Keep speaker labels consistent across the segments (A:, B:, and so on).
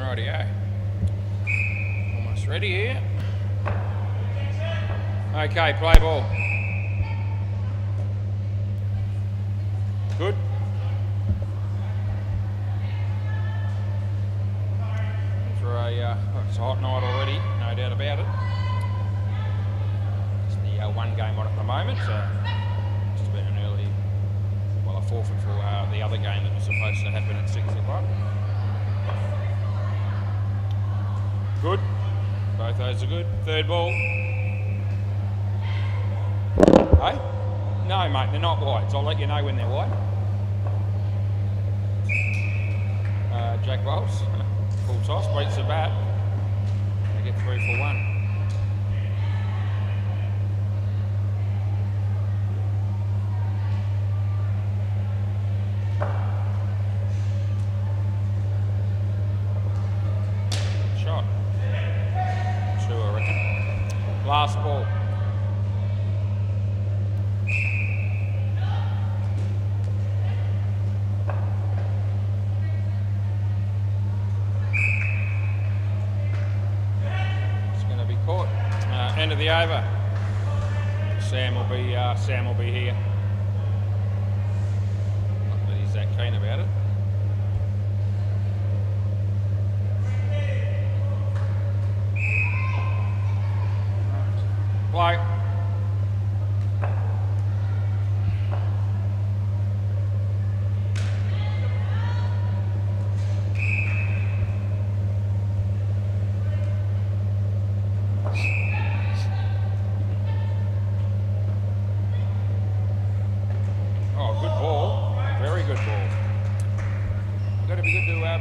A: Rightio. Almost ready here. Okay, play ball. Good. For it's a hot night already, no doubt about it. It's the one game on at the moment, so just been an early, well, a forfeit for the other game that was supposed to happen at 6 o'clock. Good. Both those are good. Third ball. Hey? No, mate, they're not wides. I'll let you know when they're wide. Jack Bowles. Full toss, beats the bat. They get 3 for 1. Shot. 2, I reckon. Last ball. End of the over. Sam will be here. Not that he's that keen about it. Right. Play.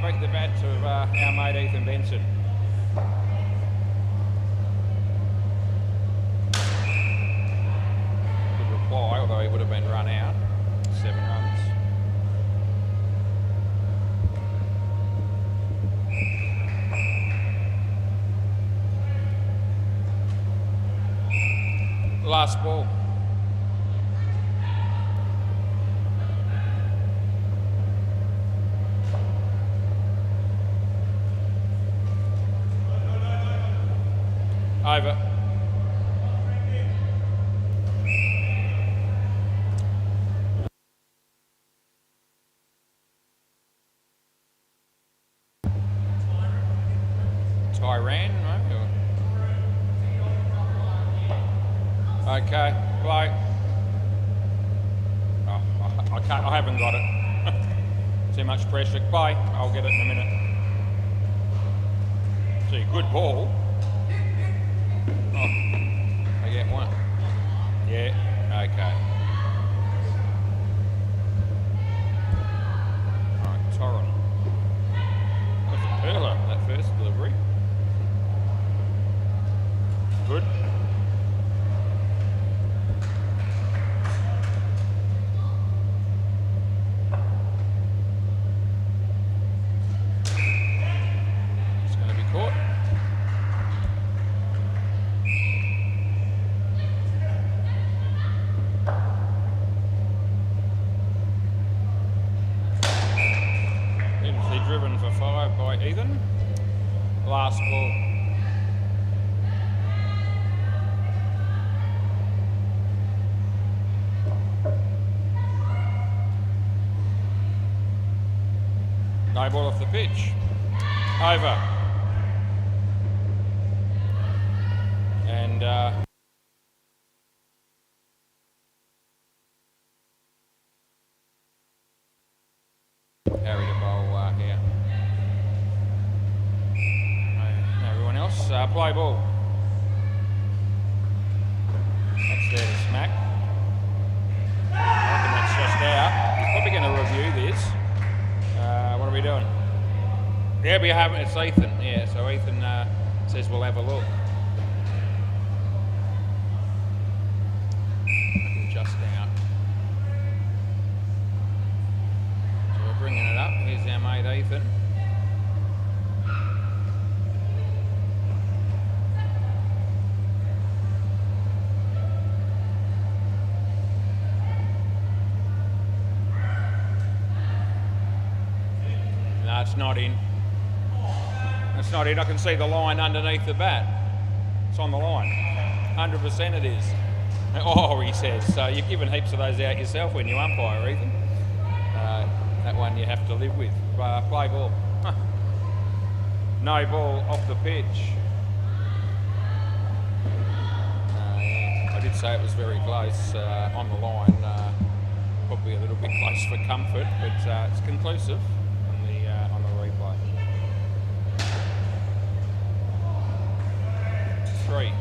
A: Break the bat of our mate Ethan Benson. Good reply, although he would have been run out. 7 runs. Last ball. Over. Tyran, no? Okay, play. Oh, I can't. I haven't got it. Too much pressure. Play. I'll get it in a minute. See, good ball. I get one. Yeah, okay. Alright, Torren. That's a perler, that first delivery. Good. It's going to be caught. Driven for 5 by Ethan. Last ball. No ball off the pitch. Over. And carried a bowl here. No, everyone else, play ball. That's there to smack. I reckon that's just out. He's probably going to review this. What are we doing? Yeah, we haven't. It's Ethan. Yeah, so Ethan says we'll have a look. Just out. So we're bringing it up. Here's our mate Ethan. No, it's not in. That's not it. I can see the line underneath the bat. It's on the line. 100% it is. Oh, he says. So you've given heaps of those out yourself when you umpire, Ethan. That one you have to live with. Play ball. No ball off the pitch. I did say it was very close on the line. Probably a little bit close for comfort, but it's conclusive on the replay. 3.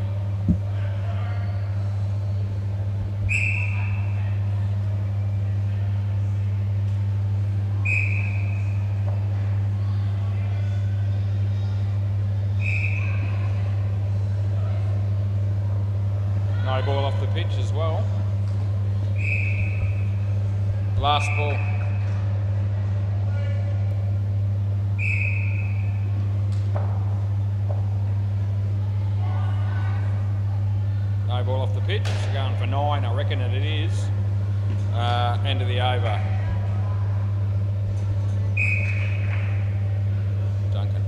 A: No ball off the pitch as well. Last ball. No ball off the pitch. It's going for 9, I reckon it is. End of the over. Duncan.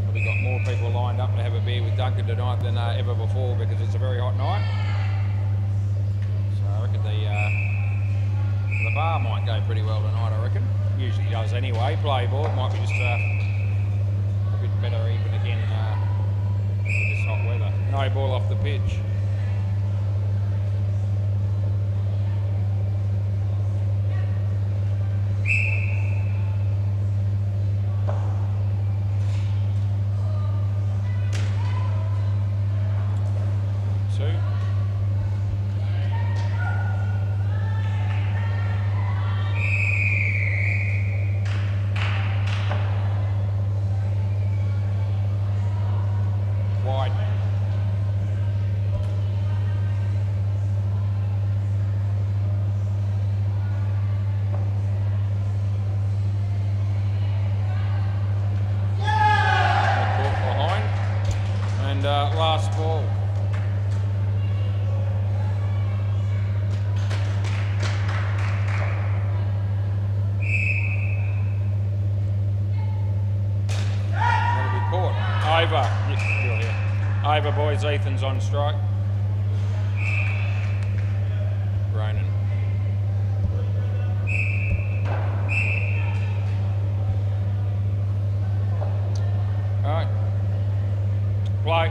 A: Probably got more people lined up to have a beer with Duncan tonight than ever before because it's a very hot night. So I reckon the bar might go pretty well tonight, I reckon. Usually does anyway. Playboard might be just a bit better even again with this hot weather. No ball off the pitch. Last ball. That'll be caught. Over. You're here. Over, boys. Ethan's on strike. Ronan. All right. Play.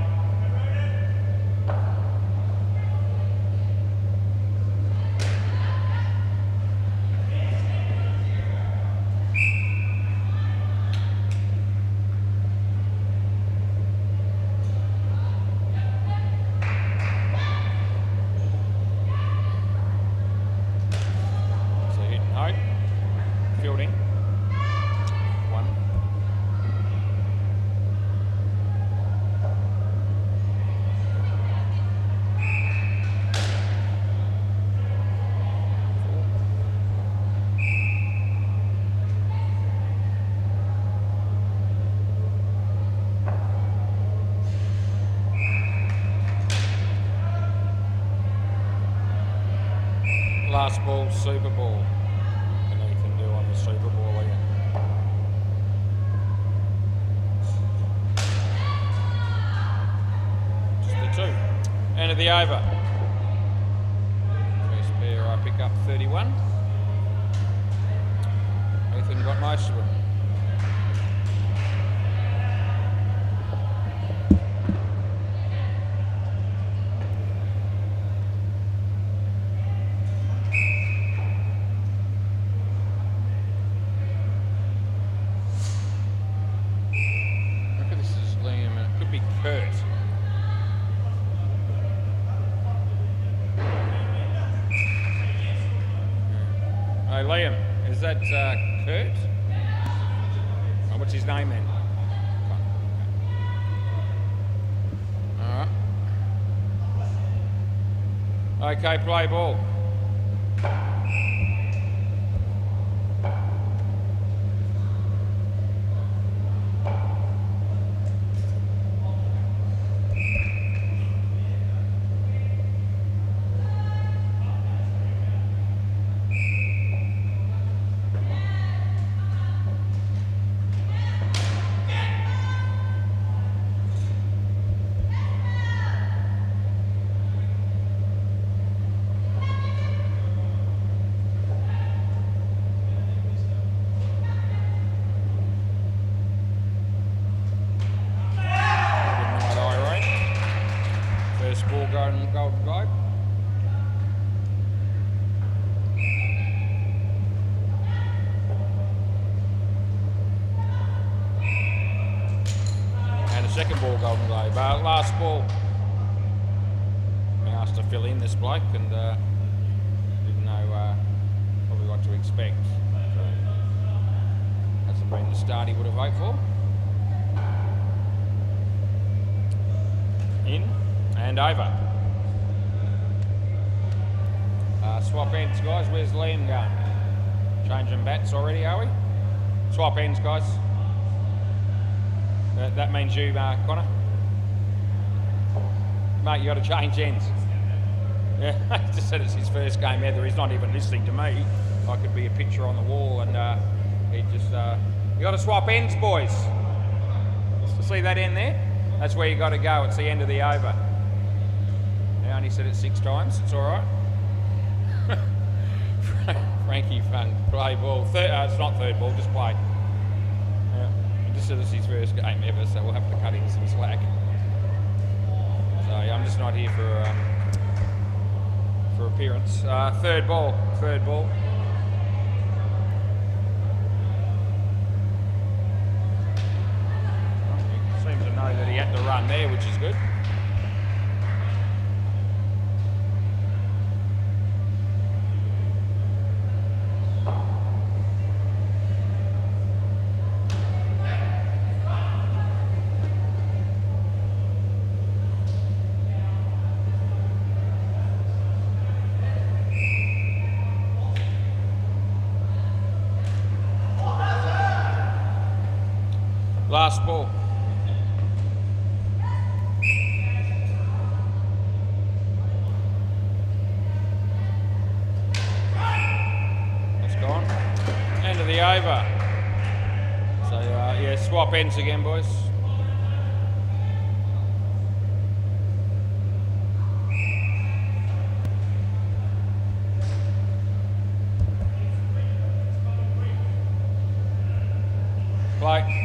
A: Fielding. 1. Last ball, Super Ball. Super Ball again. Just the 2. End of the over. First pair I pick up 31. Ethan got most of them. Hey Liam, is that Kurt? Oh, what's his name then? Alright. Okay, play ball. second ball Golden Globe. Last ball. Been asked to fill in this bloke and didn't know probably what to expect. So, hasn't been the start he would have hoped for. In and over. Swap ends, guys. Where's Liam going? Changing bats already, are we? Swap ends, guys. That means you, Connor. Mate, you got to change ends. Yeah, he just said it's his first game ever. He's not even listening to me. I could be a picture on the wall, and he just. You got to swap ends, boys. See that end there? That's where you got to go. It's the end of the over. I only said it 6 times. It's all right. Frankie Fun, play ball. It's not third ball, just play. He just said it's his first game ever, so we'll have to cut him some slack. So yeah, I'm just not here for appearance. Third ball. He seems to know that he had to run there, which is good. Last ball. That's gone. End of the over. So, yeah, swap ends again, boys. Play.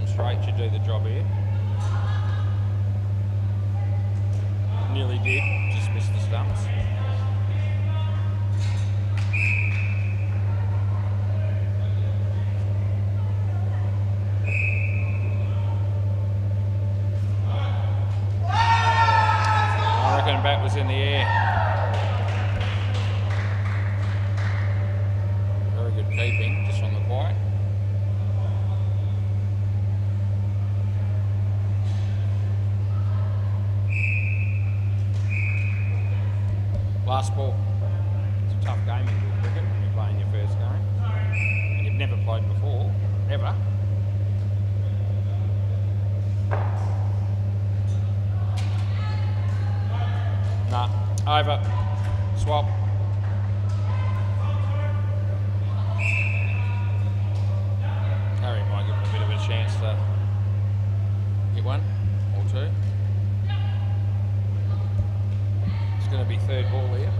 A: Straight should do the job here. Nearly did, just missed the stumps. I reckon bat was in the air. Very good keeping, just on the quiet. Last ball. It's a tough game into cricket when you're playing your first game. And you've never played before, ever. Nah, over. Swap. Harry might give him a bit of a chance to hit one or two. It's going to be third ball here.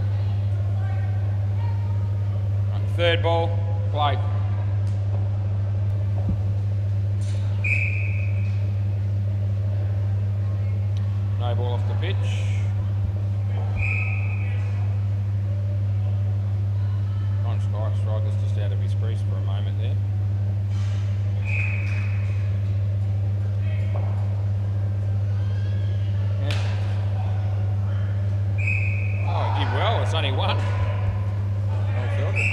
A: Right, third ball, play. No ball off the pitch. Striker's just out of his crease for a moment there. Well, it's only one. Well fielded.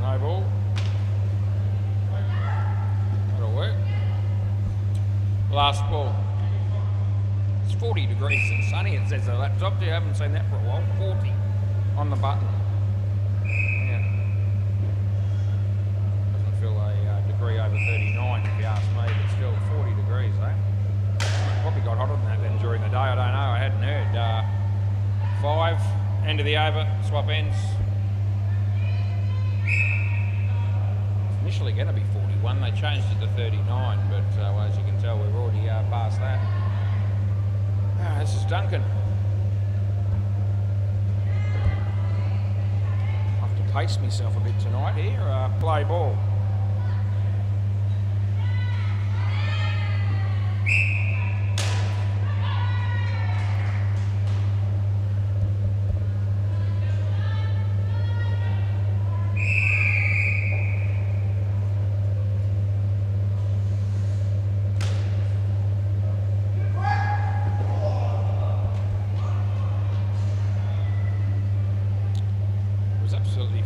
A: No ball. Last ball. It's 40 degrees and sunny, it says the laptop. You haven't seen that for a while. 40 on the button. Yeah. Doesn't feel a degree over 39 if you ask me, but still 40 degrees, eh? Probably got hotter than that then during the day, I don't know, I hadn't heard. 5, end of the over, swap ends. initially going to be 41. They changed it to 39, but well, as you can tell, we're already past that. This is Duncan. I have to pace myself a bit tonight here. Play ball.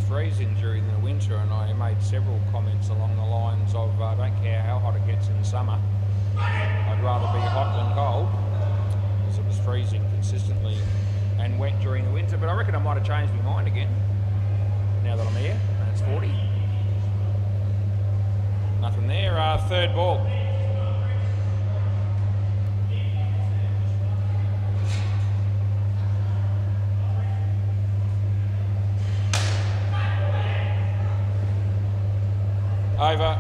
A: Freezing during the winter, and I made several comments along the lines of I don't care how hot it gets in the summer, I'd rather be hot than cold, because it was freezing consistently and wet during the winter. But I reckon I might have changed my mind again now that I'm here and it's 40. Nothing there. Third ball. Over.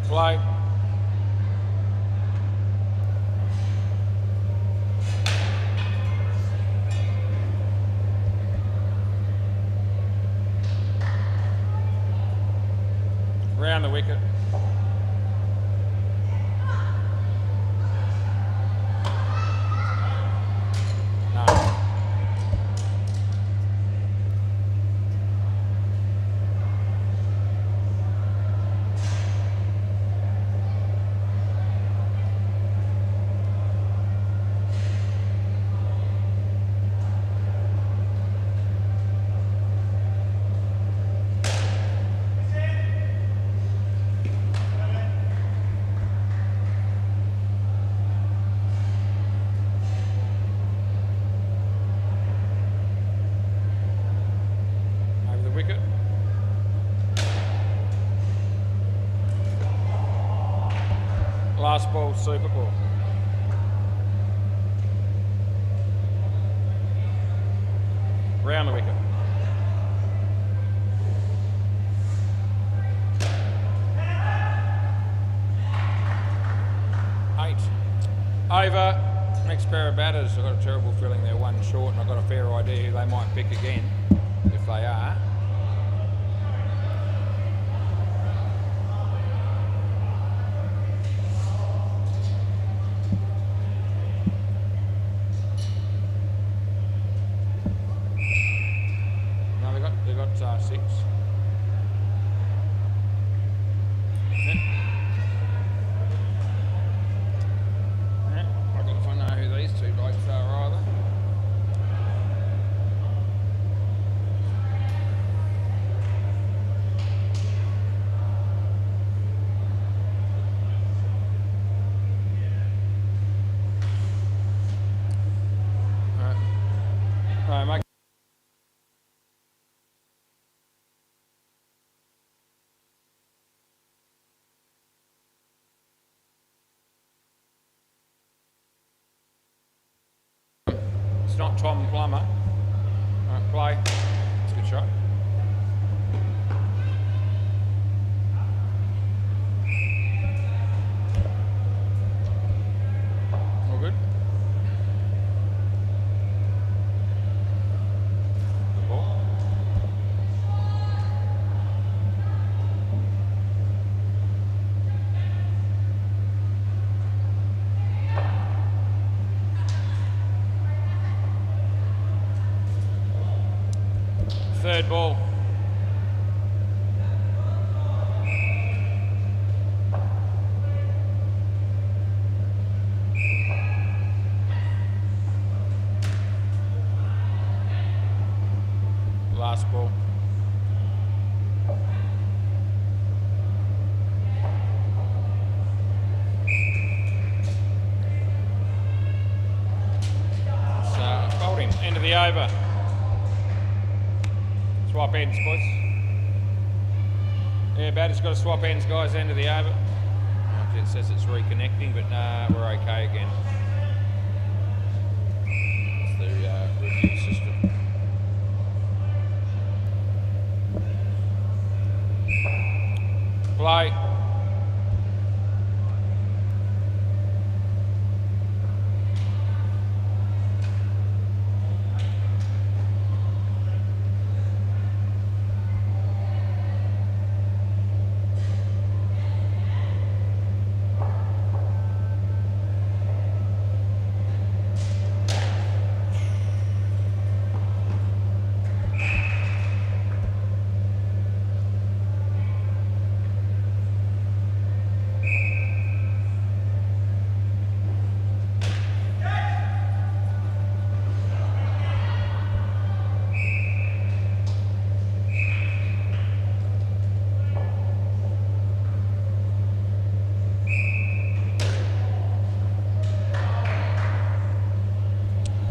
A: Play. Round the wicket. No. Wicket. Last ball, super ball. Round the wicket. Eight. Over. Next pair of batters. I've got a terrible feeling they're one short, and I've got a fair idea who they might pick again, if they are. They got 6. I don't know if I know who these two blokes are either. All right, mate. It's not Tom Plummer. All right, play. It's a good shot. All good. Good ball. Third ball. Last ball. So, bowling, end of the over. Swap ends, boys. Yeah, batter's got to swap ends, guys, end of the over. It says it's reconnecting, but nah, we're okay again. It's the review system. Play.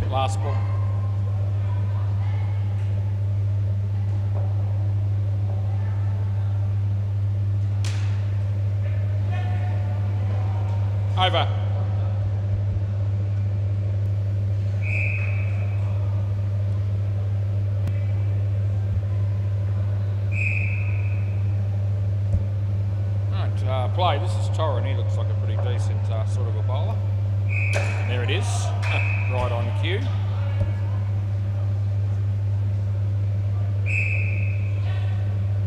A: Last ball. Over. Right, play. This is Torren. He looks like a pretty decent sort of a bowler. And there it is, right on cue.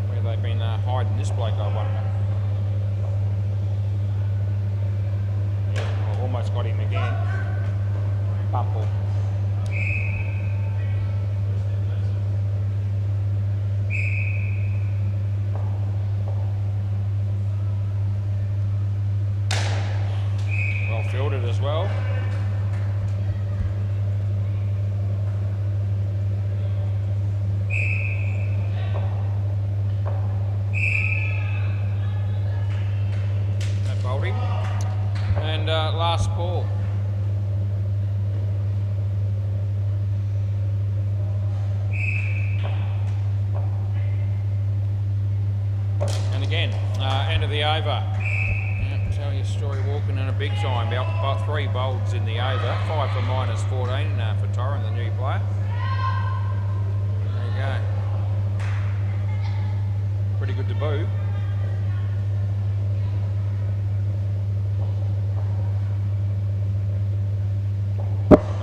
A: Where they've been hiding this bloke, I wonder. Yeah, almost got him again. Bumble. Well fielded as well. That bowled him. And last ball. And again, end of the over. Tell your story walking in a big time. About 3 bowls in the over. 5 for minus 14 for Torren, the new player. There you go. Pretty good debut.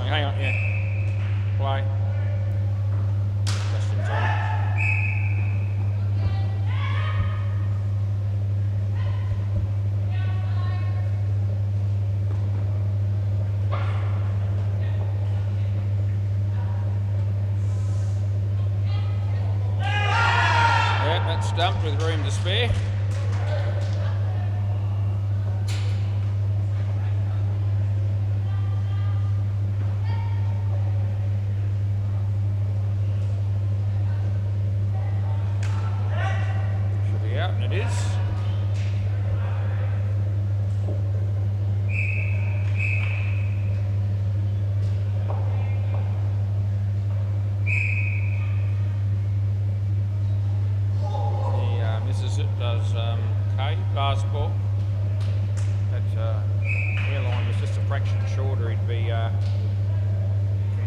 A: Hang on, yeah. Play. Just in time. Yeah, that's stumped with room to spare. And it is. He misses it, does K, last ball. That airline was just a fraction shorter. He'd be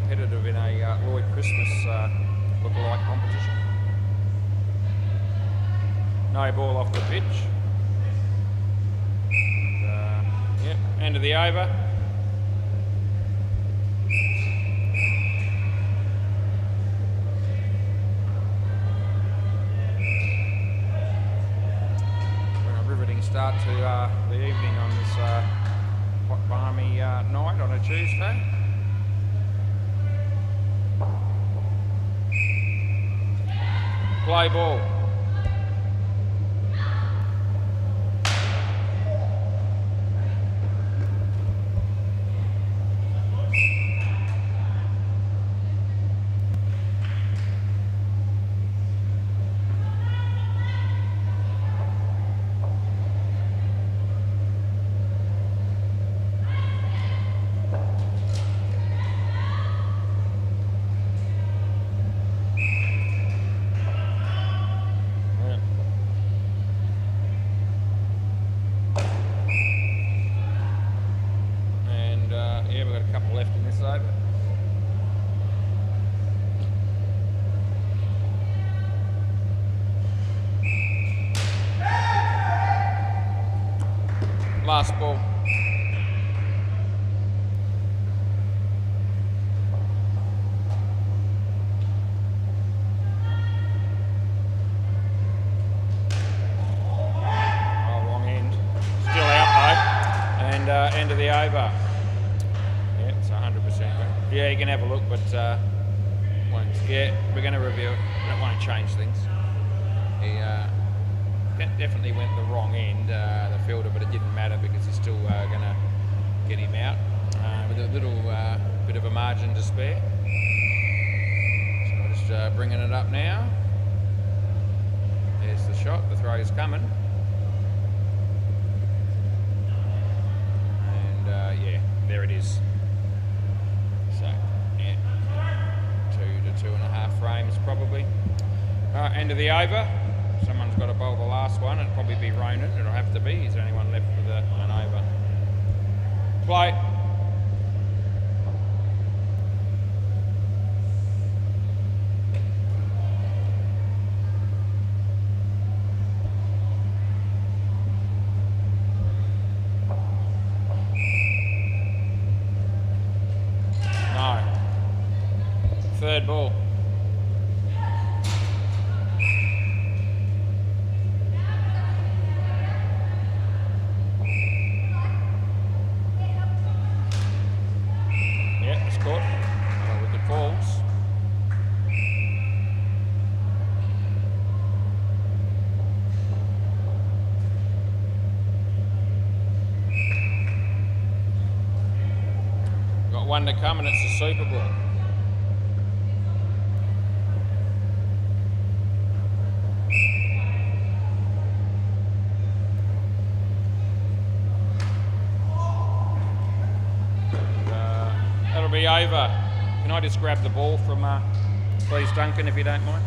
A: competitive in a Lloyd Christmas look-alike competition. No ball off the pitch. And, yep, end of the over. A riveting start to the evening on this hot, balmy night on a Tuesday. Play ball. last ball. End of the over. Yeah, it's 100%. Yeah, you can have a look, but we're going to review it. It won't change things. He definitely went the wrong end, the fielder, but it didn't matter because he's still going to get him out with a little bit of a margin to spare. So we're just bringing it up now. There's the shot. The throw is coming. Yeah, there it is. So, yeah, 2 to 2.5 frames probably. End of the over. Someone's got to bowl the last one. It'll probably be Ronan. It'll have to be. He's the only one left with an over. Play. Third ball. Yeah, it's caught. Oh, wicket falls. Got one to come and it's a super ball. Be over. Can I just grab the ball from please, Duncan, if you don't mind?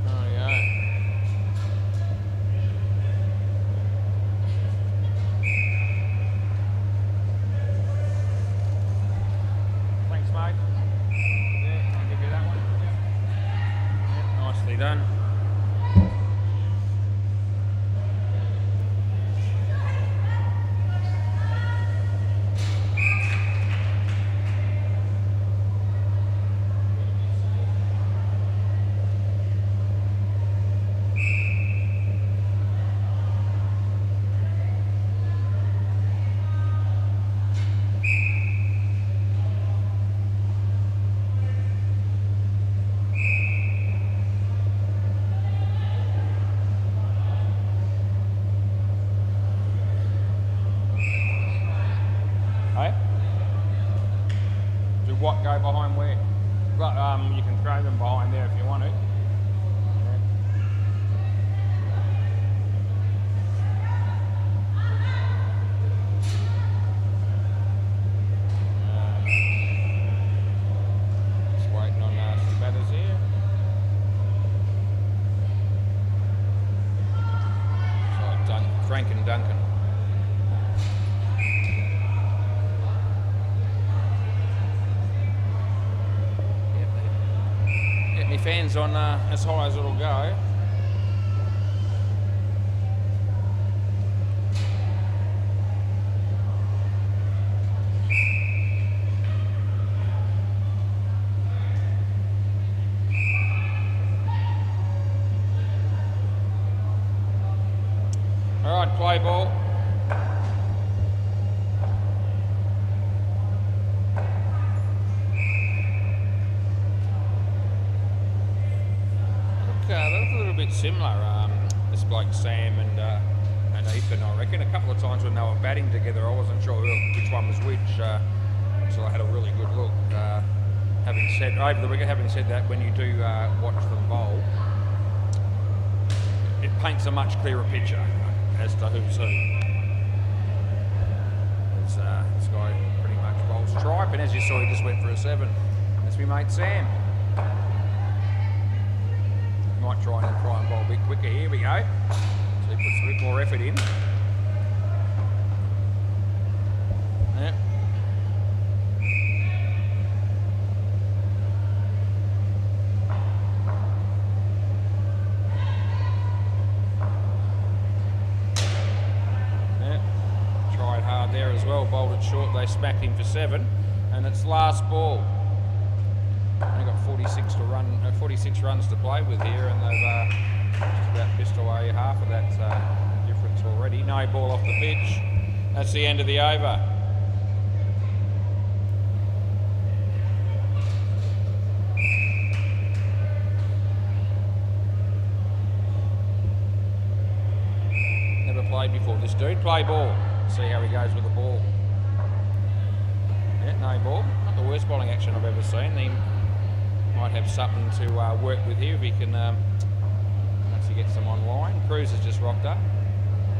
A: There we go. Thanks, mate. Yeah, I'll give you that one. Yeah, nicely done. What go behind where? But you can throw them behind there if you want to. Just waiting on some batters here. So Frank and Duncan. Fans on as high as it'll go. All right, play ball. Similar, this bloke Sam and Ethan, I reckon. A couple of times when they were batting together, I wasn't sure which one was which until I had a really good look. Having said over the wicket, having said that, when you do watch them bowl, it paints a much clearer picture as to who's who. This guy pretty much bowls stripe, and as you saw, he just went for a 7. That's my mate Sam. Might try and bowl a bit quicker. Here we go. So he puts a bit more effort in. Yeah. there as well, bowled it short. They smacked him for 7, and it's last ball. Only got 46 runs to play with here, and they've just about pissed away half of that difference already. No ball off the pitch. That's the end of the over. Never played before this dude. Play ball. See how he goes with the ball. Yeah, no ball. Not the worst bowling action I've ever seen. He might have something to work with here if he can, once he gets them online. Cruz has just rocked up.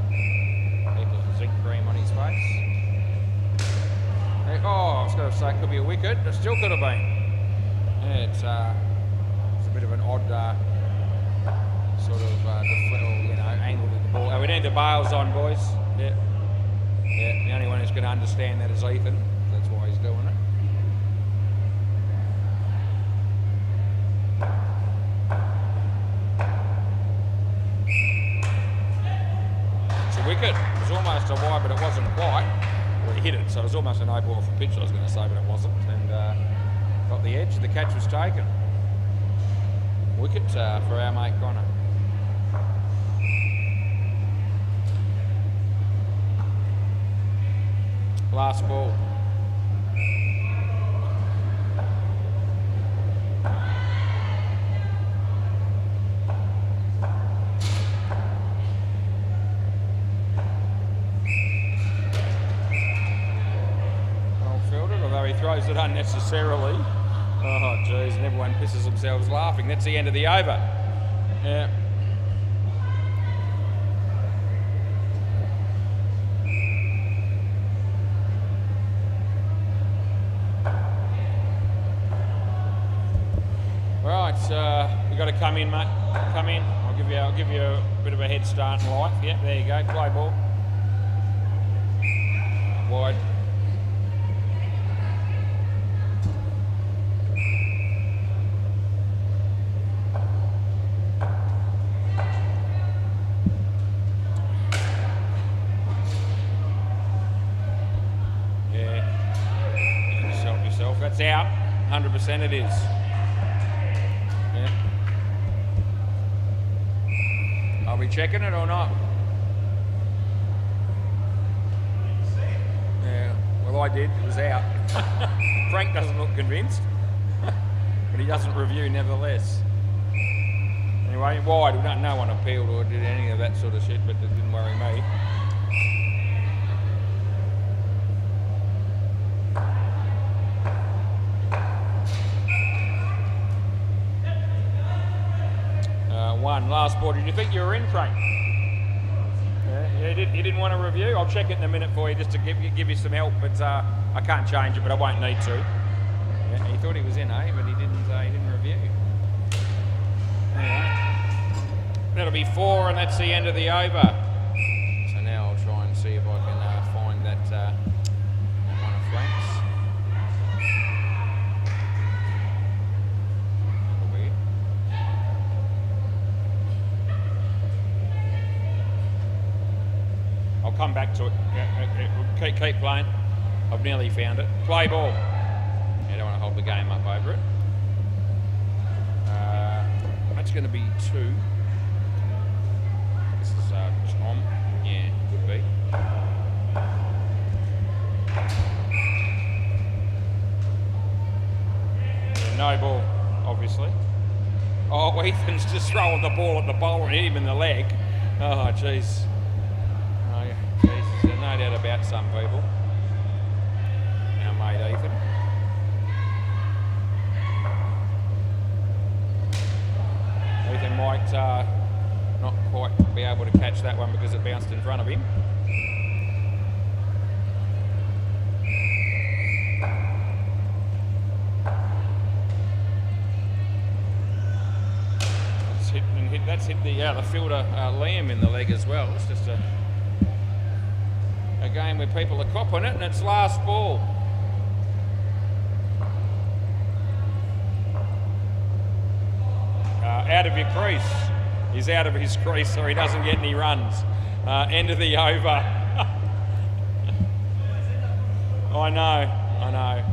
A: People with zinc cream on his face. Oh, I was going to say it could be a wicket. It still could have been. Yeah, it's a bit of an odd sort of angle to the ball. Oh, we need the bails on, boys. Yeah. Yeah, the only one who's going to understand that is Ethan. That's why he's doing it. It's a wicket. It was almost a wide, but it wasn't quite. Well, he hit it, so it was almost a no ball off the pitch, I was going to say, but it wasn't. And got the edge. The catch was taken. Wicket for our mate Connor. Last ball. Well fielded, although he throws it unnecessarily. Oh geez, and everyone pisses themselves laughing. That's the end of the over. Yeah. You've got to come in, mate. Come in. I'll give you a bit of a head start in life. Yeah, there you go. Play ball. Wide. Yeah. Just help yourself. That's out. 100% it is. Are we checking it or not? Yeah, well I did, it was out. Frank doesn't look convinced, but he doesn't review nevertheless. Anyway, wide, no one appealed or did any of that sort of shit, but it didn't worry me. One last ball. Did you think you were in, Frank? Yeah, you didn't want to review. I'll check it in a minute for you just to give you some help, but I can't change it, but I won't need to. Yeah, he thought he was in, but he didn't review. Anyway, that'll be 4, and that's the end of the over. So now I'll try and see if I can find that one of Frank's. I'll come back to it. Yeah, keep playing. I've nearly found it. Play ball. You don't want to hold the game up over it. That's going to be 2. This is Tom. Yeah, could be. No ball, obviously. Oh, Ethan's just throwing the ball at the bowler and hit him in the leg. Oh, jeez. There's no doubt about some people. Our mate Ethan. Ethan might not quite be able to catch that one because it bounced in front of him. That's hit the fielder Liam in the leg as well. It's just a game where people are copping it, and it's last ball. Out of your crease. He's out of his crease, so he doesn't get any runs. End of the over. I know.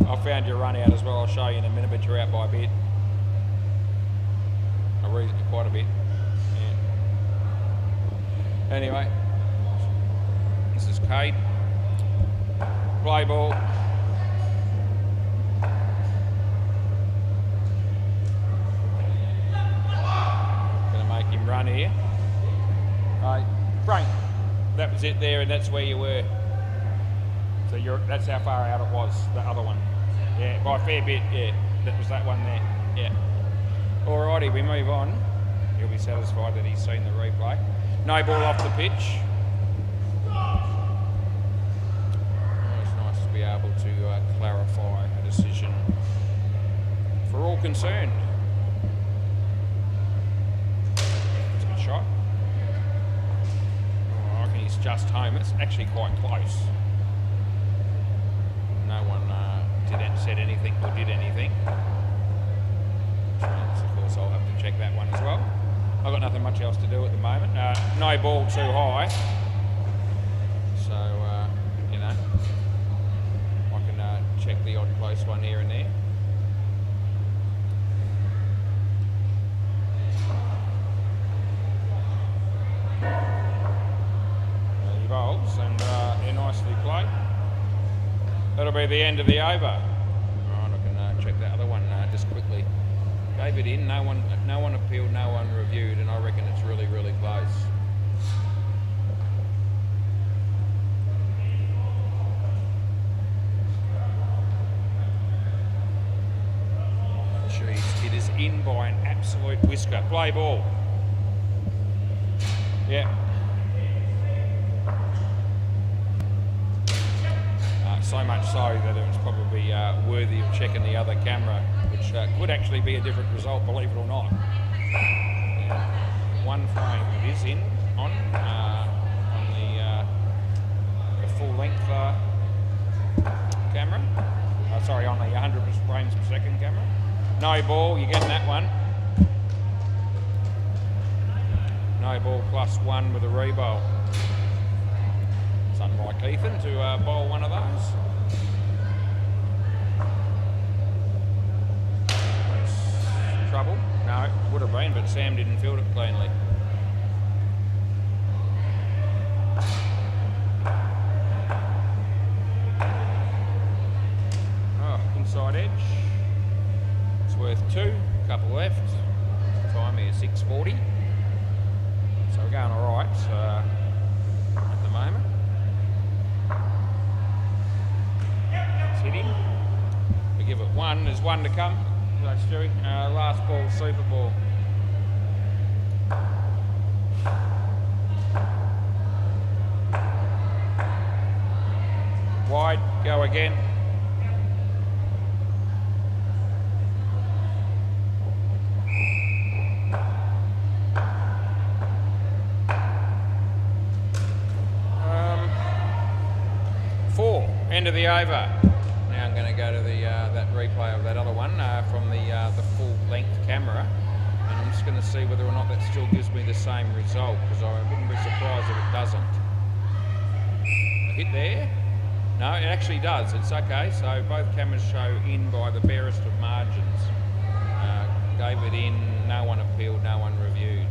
A: I found your run out as well. I'll show you in a minute, but you're out by a bit. Quite a bit. Yeah. Anyway, this is Cade. Play ball. Gonna make him run here. Right, Frank. That was it there, and that's where you were. So that's how far out it was, the other one. Yeah, by a fair bit, yeah. That was that one there, yeah. Alrighty, we move on. He'll be satisfied that he's seen the replay. No ball off the pitch. It's nice to be able to clarify a decision for all concerned. It's a good shot. Oh, I reckon he's just home. It's actually quite close. No one said anything or did anything. Of course, I'll have to check that one as well. I've got nothing much else to do at the moment. No ball too high. So, you know, I can check the odd close one here and there. He bowls and they're nicely played. That'll be the end of the over. Right, I can check that other one just quickly. Gave it in, no one appealed, no one reviewed, and I reckon it's really, really close. Jeez, it is in by an absolute whisker. Play ball. Yeah. So much so that it was probably worthy of checking the other camera, which could actually be a different result, believe it or not. Yeah. One frame it is in on the full length camera. Sorry, on the 100 frames per second camera. No ball, you're getting that one. No ball +1 with a re-bowl. It's unlike Ethan to bowl one of those. Trouble? No, it would have been, but Sam didn't field it cleanly. Oh, inside edge. It's worth 2, couple left. Time here 6:40. So we're going alright at the moment. It's hitting. We give it 1. There's 1 to come. Hello, Stewie. Last ball, super ball. Wide, go again. End of the over. Now I'm going to go to the that replay of that other one from the full length camera, and I'm just going to see whether or not that still gives me the same result, because I wouldn't be surprised if it doesn't. A hit there? No, it actually does. It's okay. So both cameras show in by the barest of margins. Gave it in. No one appealed. No one reviewed.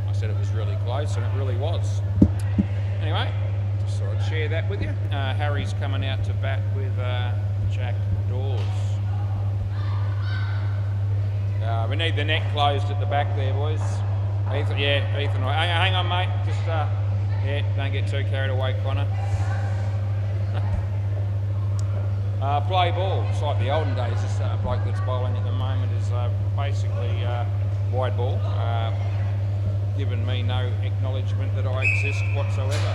A: I said it was really close, and it really was. Anyway. So I'd share that with you. Harry's coming out to bat with Jack Dawes. We need the net closed at the back there, boys. Ethan, yeah, Ethan. Hang on, mate. Just, yeah, don't get too carried away, Connor. Play ball. It's like the olden days. This bloke that's bowling at the moment is basically wide ball, giving me no acknowledgement that I exist whatsoever.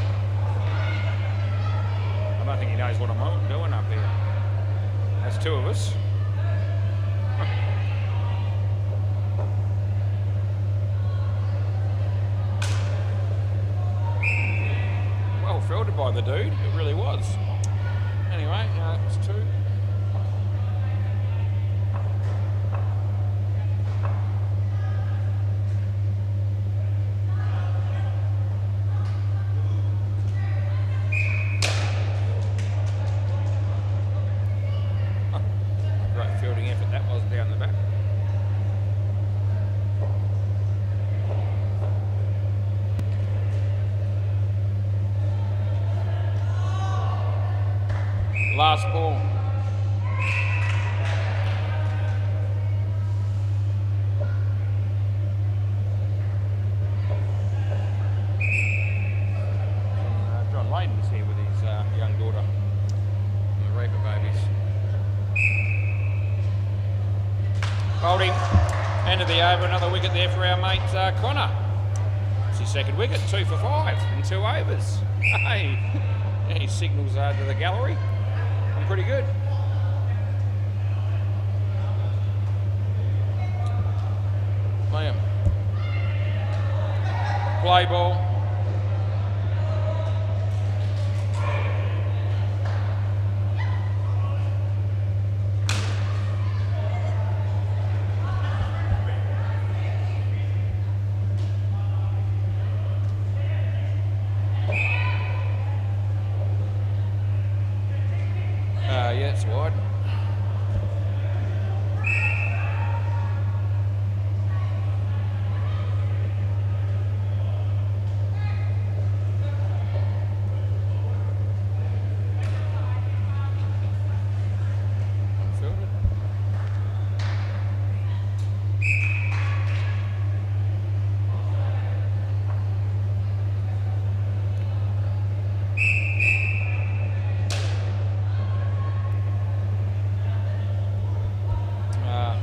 A: I don't think he knows what I'm doing up here. That's 2 of us. Well fielded by the dude, it really was. Anyway, it's 2. down the back. Last ball. John Layden's here with his young daughter, the Reaper babies. Holding, end of the over, another wicket there for our mate Connor. It's his second wicket, 2 for 5 in 2 overs. Hey, he signals to the gallery. I'm pretty good. Liam. Play ball. Yeah, it's wide.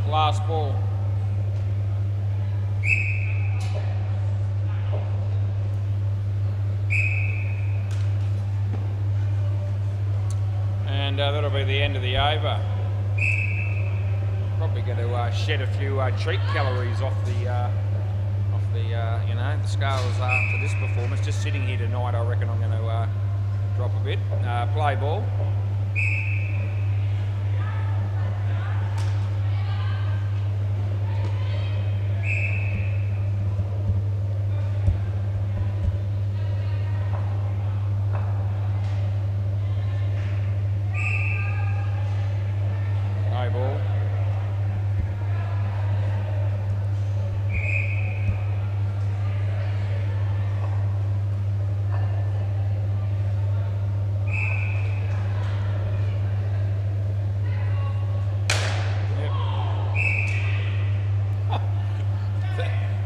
A: Last ball. And that'll be the end of the over. Probably going to shed a few treat calories off the you know, the scales after this performance. Just sitting here tonight, I reckon I'm going to drop a bit. Play ball. Ball.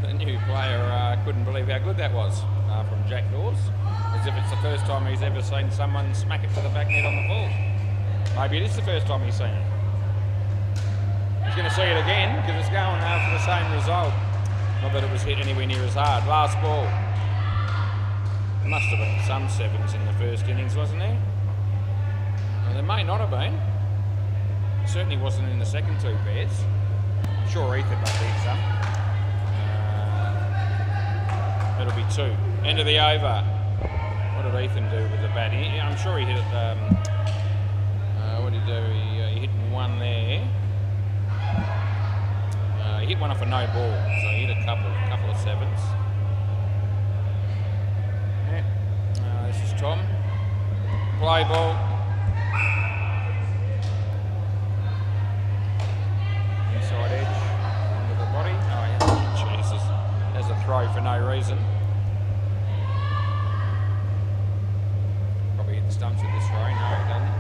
A: The new player couldn't believe how good that was from Jack Dawes, as if it's the first time he's ever seen someone smack it to the back net on the ball. Maybe it is the first time he's seen it. He's going to see it again because it's going for the same result. Not that it was hit anywhere near as hard. Last ball. There must have been some sevens in the first innings, wasn't there? Well, there may not have been. It certainly wasn't in the second 2 pairs. I'm sure Ethan must hit some. It'll be 2. End of the over. What did Ethan do with the bat? I'm sure he hit it. What did he do? He hit 1 there. He hit one off a no ball, so he hit a couple of sevens. Yeah. This is Tom. Play ball. Inside edge under the body. Oh yeah, Jesus. There's a throw for no reason. Probably hit the stumps with this throw. No, it doesn't.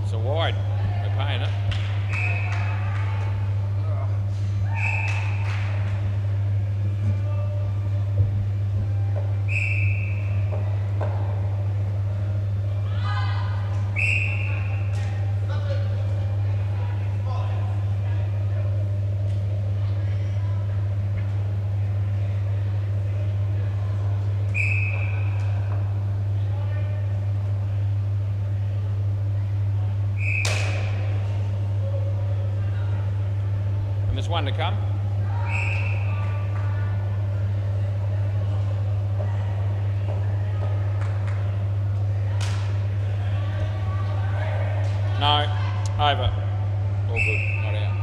A: It's a wide. We're paying it. There's one to come. No, over. All good, not out.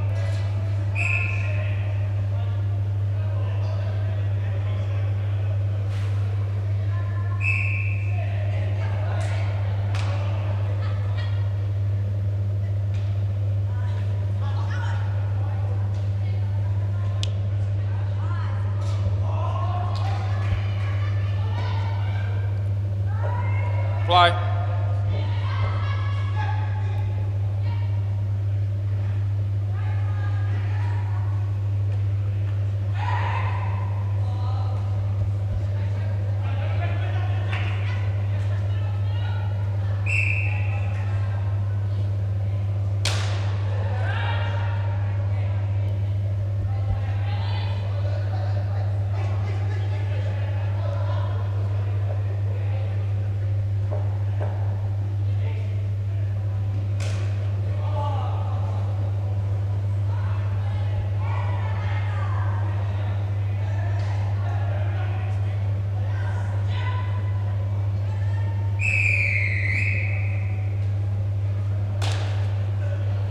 A: Play.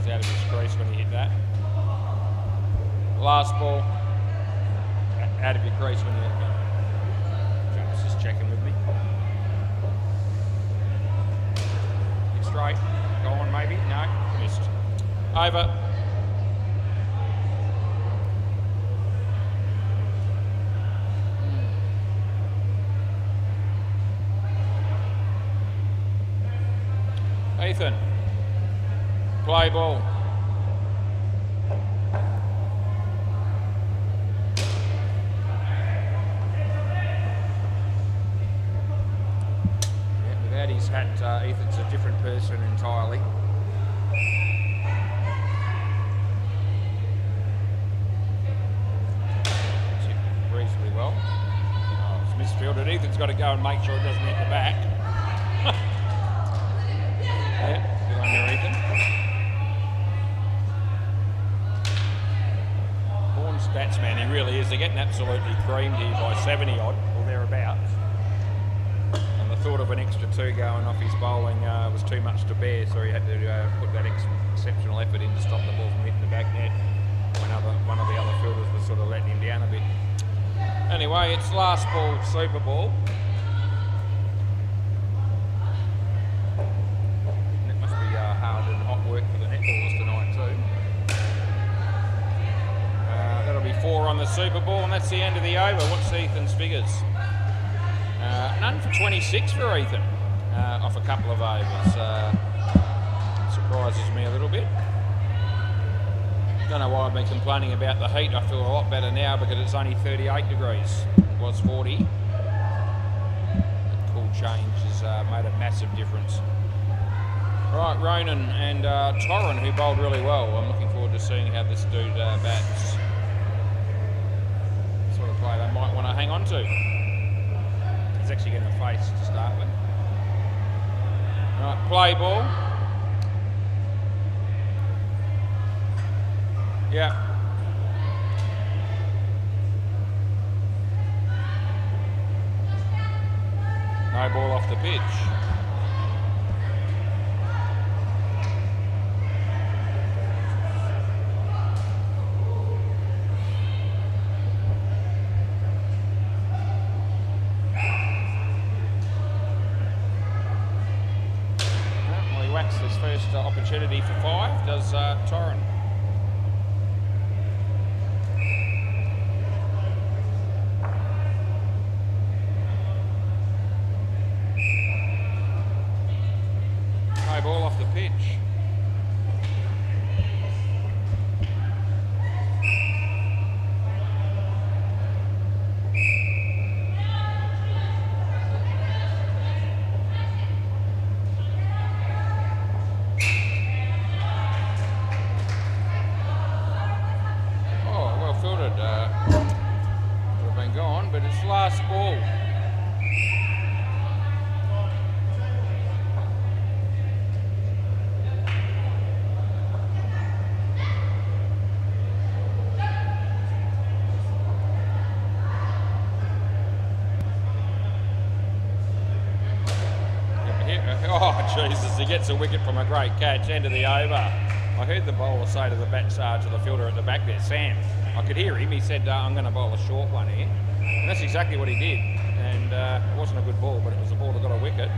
A: Out of his crease when he hit that. Last ball. Out of your crease when you hit that. James just checking with me. Hit straight. Go on maybe. No. Missed. Over. Ethan. Play ball. Yeah, without his hat, Ethan's a different person entirely. Reasonably well. Oh, it's misfielded. Ethan's got to go and make sure it doesn't hit the back. Yeah, good on there, Ethan. Stats man, he really is. They're getting absolutely creamed here by 70 odd or thereabouts. And the thought of an extra 2 going off his bowling was too much to bear, so he had to put that exceptional effort in to stop the ball from hitting the back net when one of the other fielders was sort of letting him down a bit. Anyway, it's last ball, super ball. And it must be hard and hot work for the netballers tonight too. That'll be 4 on the Super Ball, and that's the end of the over. What's Ethan's figures? None for 26 for Ethan, off a couple of overs. Surprises me a little bit. Don't know why I've been complaining about the heat. I feel a lot better now because it's only 38 degrees. It was 40. The cool change has made a massive difference. Right, Ronan and Torren, who bowled really well. I'm looking forward to seeing how this dude bats. Sort of play they might want to hang on to. He's actually getting a face to start with. Right, play ball. Yeah. No ball off the pitch. His first opportunity for 5 does Torren. No ball off the pitch. Last ball. Oh Jesus, he gets a wicket from a great catch. End of the over. I heard the bowler say to the to the fielder at the back there, Sam, I could hear him, he said, I'm going to bowl a short one here. And that's exactly what he did. And it wasn't a good ball, but it was a ball that got a wicket.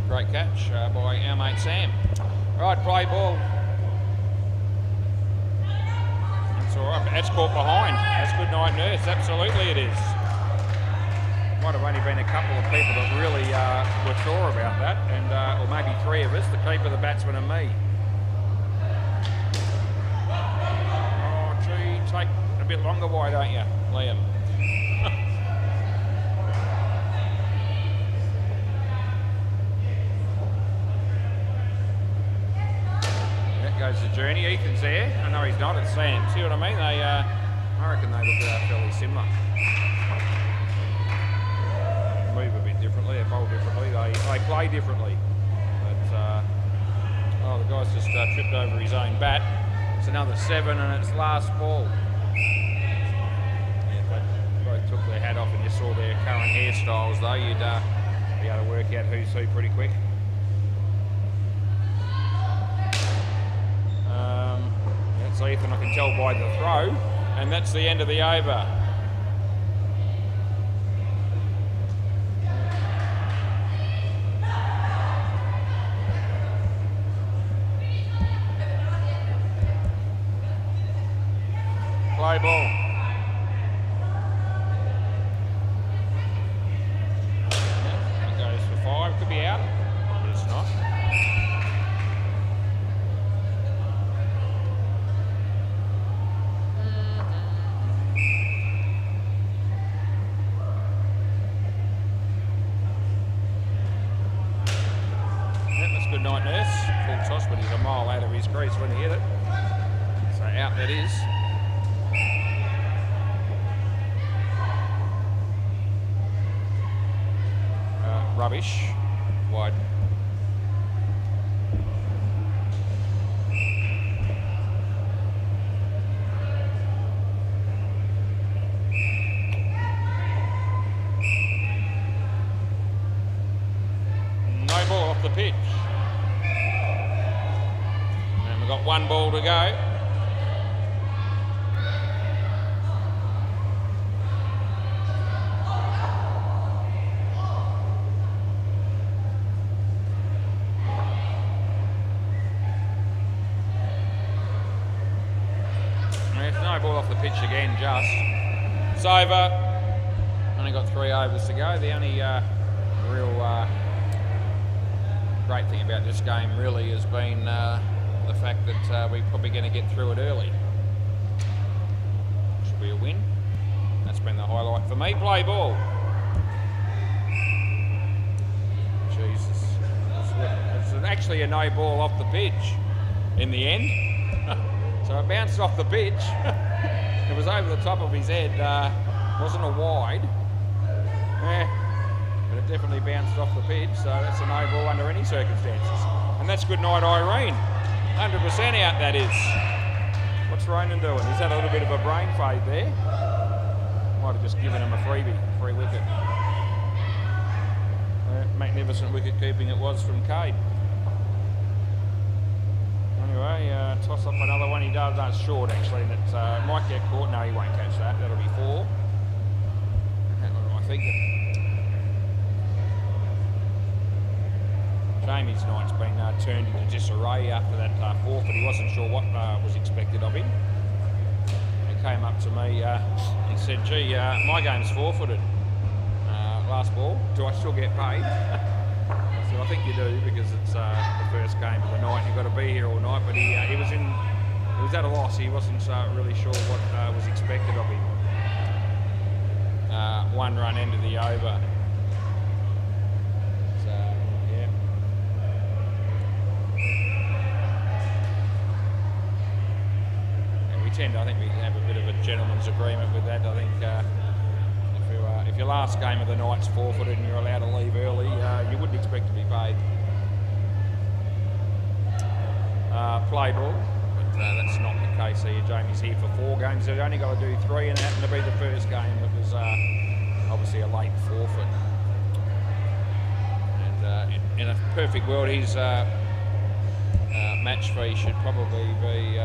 A: Great catch by our mate Sam. Right, play ball. That's all right, but that's caught behind. That's good night nurse, absolutely it is. might have only been a couple of people that really were sure about that, and or maybe 3 of us, the keeper, the batsman and me. Oh gee, take a bit longer, why don't you, Liam? That goes the journey. Ethan's there. I know he's not, it's Sam. See what I mean? They, I reckon they look fairly similar. Move a bit differently, they bowl differently, they play differently. But, oh, the guy's just tripped over his own bat. It's another 7 and it's last ball. Yeah, if they both took their hat off and you saw their current hairstyles though, you'd be able to work out who's who pretty quick. That's Ethan, I can tell by the throw, and that's the end of the over. Play ball. It goes for 5, could be out, but it's not. Yep, that's good night, nurse. Full toss, but he's a mile out of his crease when he hit it. So out that is. Rubbish, wide. No ball off the pitch. And we've got 1 ball to go. Ball off the pitch again, just. It's over. Only got 3 overs to go. The only real great thing about this game really has been the fact that we're probably going to get through it early. Should be a win. That's been the highlight for me. Play ball. Jesus. It's actually a no ball off the pitch in the end. So it bounced off the pitch. It was over the top of his head. Wasn't a wide. But it definitely bounced off the pitch. So that's a no ball under any circumstances. And that's good night, Irene. 100% out, that is. What's Ronan doing? He's had a little bit of a brain fade there. Might have just given him a freebie, free wicket. Magnificent wicket keeping it was from Cade. Anyway, toss up another one. He does. That's short actually, and it might get caught. No, he won't catch that. That'll be 4. What am I thinking? Jamie's night's been turned into disarray after that forfeit. He wasn't sure what was expected of him. He came up to me. He said, "Gee, my game's forfeited. Last ball. Do I still get paid?" So I think you do, because it's the first game of the night. You've got to be here all night. But he was at a loss. He wasn't really sure what was expected of him. 1 run into the over. So yeah. And we tend, I think, we have a bit of a gentleman's agreement with that. I think if your last game of the night's forfeited and you're allowed to leave early, you wouldn't expect to be paid. Play ball, but that's not the case here. Jamie's here for 4 games. They've only got to do 3, and it happened to be the first game that was obviously a late forfeit. And in a perfect world, his match fee should probably be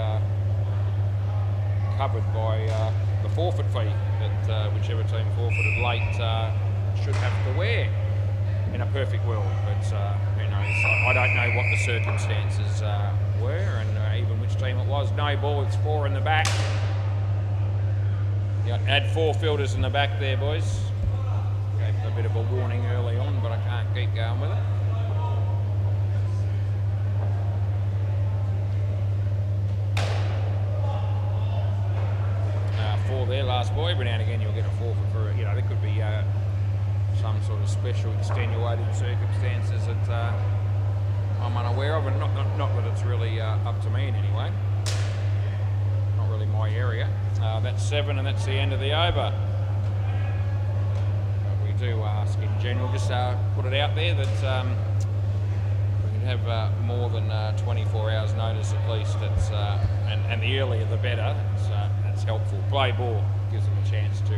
A: covered by the forfeit fee that whichever team forfeited late should have to wear in a perfect world. But who knows? I don't know what the circumstances were, and even which team it was. No ball, it's 4 in the back. You add 4 fielders in the back there, boys. Okay, for the a bit of a warning early on, but I can't keep going with it. For their last boy, every now and again you'll get a forfeit for, you know, there could be some sort of special extenuating circumstances that I'm unaware of, and not that it's really up to me in any way. Not really my area. That's 7, and that's the end of the over. But we do ask in general, just put it out there that we can have more than 24 hours notice at least. It's, and the earlier the better. That's helpful. Play ball gives them a chance to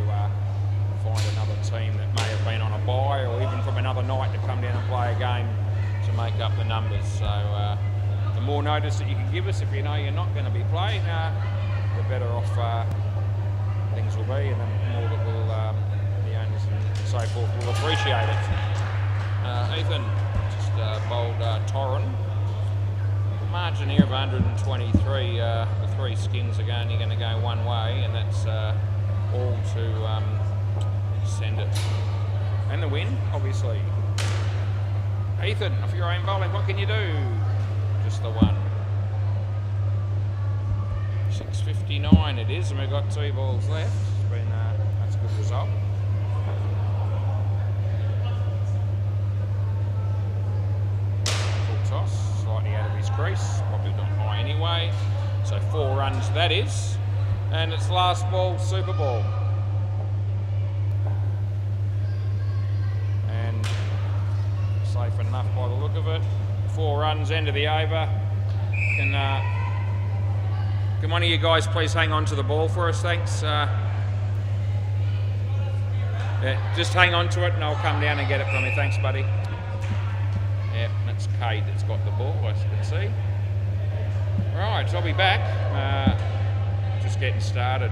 A: find another team that may have been on a bye, or even from another night to come down and play a game to make up the numbers. So the more notice that you can give us, if you know you're not going to be playing, the better off things will be, and the more that will the owners and so forth will appreciate it. Ethan just bowled Torren. The margin here of 123. The 3 skins are only going to go one way, and that's all to send it. And the win, obviously. Ethan, off your own bowling, what can you do? Just the one. 6:59 it is, and we've got 2 balls left. It's been that's a good result. Full toss, slightly out of his crease, probably not high anyway. So 4 runs that is, and it's last ball, super ball. And safe enough by the look of it. 4 runs, end of the over. Can one of you guys please hang on to the ball for us, thanks. Yeah, just hang on to it and I'll come down and get it from you, thanks buddy. Yeah, that's Cade that's got the ball, as you can see. Right, so I'll be back, just getting started.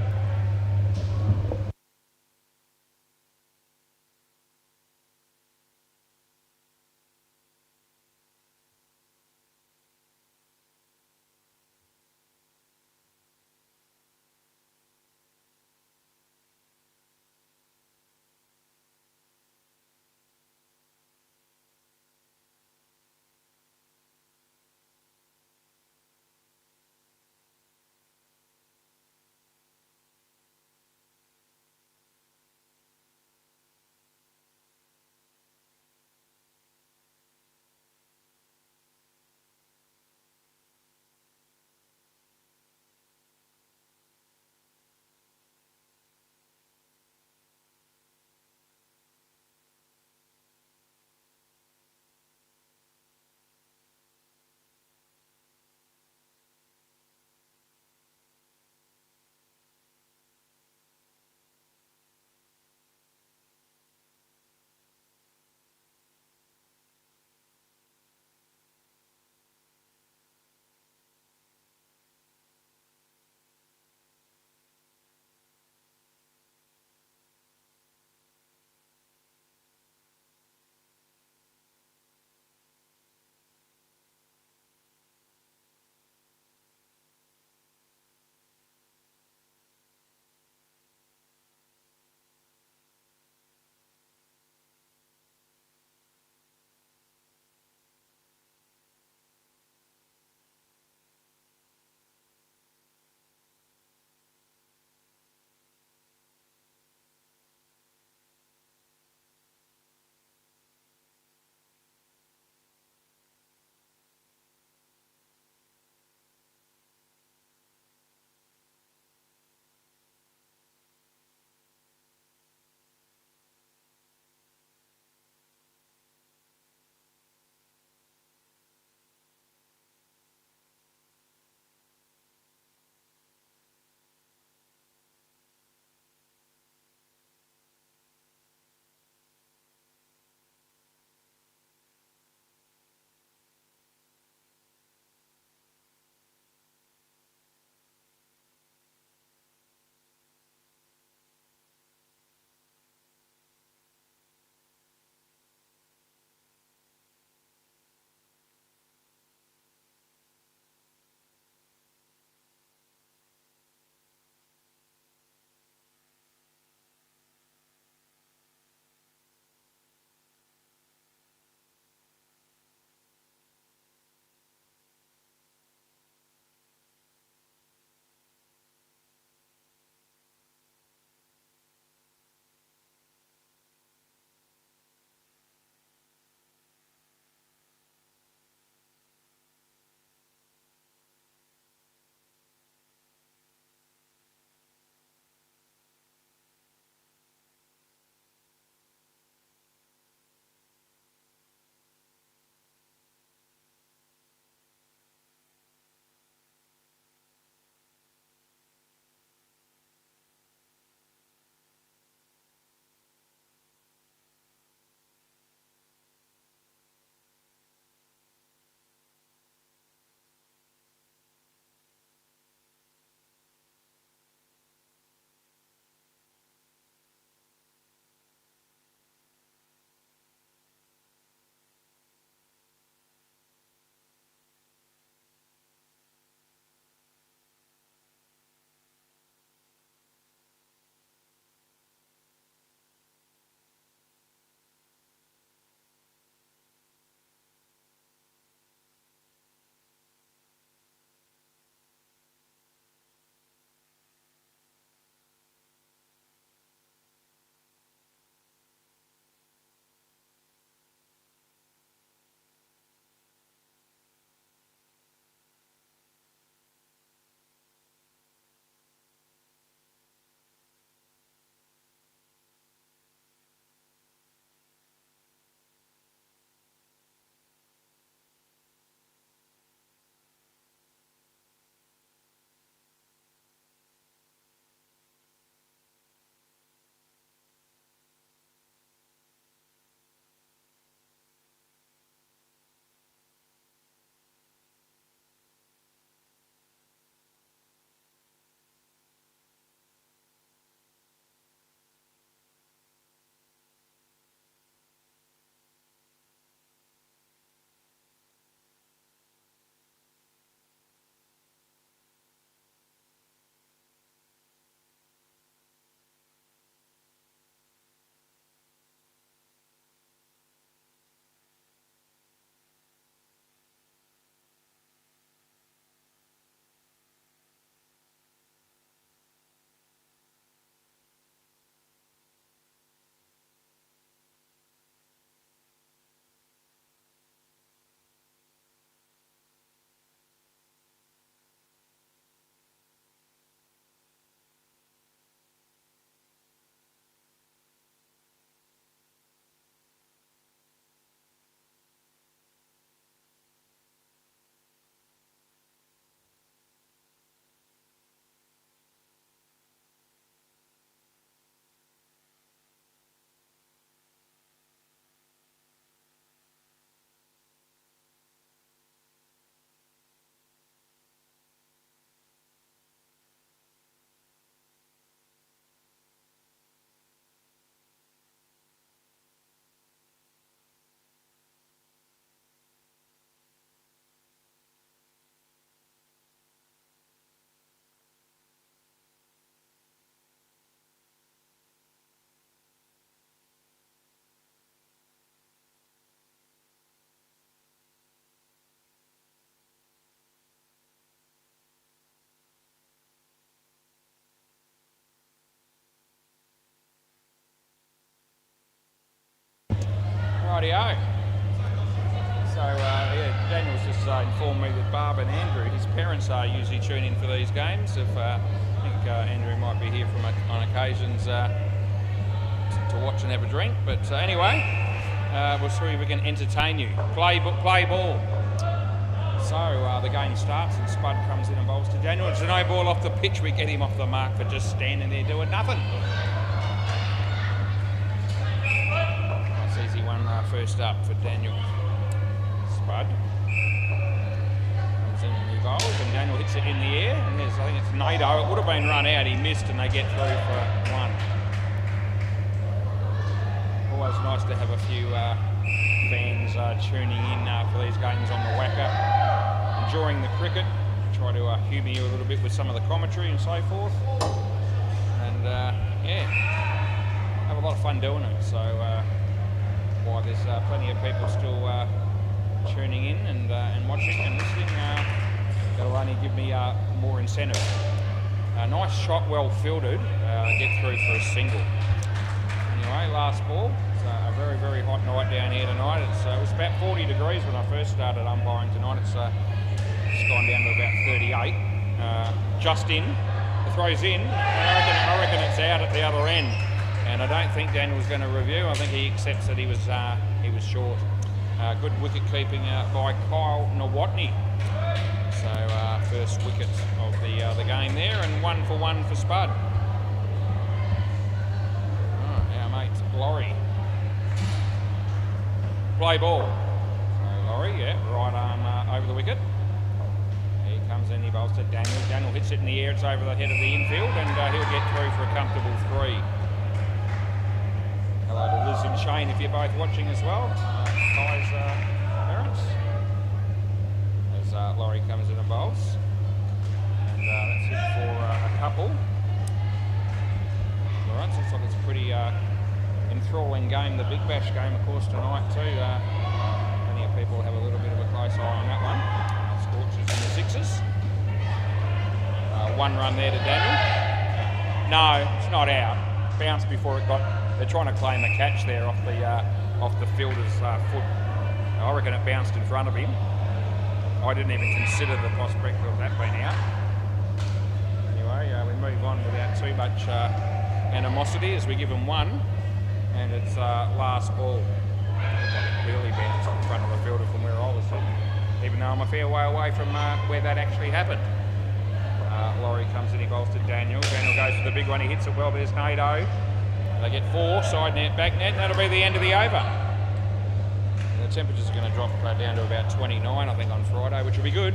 A: Rightio. So, yeah, Daniel's just informed me that Barb and Andrew, his parents, usually tune in for these games. I think Andrew might be here on occasions to watch and have a drink. But anyway, we'll see if we can entertain you. Play ball. So the game starts and Spud comes in and bowls to Daniel. It's a no ball off the pitch. We get him off the mark for just standing there doing nothing. Nice easy one first up for Daniel. Spud comes in and he bowls and Daniel hits it in the air. And I think it's NATO. It would have been run out. He missed and they get through for one. Always nice to have a few fans tuning in for these games on the WACA, enjoying the cricket, try to humour you a little bit with some of the commentary and so forth, and yeah, have a lot of fun doing it. So while there's plenty of people still tuning in and watching and listening, that'll only give me more incentive. Nice shot, well fielded, get through for a single. Anyway, last ball. It's a very, very hot night down here tonight. It was about 40 degrees when I first started umpiring tonight. It's gone down to about 38. Just in. The throw's in. I reckon it's out at the other end. And I don't think Daniel's going to review. I think he accepts that he was short. Good wicket keeping by Kyle Nawatney. So first wicket of the game there, and 1 for 1 for Spud. Laurie. Play ball. So Laurie, yeah, right arm over the wicket. He comes in, he bowls to Daniel. Daniel hits it in the air, it's over the head of the infield, and he'll get through for a comfortable 3. Hello to Liz and Shane if you're both watching as well. Kai's parents. As Laurie comes in and bowls. And that's it for a couple. Alright, so looks like it's pretty enthralling game, the Big Bash game, of course, tonight too. Plenty of people have a little bit of a close eye on that one. Scorchers in the sixes. 1 run there to Daniel. No, it's not out. Bounced before it got. They're trying to claim a catch there off the fielder's foot. I reckon it bounced in front of him. I didn't even consider the prospect of that being out. Anyway, we move on without too much animosity as we give him 1. And it's last ball. It clearly bounced in front of the fielder from where I was sitting, even though I'm a fair way away from where that actually happened. Laurie comes in, he bowls to Daniel. Daniel goes for the big one, he hits it well, there's NATO. They get 4, side net, back net, and that'll be the end of the over. And the temperatures are going to drop down to about 29, I think, on Friday, which will be good.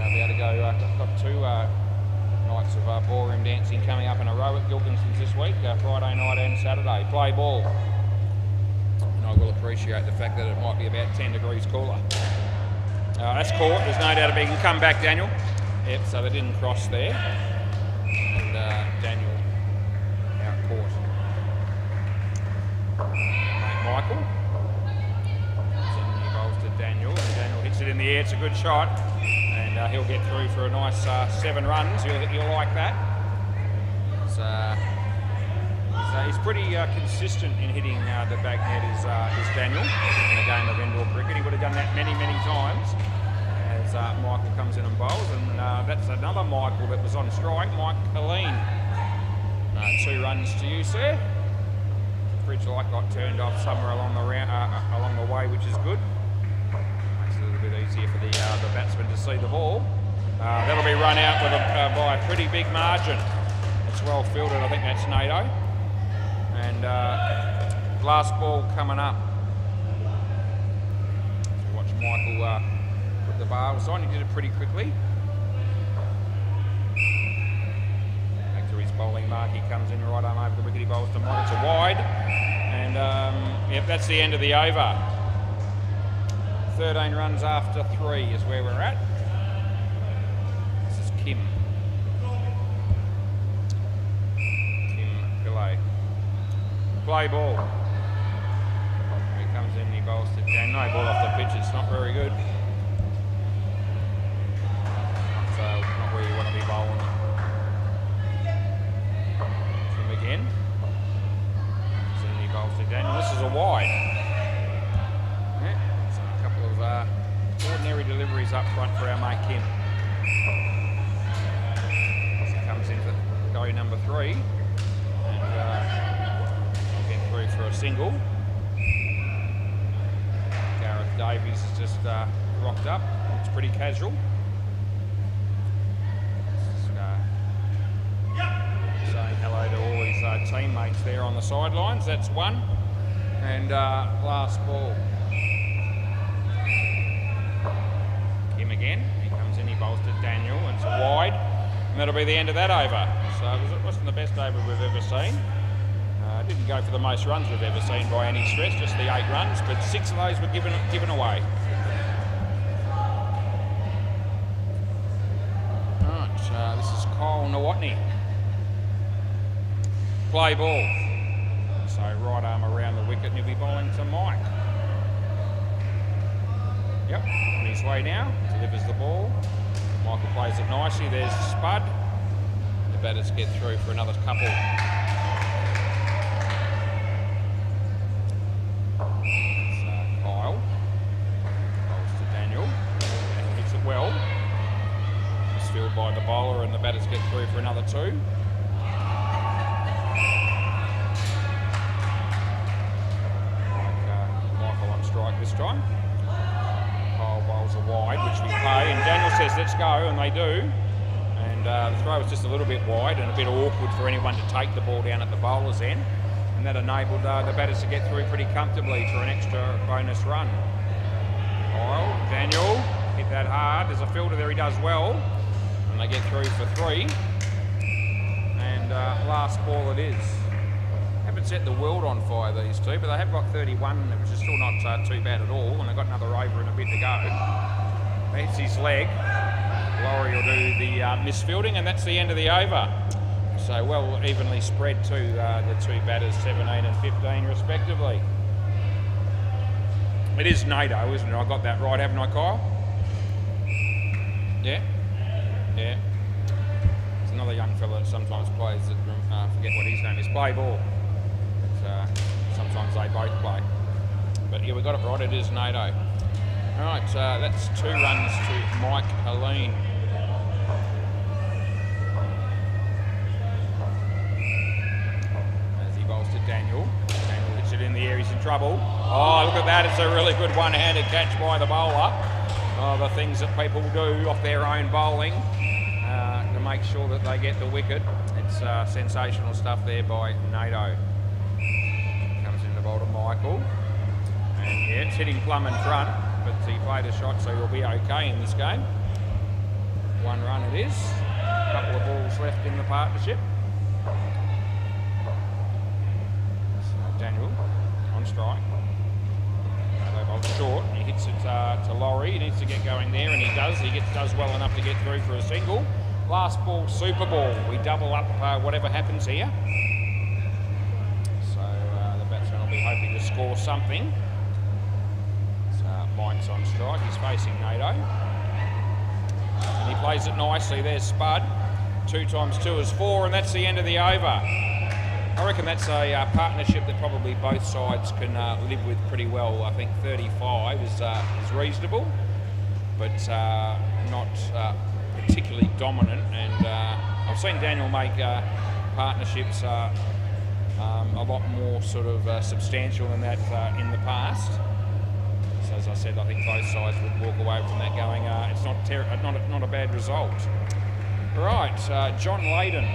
A: Be able to go, I've got 2 nights of ballroom dancing coming up in a row at Gilkinson's this week, Friday night and Saturday. Play ball. And I will appreciate the fact that it might be about 10 degrees cooler. That's caught, there's no doubt about it. You can come back, Daniel. Yep, so they didn't cross there. And Daniel out caught. Mate Michael. He bowls to Daniel, and Daniel hits it in the air. It's a good shot. And he'll get through for a nice 7 runs. You'll like that. He's pretty consistent in hitting the back net, is Daniel, in a game of indoor cricket. He would have done that many, many times as Michael comes in and bowls. And that's another Michael that was on strike, Mike Colleen. 2 runs to you, sir. Fridge light got turned off somewhere along the way, which is good. Makes it a little bit easier for the batsman to see the ball. That'll be run out with by a pretty big margin. It's well fielded, I think that's NATO. And last ball coming up. So watch Michael put the bars on. He did it pretty quickly. Back to his bowling mark. He comes in right arm over the wicket. He bowls to Mike. It's a wide. And yep, that's the end of the over. 13 runs after 3 is where we're at. This is Kim Pillay. Play ball. He comes in, he bowls to Dan. No ball off the pitch, it's not very good. So, not where you want to be bowling. Kim again. So he bowls to Daniel. This is are wide. Yeah, so a couple of ordinary deliveries up front for our mate Kim. As he comes into go number 3, and will get through for a single. Gareth Davies has just rocked up. Looks pretty casual. Saying hello to all his teammates there on the sidelines. That's one. And last ball. Kim again. He comes in, he bowls to Daniel, and it's a wide. And that'll be the end of that over. So it wasn't the best over we've ever seen. Didn't go for the most runs we've ever seen by any stretch, just the 8 runs, but 6 of those were given away. Right, this is Kyle Nawatney. Play ball. So right arm around the wicket, and he'll be bowling to Mike. Yep, on his way now, delivers the ball. Michael plays it nicely, there's Spud. The batters get through for another couple. Kyle bowls to Daniel, and hits it well. It's fielded by the bowler, and the batters get through for another 2. Michael on strike this time. Kyle bowls a wide, which we pay, and Daniel says let's go, and they do. And the throw was just a little bit wide and a bit awkward for anyone to take the ball down at the bowler's end. And that enabled the batters to get through pretty comfortably for an extra bonus run. Kyle, Daniel, hit that hard. There's a fielder there, he does well. And they get through for 3. And last ball it is. Haven't set the world on fire, these two, but they have got 31, which is still not too bad at all. And they've got another over and a bit to go. That's his leg. Laurie will do the misfielding, and that's the end of the over. So well evenly spread to the 2 batters, 17 and 15 respectively. It is NATO, isn't it? I got that right, haven't I, Kyle? Yeah? Yeah. There's another young fella that sometimes plays that, forget what his name is, play ball. But, sometimes they both play. But yeah, we got it right, it is NATO. Right, that's 2 runs to Mike Helene. Daniel hits it in the air, he's in trouble. Oh, look at that, it's a really good one-handed catch by the bowler. Oh, the things that people do off their own bowling to make sure that they get the wicket. It's sensational stuff there by NATO. Comes in the bowl to Michael. And yeah, it's hitting plumb in front, but he played a shot, so he'll be okay in this game. 1 run it is. A couple of balls left in the partnership. Daniel on strike. They bolt short, and he hits it to Laurie. He needs to get going there, and he does. He does well enough to get through for a single. Last ball, super ball. We double up whatever happens here. So the batsman will be hoping to score something. So Mike's on strike. He's facing NATO, and he plays it nicely. There's Spud. 2 times 2 is 4, and that's the end of the over. I reckon that's a partnership that probably both sides can live with pretty well. I think 35 is reasonable, but not particularly dominant. And I've seen Daniel make partnerships a lot more sort of substantial than that in the past. So as I said, I think both sides would walk away from that going, it's not a bad result. Right, John Layden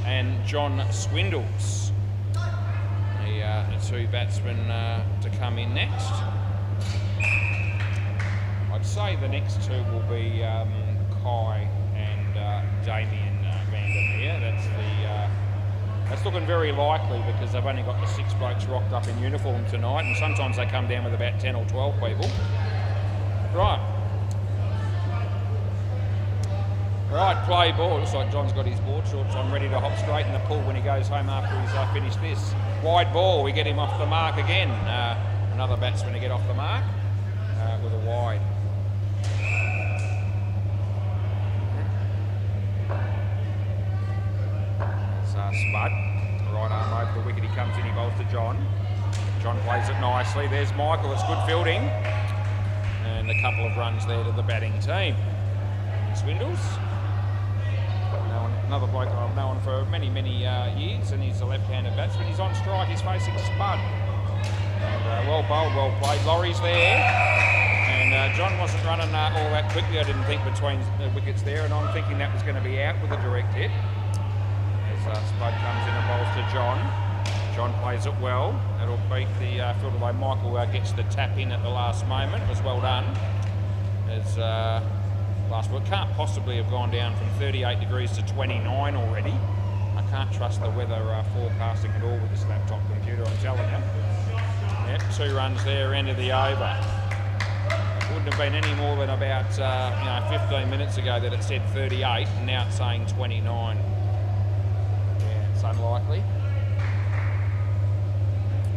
A: and John Swindles, the 2 batsmen to come in next. I'd say the next 2 will be Kai and Damien Vandermeer. That's looking very likely because they've only got the 6 blokes rocked up in uniform tonight, and sometimes they come down with about 10 or 12 people. Right. Right, play ball. Looks like John's got his board shorts on, ready to hop straight in the pool when he goes home after he's finished this. Wide ball, we get him off the mark again. Another batsman to get off the mark with a wide. Spud, right arm over the wicket, he comes in, he bowls to John. John plays it nicely. There's Michael. It's good fielding. And a couple of runs there to the batting team. Swindles. Another bloke I've known for many, many years, and he's a left-handed batsman. He's on strike. He's facing Spud. And, well bowled, well played. Laurie's there. And John wasn't running all that quickly, I didn't think, between the wickets there. And I'm thinking that was going to be out with a direct hit. As Spud comes in and bowls to John. John plays it well. That'll beat the field, although Michael gets the tap in at the last moment. It was well done. As last ball can't possibly have gone down from 38 degrees to 29 already. I can't trust the weather forecasting at all with this laptop computer, I'm telling you. Yep, 2 runs there, end of the over. Wouldn't have been any more than about 15 minutes ago that it said 38, and now it's saying 29. Yeah, it's unlikely.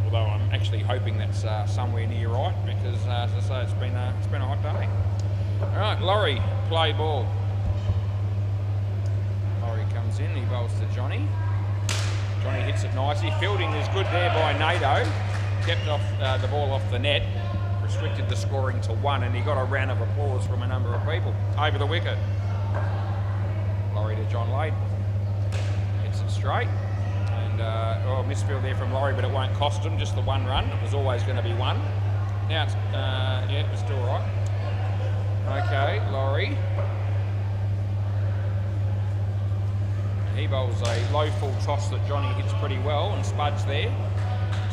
A: Although I'm actually hoping that's somewhere near right, because as I say, it's been a hot day. All right, Laurie, play ball. Laurie comes in, he bowls to Johnny. Johnny hits it nicely. Fielding is good there by Nato. Kept off the ball off the net, restricted the scoring to 1, and he got a round of applause from a number of people. Over the wicket. Laurie to John Lade. Hits it straight. And misfield there from Laurie, but it won't cost him, just the 1 run. It was always going to be 1. Now it's, yeah, it was still all right. Okay, Laurie. He bowls a low full toss that Johnny hits pretty well, and Spud's there.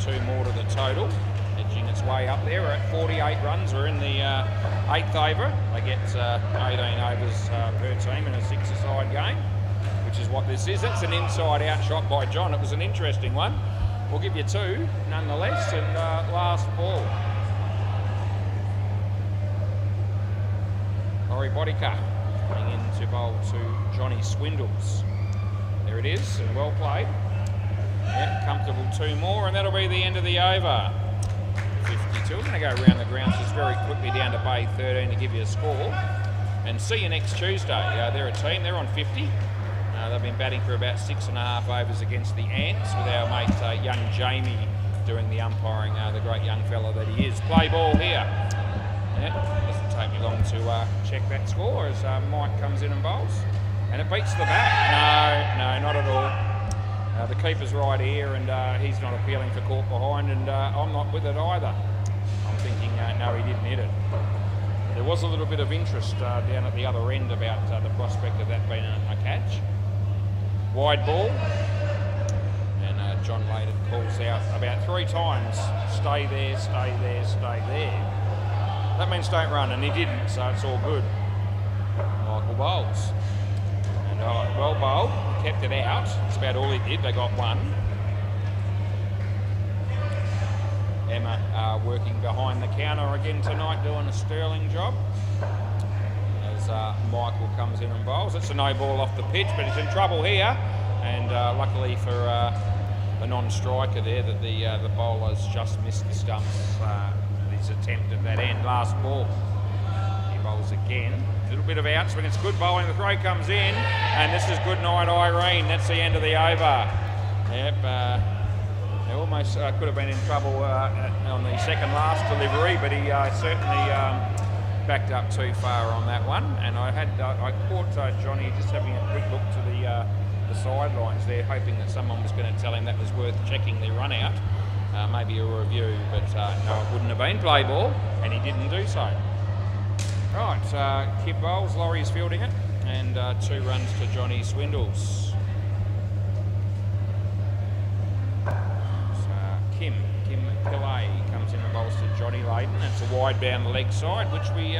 A: 2 more to the total, edging its way up there. We're at 48 runs. We're in the 8th over. They get 18 overs per team in a 6-a-side game, which is what this is. That's an inside-out shot by John. It was an interesting one. We'll give you 2 nonetheless, and last ball. Laurie Bodica coming in to bowl to Johnny Swindles. There it is, and well played. Yeah, comfortable 2 more, and that'll be the end of the over. 52. We're going to go around the grounds just very quickly down to Bay 13 to give you a score. And see you next Tuesday. They're a team, they're on 50. They've been batting for about 6.5 overs against the Ants, with our mate young Jamie doing the umpiring, the great young fella that he is. Play ball here. Yeah, doesn't take me long to check that score as Mike comes in and bowls. And it beats the bat. No, not at all. The keeper's right here, and he's not appealing for caught behind, and I'm not with it either. I'm thinking, no, he didn't hit it. There was a little bit of interest down at the other end about the prospect of that being a catch. Wide ball, and John Layden calls out about 3 times, stay there, stay there, stay there. That means don't run, and he didn't, so it's all good. Michael bowls. And well bowled, kept it out. That's about all he did. They got 1. Emma working behind the counter again tonight, doing a sterling job. As Michael comes in and bowls. It's a no ball off the pitch, but he's in trouble here. And luckily for the non-striker there, that the bowler's just missed the stumps. His attempt at that end, last ball. He bowls again. A little bit of outswing, it's good bowling, the throw comes in, and this is good night Irene. That's the end of the over. Yep, they almost could have been in trouble on the second last delivery, but he certainly backed up too far on that one. And I caught Johnny just having a quick look to the sidelines there, hoping that someone was going to tell him that was worth checking the run out. Maybe a review, but no, it wouldn't have been play ball, and he didn't do so. Right, Kip bowls, Laurie's fielding it, and 2 runs to Johnny Swindles. So Kim Pillay comes in and bowls to Johnny Layden. It's a wide down the leg side, which we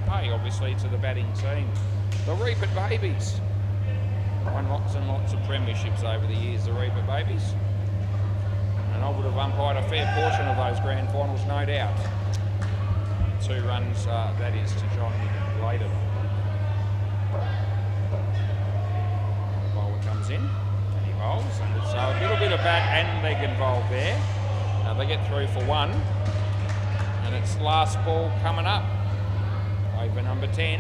A: pay obviously to the batting team. The Reaper Babies. Won lots and lots of premierships over the years, the Reaper Babies. And I would have umpired a fair portion of those grand finals, no doubt. 2 runs, that is, to John Layden. The bowler comes in, and he bowls, and it's a little bit of bat and leg involved there. They get through for 1, and it's last ball coming up. Over number 10.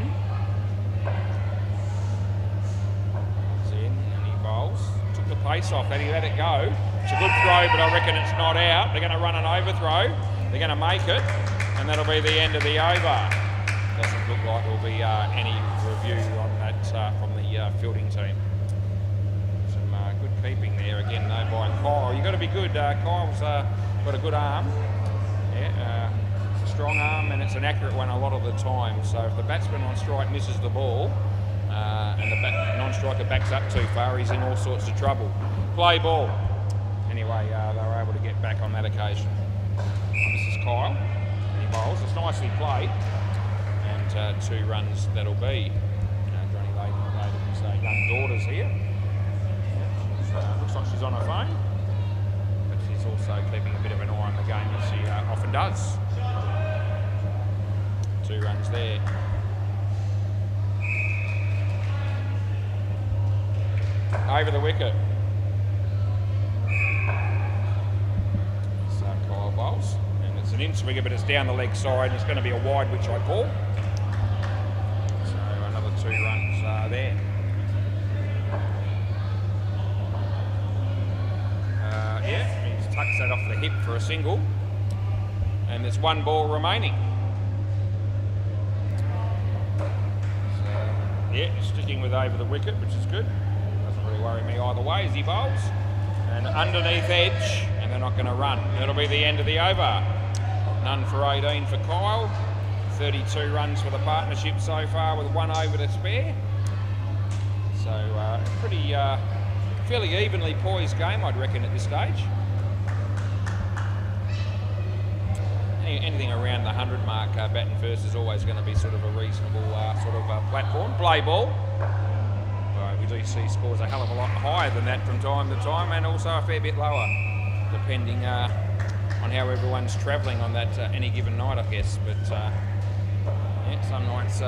A: He's in, and he bowls. Took the pace off, and he let it go. It's a good throw, but I reckon it's not out. They're going to run an overthrow. They're going to make it, and that'll be the end of the over. Doesn't look like there'll be any review on that from the fielding team. Some good keeping there again, though, by Kyle. You've got to be good. Kyle's got a good arm. Yeah, it's a strong arm, and it's an accurate one a lot of the time. So if the batsman on strike misses the ball, and the non-striker backs up too far, he's in all sorts of trouble. Play ball. Anyway, they were able to get back on that occasion. This is Kyle. He bowls. It's nicely played. And 2 runs that'll be. Johnny Layden's young daughter's here. Looks like she's on her phone. But she's also keeping a bit of an eye on the game, as she often does. 2 runs there. Over the wicket. So Kyle bowls, and it's an in-swinger, but it's down the leg side, and it's going to be a wide, which I call. So another 2 runs there. Yeah, he tucks that off the hip for a single, and there's 1 ball remaining. So, yeah, sticking with over the wicket, which is good. Worry me either way as he bowls, and underneath edge, and they're not going to run. That'll be the end of the over. None for 18 for Kyle. 32 runs for the partnership so far, with 1 over to spare. So pretty fairly evenly poised game, I'd reckon, at this stage. Anything around the 100 mark, batting first, is always going to be sort of a reasonable platform. Play ball. We do see scores a hell of a lot higher than that from time to time, and also a fair bit lower, depending on how everyone's travelling on that any given night, I guess. But yeah, some nights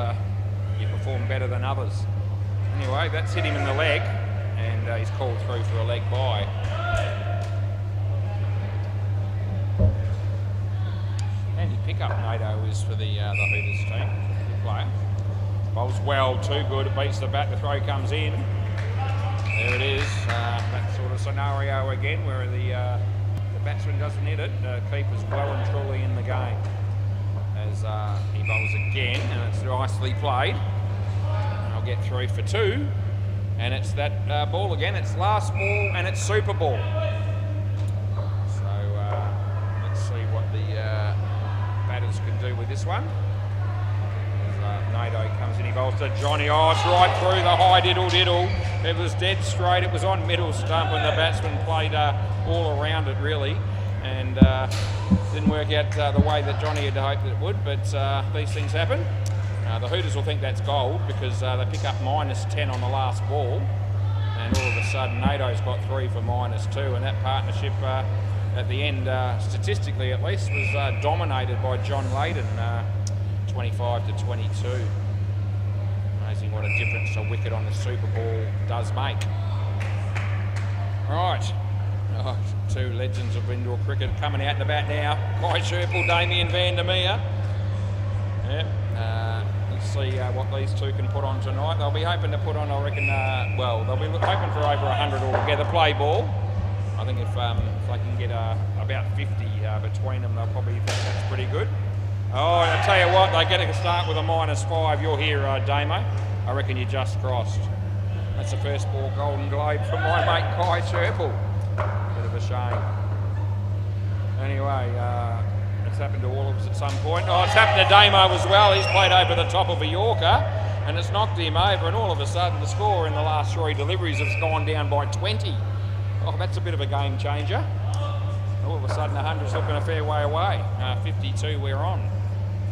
A: you perform better than others. Anyway, that's hit him in the leg, and he's called through for a leg bye. Handy pickup NATO is for the Hooters team. Good player. Bowls well, too good. It beats the bat. The throw comes in. There it is. That sort of scenario again, where the batsman doesn't hit it. Keeper's well and truly in the game. As he bowls again, and it's nicely played. And I'll get 3 for 2. And it's that ball again. It's last ball, and it's super ball. So let's see what the batters can do with this one. NATO comes in, he bowls to Johnny. Oh, it's right through the high diddle. It was dead straight. It was on middle stump, and the batsman played all around it, really. And didn't work out the way that Johnny had hoped that it would, but these things happen. The Hooters will think that's gold, because they pick up -10 on the last ball. And all of a sudden, NATO's got 3 for -2, and that partnership at the end, statistically at least, was dominated by John Layden. 25 to 22. Amazing what a difference a wicket on the Super Bowl does make. Right, 2 legends of indoor cricket coming out the bat now. Kai Sherpel, Damien van der Meer. Yeah. Let's see what these 2 can put on tonight. They'll be hoping to put on, I reckon, they'll be hoping for over 100 altogether. Play ball. I think if they can get about 50 between them, they'll probably think that's pretty good. Oh, I tell you what, they get to start with a -5. You're here, Damo. I reckon you just crossed. That's the first ball Golden Globe from my mate Kai Sherpel. Bit of a shame. Anyway, it's happened to all of us at some point. Oh, it's happened to Damo as well. He's played over the top of a Yorker, and it's knocked him over, and all of a sudden the score in the last 3 deliveries has gone down by 20. Oh, that's a bit of a game changer. All of a sudden 100's looking a fair way away. 52 we're on.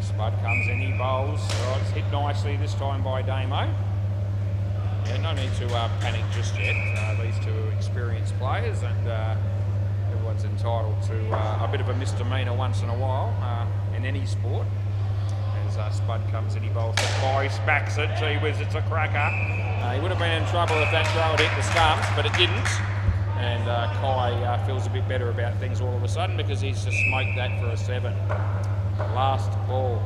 A: Spud comes in, he bowls. Oh, it's hit nicely this time by Damo. Yeah, no need to panic just yet. These 2 are experienced players, and everyone's entitled to a bit of a misdemeanor once in a while in any sport. As Spud comes in, he bowls to Kai, backs it. Gee whiz, it's a cracker. He would have been in trouble if that throw had hit the stumps, but it didn't. And Kai feels a bit better about things all of a sudden, because he's just smoked that for a 7. Last ball.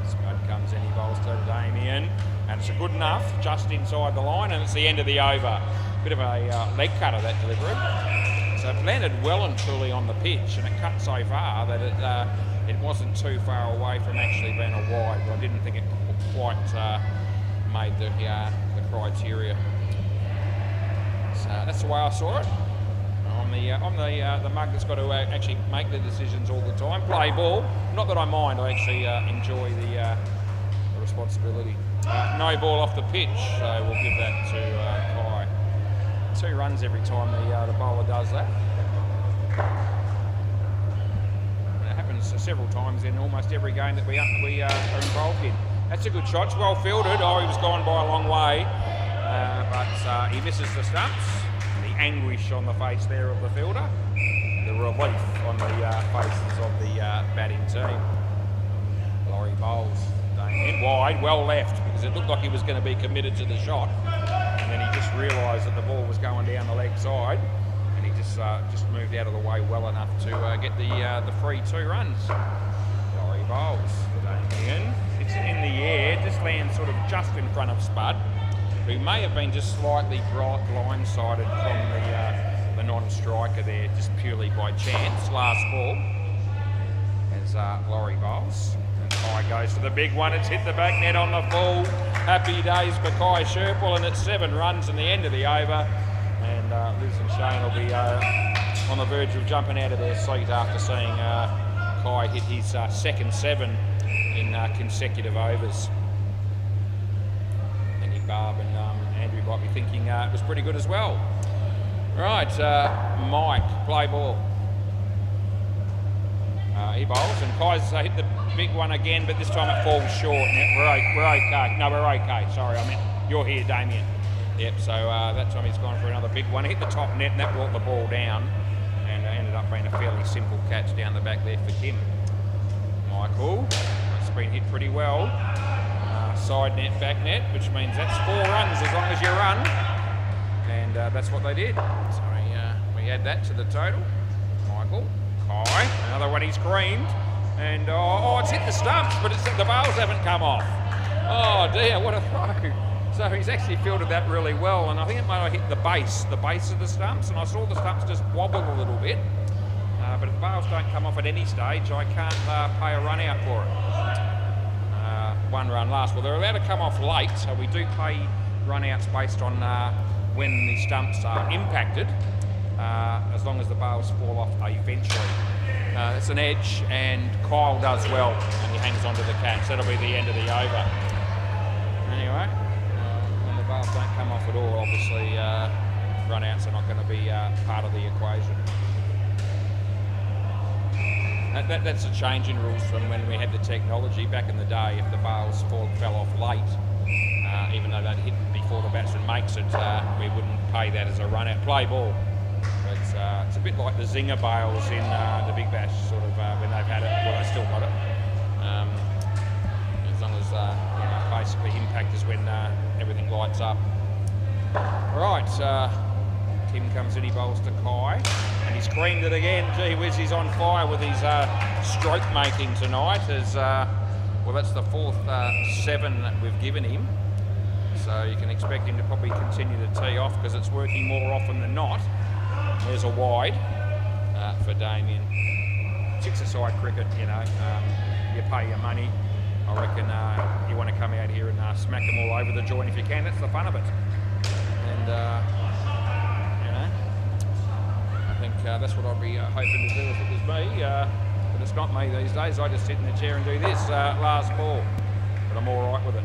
A: Spud comes in, he bowls to Damien, and it's a good enough, just inside the line, and it's the end of the over. Bit of a leg cutter, that delivery. So it landed well and truly on the pitch, and it cut so far that it wasn't too far away from actually being a wide, but I didn't think it quite made the criteria. So that's the way I saw it. I'm the mug that's got to actually make the decisions all the time. Play ball. Not that I mind. I actually enjoy the responsibility. No ball off the pitch, so we'll give that to Kai. 2 runs every time the bowler does that. And it happens several times in almost every game that we are involved in. That's a good shot. It's well fielded. Oh, he was gone by a long way, but he misses the stumps. The anguish on the face there of the fielder. The relief on the faces of the batting team. Laurie bowls. In wide, well left, because it looked like he was going to be committed to the shot, and then he just realised that the ball was going down the leg side, and he just moved out of the way well enough to get the free 2 runs. Laurie bowls. Damien. It's in the air, just lands sort of just in front of Spud, who may have been just slightly blindsided from the non-striker there, just purely by chance. Last ball as Laurie bowls. Kai goes to the big one. It's hit the back net on the full. Happy days for Kai Sherpwell, and it's 7 runs in the end of the over. And Liz and Shane will be on the verge of jumping out of their seat after seeing Kai hit his second 7 in consecutive overs. I think Barb and Andrew might be thinking it was pretty good as well. Right, Mike, play ball. He bowls, and Kai's hit the big one again, but this time it falls short. We're okay. No, we're okay. Sorry, I meant you're here, Damien. Yep, so that time he's gone for another big one. He hit the top net, and that brought the ball down, and it ended up being a fairly simple catch down the back there for Kim. Michael, it's been hit pretty well. Side net, back net, which means that's 4 runs as long as you run, and that's what they did. So we add that to the total. Michael. Kai, another one he's creamed, and it's hit the stumps, but the bails haven't come off. Oh dear, what a throw. So he's actually fielded that really well, and I think it might have hit the base of the stumps, and I saw the stumps just wobble a little bit. But if the bails don't come off at any stage, I can't pay a run out for it. 1 run last. Well, they're allowed to come off late, so we do pay run outs based on when the stumps are impacted. As long as the bails fall off eventually. It's an edge, and Kyle does well, and he hangs onto the catch. That'll be the end of the over. Anyway, when the bails don't come off at all, obviously run-outs are not going to be part of the equation. That's a change in rules from when we had the technology back in the day. If the bails fell off late, even though they'd hit before the batsman makes it, we wouldn't pay that as a run-out. Play ball. It's a bit like the zinger bails in the Big Bash, sort of, when they've had it. Well, they still got it. As long as, basically impact is when everything lights up. Right, Tim comes in, he bowls to Kai, and he's creamed it again. Gee whiz, he's on fire with his stroke making tonight. As well, that's the 4th 7 that we've given him. So you can expect him to probably continue to tee off because it's working more often than not. There's a wide for Damien. 6-a-side cricket, you pay your money. I reckon you want to come out here and smack them all over the joint if you can. That's the fun of it. And, I think that's what I'd be hoping to do if it was me. But it's not me these days. I just sit in the chair and do this last ball. But I'm all right with it.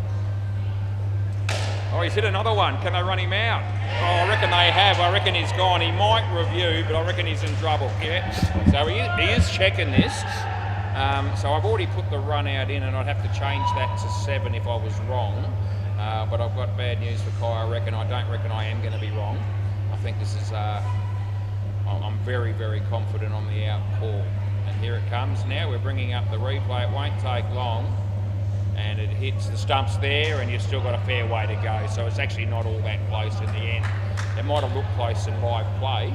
A: Oh, he's hit another one. Can they run him out? Oh, I reckon they have. I reckon he's gone. He might review, but I reckon he's in trouble. Yeah. So he is checking this. So I've already put the run out in, and I'd have to change that to 7 if I was wrong. But I've got bad news for Kai. I don't reckon I am going to be wrong. I think this is. I'm very, very confident on the out call. And here it comes now. We're bringing up the replay. It won't take long. And it hits the stumps there, and you've still got a fair way to go. So it's actually not all that close in the end. It might have looked close in live play.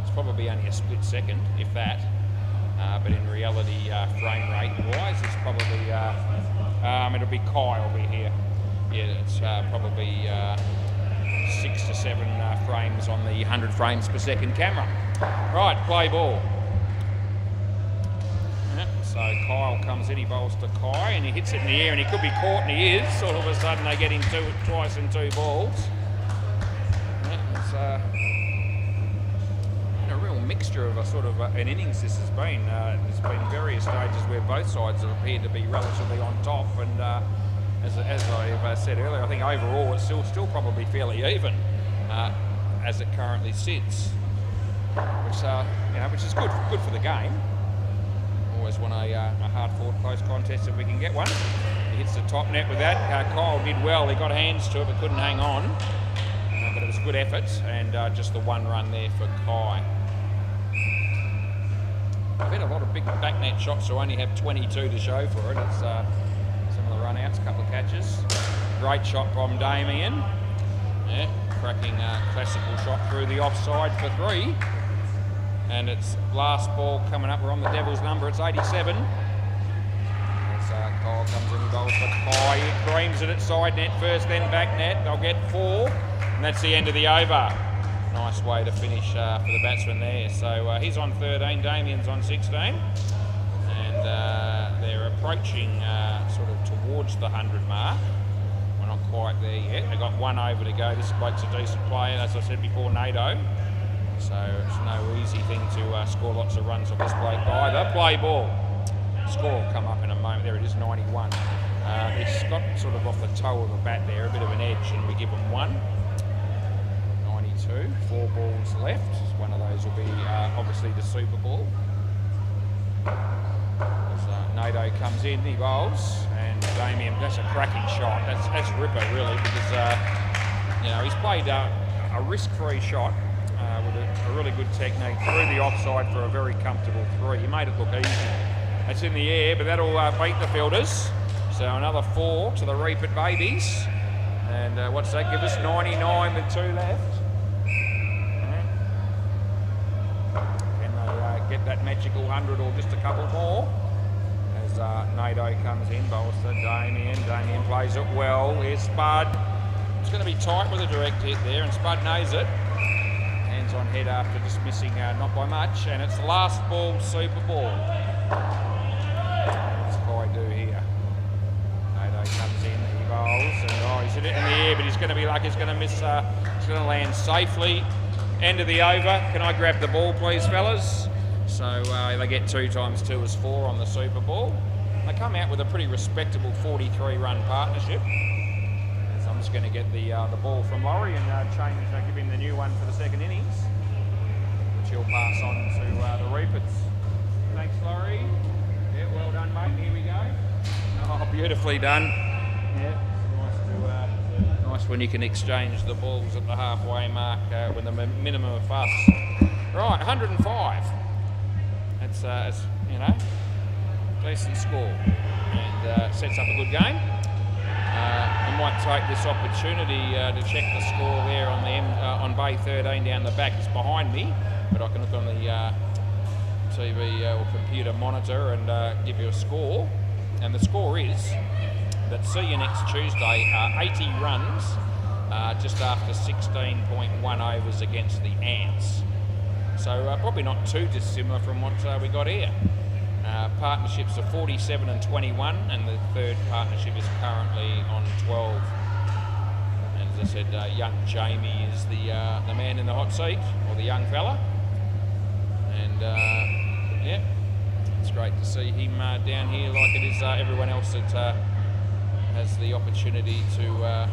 A: It's probably only a split second, if that. But in reality, frame rate wise, it's probably, it'll be Kyle will be here. Yeah, it's probably 6 to 7 frames on the 100 frames per second camera. Right, play ball. So Kyle comes in, he bowls to Kai, and he hits it in the air, and he could be caught, and he is. All of a sudden, they get him twice in 2 balls. It's a real mixture of a sort of an innings this has been. There's been various stages where both sides have appeared to be relatively on top, and as I've said earlier, I think overall it's still probably fairly even as it currently sits, which is good for the game. Always want a hard-fought close contest if we can get one. He hits the top net with that. Kyle did well. He got hands to it but couldn't hang on. But it was a good effort, and just the 1 run there for Kai. I've had a lot of big back net shots, so I only have 22 to show for it. It's some of the run-outs, a couple of catches. Great shot from Damien. Yeah, cracking classical shot through the offside for 3. And it's last ball coming up. We're on the Devils' number. It's 87. As Kyle comes in, he bowls for Kai. He creams it at side net first, then back net. They'll get 4. And that's the end of the over. Nice way to finish for the batsman there. So he's on 13. Damien's on 16. And they're approaching sort of towards the 100 mark. We're not quite there yet. They've got 1 over to go. This bloke's a decent player, as I said before, NATO. So it's no easy thing to score lots of runs off this bloke either. Play ball. Score will come up in a moment. There it is, 91. It's got sort of off the toe of the bat there, a bit of an edge, and we give them 1. 92. 4 balls left. One of those will be obviously the Super Bowl. As NATO comes in, he bowls, and Damien, that's a cracking shot. That's ripper really, because he's played a risk-free shot. With a really good technique through the offside for a very comfortable 3. He made it look easy. It's in the air, but that'll beat the fielders. So another 4 to the Reapit babies. And what's that give us? 99 with 2 left. Can they get that magical 100 or just a couple more? As NATO comes in, bowls to Damien. Damien plays it well. Here's Spud. It's going to be tight with a direct hit there, and Spud knows it. Hands on head after just missing not by much, and it's the last ball, Super Ball. What's Kai do here? NATO comes in, he bowls, and he's hit it in the air, but he's going to be like he's going to miss. He's going to land safely. End of the over. Can I grab the ball, please, fellas? So they get 2 times 2 is 4 on the Super Ball. They come out with a pretty respectable 43-run partnership. I'm just going to get the ball from Laurie and give him the new one for the second innings, which he'll pass on to the Reapits. Thanks, Laurie. Yeah, well done, mate. Here we go. Oh, beautifully done. Yeah, nice when you can exchange the balls at the halfway mark with the minimum of fuss. Right, 105. It's decent score, and sets up a good game. I might take this opportunity to check the score there on Bay 13 down the back. It's behind me, but I can look on the TV or computer monitor and give you a score. And the score is that see you next Tuesday, 80 runs, just after 16.1 overs against the Ants. So probably not too dissimilar from what we got here. Partnerships are 47 and 21, and the third partnership is currently on 12. And as I said, young Jamie is the man in the hot seat, or the young fella. And yeah, it's great to see him down here like it is everyone else that has the opportunity to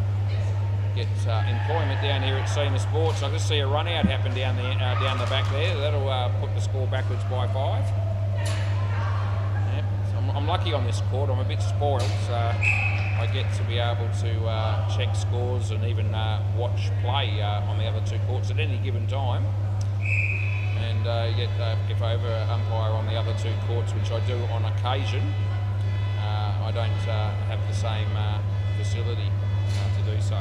A: get employment down here at SEMA Sports. I just see a run out happen down the back there. That'll put the score backwards by 5. I'm lucky on this court. I'm a bit spoiled. I get to be able to check scores and even watch play on the other 2 courts at any given time. And if I ever umpire on the other 2 courts, which I do on occasion, I don't have the same facility to do so.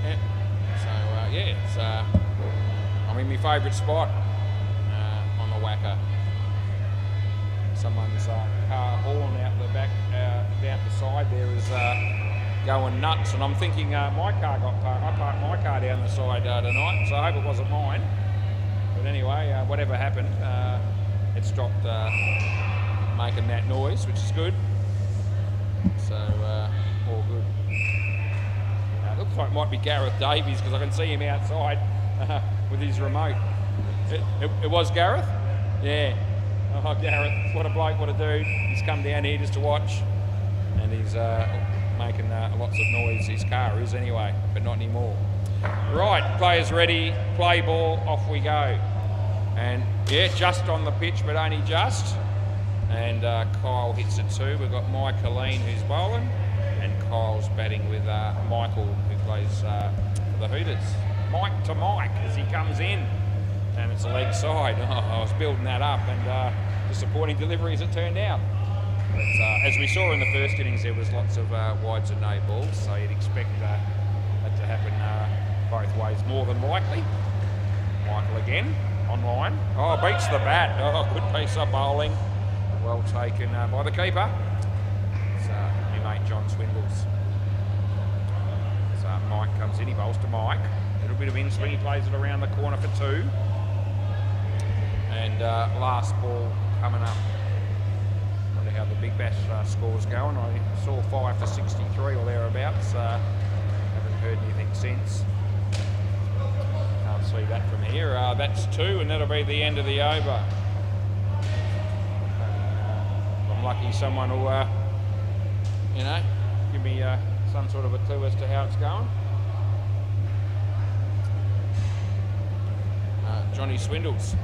A: Yeah. So yeah, I'm in my favourite spot on the WACA. Someone's car horn out the back, down the side there is going nuts, and I'm thinking my car got parked. I parked my car down the side tonight, so I hope it wasn't mine. But anyway, whatever happened, it stopped making that noise, which is good. So all good. It looks like it might be Gareth Davies because I can see him outside with his remote. It was Gareth? Yeah. Oh, Gareth, what a bloke, what a dude. He's come down here just to watch, and he's making lots of noise. His car is anyway, but not anymore. Right, players ready, play ball, off we go. And yeah, just on the pitch, but only just. And Kyle hits it too. We've got Mike Helene who's bowling, and Kyle's batting with Michael who plays for the Hooters. Mike to Mike as he comes in, and it's a leg side. Oh, I was building that up, and disappointing delivery as it turned out. But as we saw in the first innings, there was lots of wides and no balls, so you'd expect that to happen both ways more than likely. Michael again, online. Oh, beats the bat. Oh, good piece of bowling. Well taken by the keeper. It's my mate John Swindles. So Mike comes in, he bowls to Mike. A little bit of in swing, he plays it around the corner for 2. And last ball coming up. Wonder how the Big Bash score's going. I saw 5 for 63 or thereabouts. Haven't heard anything since. Can't see that from here. That's 2, and that'll be the end of the over. If I'm lucky, someone will, give me some sort of a clue as to how it's going. Johnny Swindles.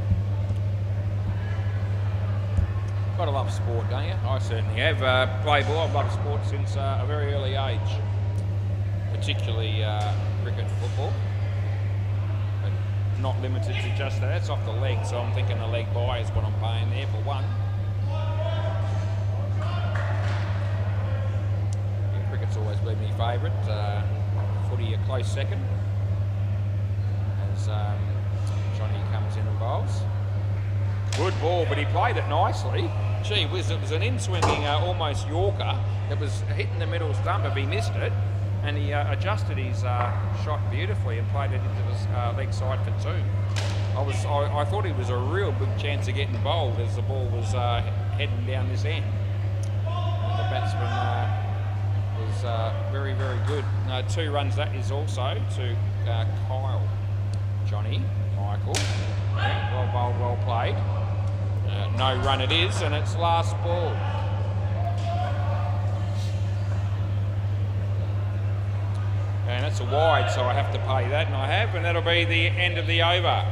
A: Gotta love sport, don't you? I certainly have. Played ball, I've loved sport since a very early age, particularly cricket, football. But not limited to just that. It's off the leg, so I'm thinking the leg by is what I'm paying there for one. Yeah, cricket's always been my favourite. Footy a close second. As Johnny comes in and bowls. Good ball, but he played it nicely. Gee whiz, it was an in-swinging almost Yorker. It was hitting the middle stump if he missed it, and he adjusted his shot beautifully and played it into the leg side for 2. I thought he was a real big chance of getting bowled as the ball was heading down this end. And the batsman was very, very good. 2 runs that is also to Kyle. Johnny, Michael, yeah, well bowled, well played. No run it is, and it's last ball. And that's a wide, so I have to pay that, and I have, and that'll be the end of the over.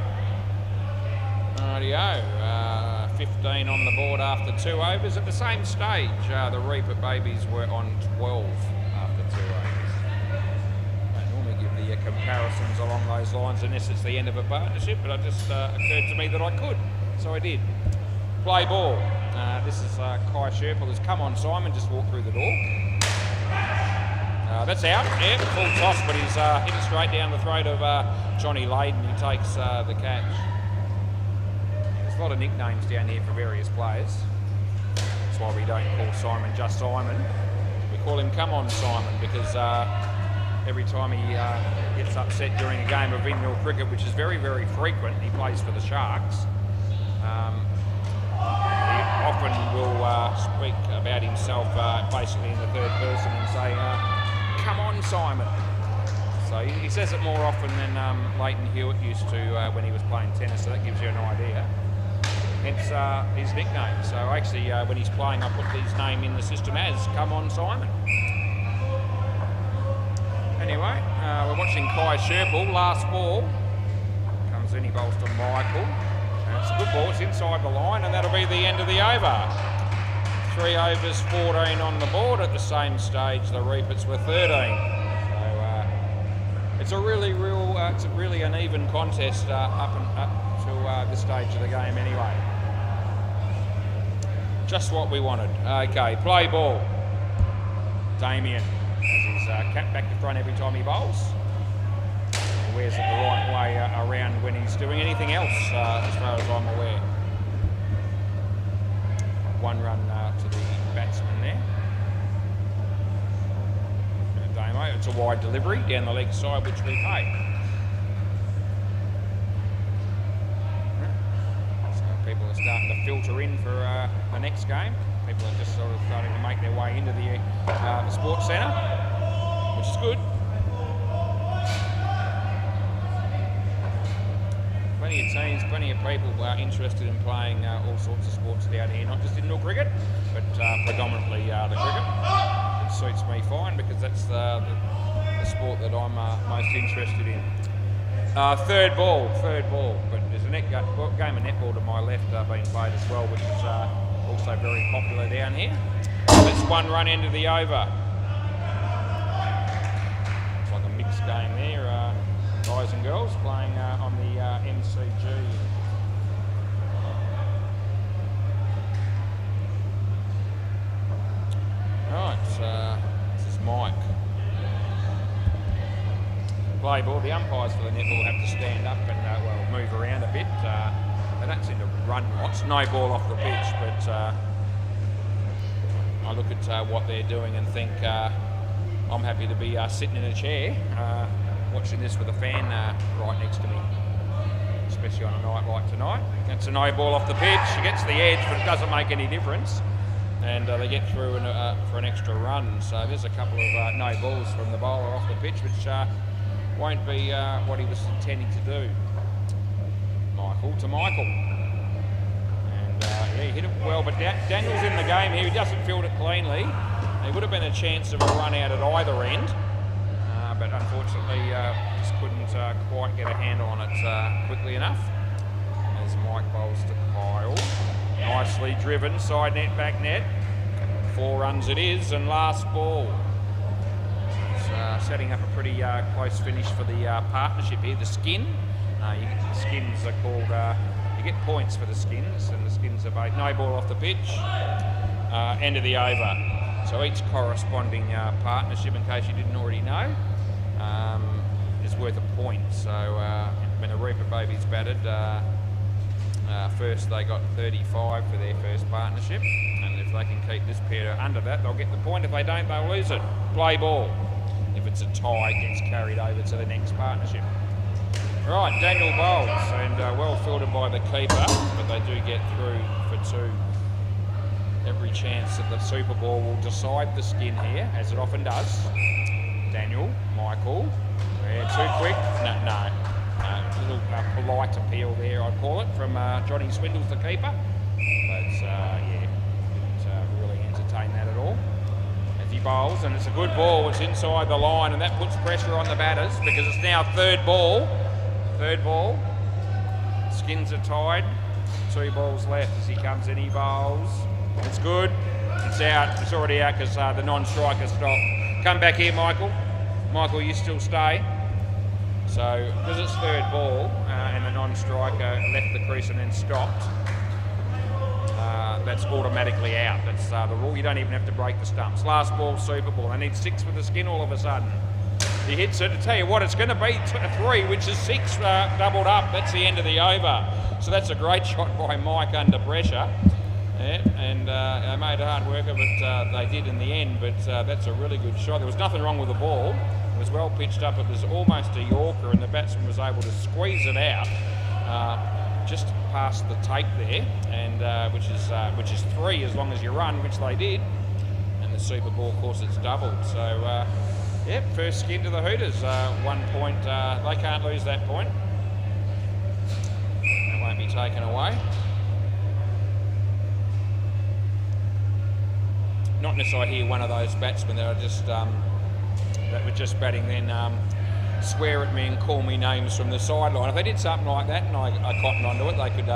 A: Rightio, 15 on the board after 2 overs. At the same stage, the Reaper Babies were on 12 after 2 overs. I normally give the comparisons along those lines unless it's the end of a partnership, but it just occurred to me that I could, so I did. Play ball. This is Kai Sherpill has come on. Simon just walked through the door. That's out. Yeah, full toss, but he's hit it straight down the throat of Johnny Layden. He takes the catch. There's a lot of nicknames down here for various players. That's why we don't call Simon just Simon. We call him Come On Simon because every time he gets upset during a game of indoor cricket, which is very, very frequent, he plays for the Sharks. He often will speak about himself basically in the third person and say, come on Simon. So he says it more often than Leighton Hewitt used to when he was playing tennis, so that gives you an idea. Hence his nickname. So actually when he's playing I put his name in the system as Come On Simon. Anyway, we're watching Kai Sherpill, last ball. Comes in, he bowls to Michael. And it's a good ball, it's inside the line, and that'll be the end of the over. 3 overs, 14 on the board. At the same stage, the Reapers were 13. So it's a really an even contest up to this stage of the game anyway. Just what we wanted. Okay, play ball. Damien has his cap back to front every time he bowls. He wears it the right way around when he's doing anything else, as far as I'm aware. 1 run to the batsman there. It's a wide delivery down the leg side, which we pay. So people are starting to filter in for the next game. People are just sort of starting to make their way into the sports centre, which is good. Plenty of teams, plenty of people are interested in playing all sorts of sports down here, not just indoor cricket, but predominantly the cricket. It suits me fine because that's the sport that I'm most interested in. Third ball, but there's a game of netball to my left being played as well, which is also very popular down here. That's 1 run into the over. It's like a mixed game there. Guys and girls playing on the MCG. Right, this is Mike. Play ball. The umpires for the netball have to stand up and move around a bit. They don't seem to run lots. No ball off the pitch, but I look at what they're doing and think I'm happy to be sitting in a chair watching this with a fan right next to me, especially on a night like tonight. It's a no ball off the pitch. She gets the edge, but it doesn't make any difference. And they get through for an extra run. So there's a couple of no balls from the bowler off the pitch, which won't be what he was intending to do. Michael to Michael. And he hit it well, but Daniel's in the game here. He doesn't field it cleanly. There would have been a chance of a run out at either end. But unfortunately just couldn't quite get a handle on it quickly enough. As Mike bowls to Kyle. Nicely driven, side net, back net. 4 runs it is, and last ball. It's setting up a pretty close finish for the partnership here. The skin. The skins are called, you get points for the skins, and the skins are both no ball off the pitch. End of the over. So each corresponding partnership, in case you didn't already know, is worth a point. So when the Reaper Babies batted, first they got 35 for their first partnership, and if they can keep this pair under that, they'll get the point. If they don't, they'll lose it. Play ball. If it's a tie, it gets carried over to the next partnership. Right, Daniel bowls, and well fielded by the keeper, but they do get through for 2. Every chance that the Super Ball will decide the skin here, as it often does. Daniel, Michael, too quick. No. Little polite appeal there, I'd call it, from Johnny Swindles, the keeper. But didn't really entertain that at all. As he bowls, and it's a good ball, it's inside the line, and that puts pressure on the batters because it's now third ball. Skins are tied. 2 balls left as he comes in, he bowls. It's good. It's out. It's already out because the non-striker stopped. Come back here, Michael. Michael, you still stay. So, because it's third ball and the non-striker left the crease and then stopped, that's automatically out. That's the rule. You don't even have to break the stumps. Last ball, Super Ball. They need 6 with the skin all of a sudden. He hits it. I tell you what, it's going to be 3, which is 6 doubled up. That's the end of the over. So that's a great shot by Mike under pressure. Yeah, and they made a hard work of it, they did in the end, but that's a really good shot. There was nothing wrong with the ball. It was well pitched up. It was almost a Yorker, and the batsman was able to squeeze it out just past the tape there, and which is 3 as long as you run, which they did. And the Super Ball, of course, it's doubled. So, first skin to the Hooters. 1 point. They can't lose that point. It won't be taken away. Not unless I hear one of those batsmen that are just that were just batting then swear at me and call me names from the sideline. If they did something like that and I cottoned onto it, they could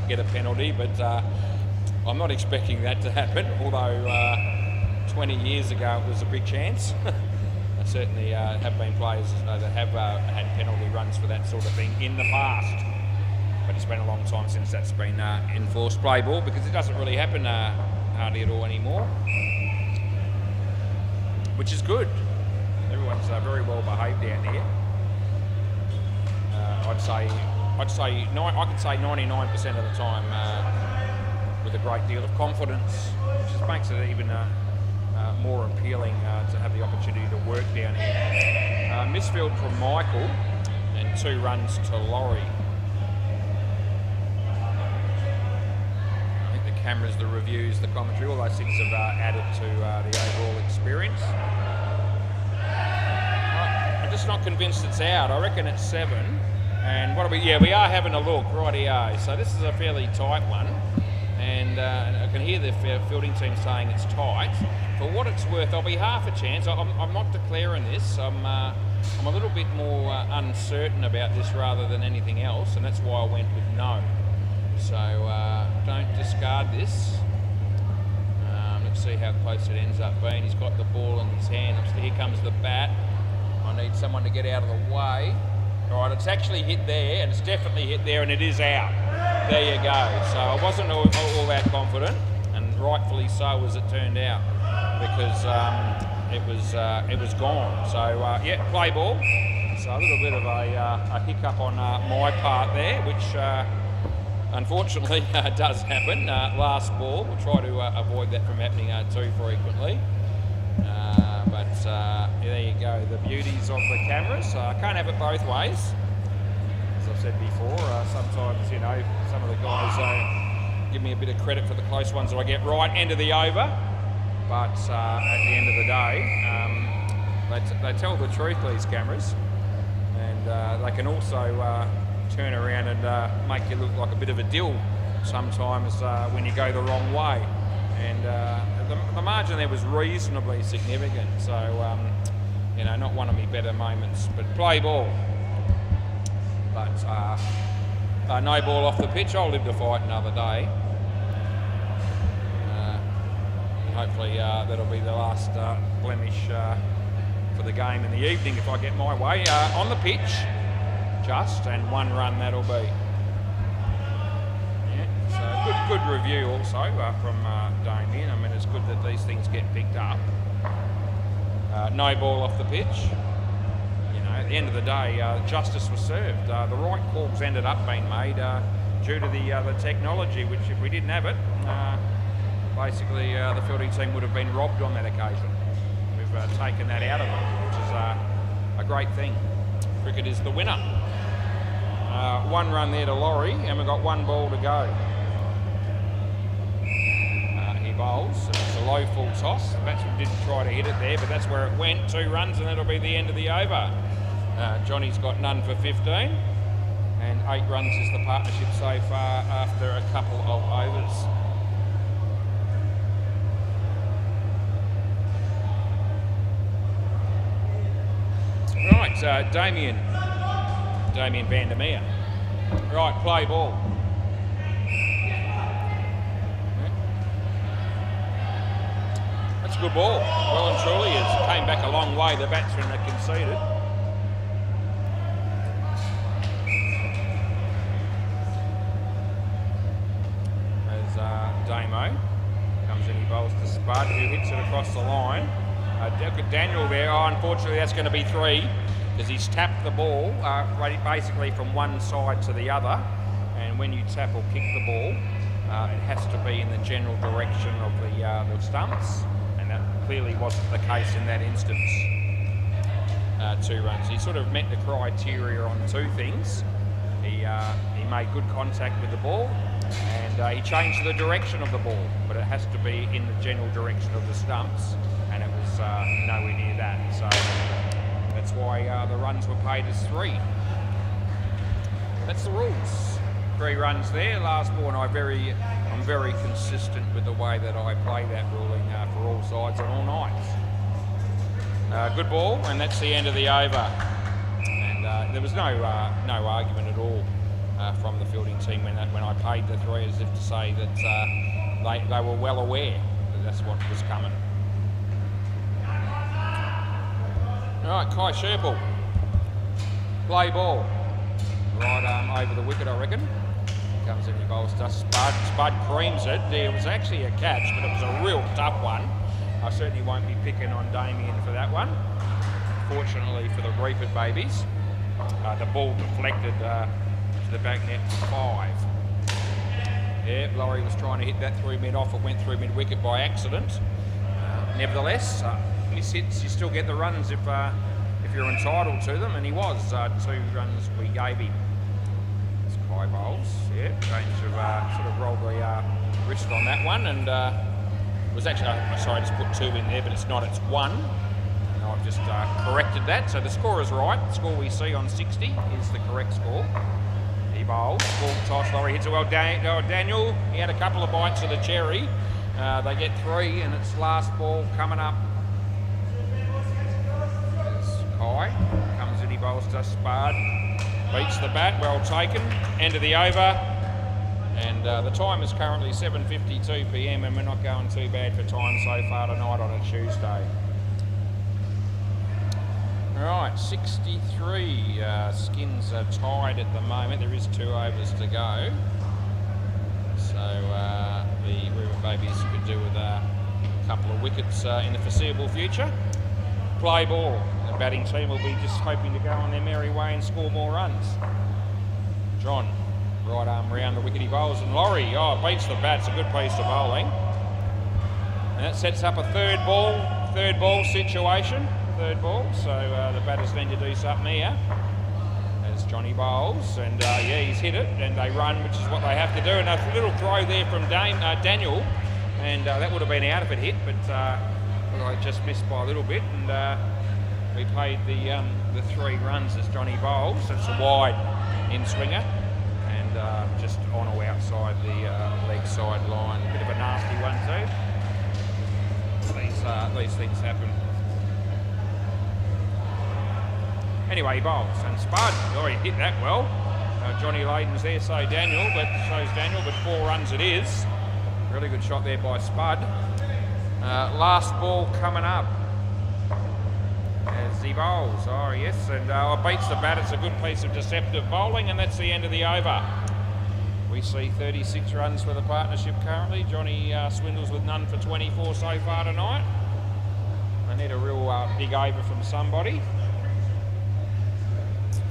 A: get a penalty. But I'm not expecting that to happen. Although 20 years ago it was a big chance. There certainly have been players that have had penalty runs for that sort of thing in the past. But it's been a long time since that's been enforced. Play ball, because it doesn't really happen hardly at all anymore. Which is good. Everyone's very well behaved down here. I could say 99% of the time with a great deal of confidence, which just makes it even more appealing to have the opportunity to work down here. Misfield from Michael and 2 runs to Laurie. I think the cameras, the reviews, the commentary, all those things have added to the overall experience. I'm just not convinced it's out. I reckon it's 7. And what are we? Yeah, we are having a look. Rightio. So this is a fairly tight one. And I can hear the fielding team saying it's tight. For what it's worth, I'll be half a chance. I'm not declaring this. I'm a little bit more uncertain about this rather than anything else, and that's why I went with no. So don't discard this. Let's see how close it ends up being. He's got the ball in his hand. Here comes the bat. I need someone to get out of the way. All right, it's actually hit there, and it's definitely hit there, and it is out. There you go. So I wasn't all that confident, and rightfully so as it turned out, because it was gone. So yeah, play ball. So a little bit of a hiccup on my part there, which unfortunately does happen. Last ball. We'll try to avoid that from happening too frequently. But there you go, the beauties of the cameras. I can't have it both ways. As I've said before, sometimes, you know, some of the guys give me a bit of credit for the close ones that I get right, end of the over. But at the end of the day, they tell the truth, these cameras. And they can also turn around and make you look like a bit of a dill sometimes when you go the wrong way. And the margin there was reasonably significant, so you know, not one of my better moments. But play ball, but no ball off the pitch. I'll live to fight another day. And hopefully that'll be the last blemish for the game in the evening if I get my way. On the pitch, just, and 1 run that'll be. So good review also from Damien. I mean, it's good that these things get picked up. No ball off the pitch. You know, at the end of the day, justice was served. The right calls ended up being made due to the technology, which if we didn't have it, basically the fielding team would have been robbed on that occasion. We've taken that out of them, which is a great thing. Cricket is the winner. 1 run there to Laurie, and we've got 1 ball to go. Bowls. It's a low full toss. The batsman didn't try to hit it there, but that's where it went. 2 runs, and that'll be the end of the over. Johnny's got none for 15, and 8 runs is the partnership so far after a couple of overs. Right, Damien Vandermeer. Right, play ball. That's a good ball. Well and truly, it came back a long way. The batsman had conceded. As Damo comes in, he bowls to Spud, who hits it across the line. Daniel there, unfortunately that's going to be 3, because he's tapped the ball basically from one side to the other, and when you tap or kick the ball, it has to be in the general direction of the stumps, and that clearly wasn't the case in that instance. 2 runs. He sort of met the criteria on 2 things. He made good contact with the ball, and he changed the direction of the ball, but it has to be in the general direction of the stumps, and it was nowhere near that. So that's why the runs were paid as 3. That's the rules. 3 runs there. Last ball, and I'm very consistent with the way that I play that ruling for all sides and all nights. Good ball, and that's the end of the over. And there was no argument at all from the fielding team when I paid the 3, as if to say that they were well aware that that's what was coming. All right, Kai Sherple. Play ball. Right arm over the wicket, I reckon. Comes in, he bowls to Spud. Spud creams it. There was actually a catch, but it was a real tough one. I certainly won't be picking on Damien for that one. Fortunately for the Reapert babies, the ball deflected to the back net for 5. Yeah, Laurie was trying to hit that through mid-off. It went through mid-wicket by accident. nevertheless, miss hits, you still get the runs if you're entitled to them, and he was. 2 runs we gave him. It's Kai bowls, yeah. James sort of rolled the wrist on that one, and was actually, sorry, I just put 2 in there, but it's not, it's 1. And I've just corrected that, so the score is right. The score we see on 60 is the correct score. He bowls, ball toss, Laurie hits it well. Daniel, he had a couple of bites of the cherry. They get 3, and it's last ball coming up. Kai comes in, he bowls to Spud, beats the bat, well taken, end of the over, and the time is currently 7:52 p.m. and we're not going too bad for time so far tonight on a Tuesday. Right, 63, Skins are tied at the moment, there is 2 overs to go, so the River Babies could do with a couple of wickets in the foreseeable future. Play ball. The batting team will be just hoping to go on their merry way and score more runs. John, right arm round the wicket he bowls, and Laurie, beats the bat. It's a good piece of bowling. And that sets up a third ball situation. Third ball, so the batters need to do something here. As Johnny bowls, and yeah, he's hit it, and they run, which is what they have to do. And a little throw there from Daniel, and that would have been out if it hit, but I just missed by a little bit, and we played the 3 runs as Johnny bowls. It's a wide in-swinger, and just on or outside the leg side line. A bit of a nasty one too. These things happen. Anyway, he bowls, and Spud, he hit that well. Johnny Layden's there, shows Daniel, but 4 runs it is. Really good shot there by Spud. Last ball coming up as he bowls. Oh yes, and beats the bat. It's a good piece of deceptive bowling, and that's the end of the over. We see 36 runs for the partnership currently. Johnny swindles with none for 24 so far tonight. They need a real big over from somebody,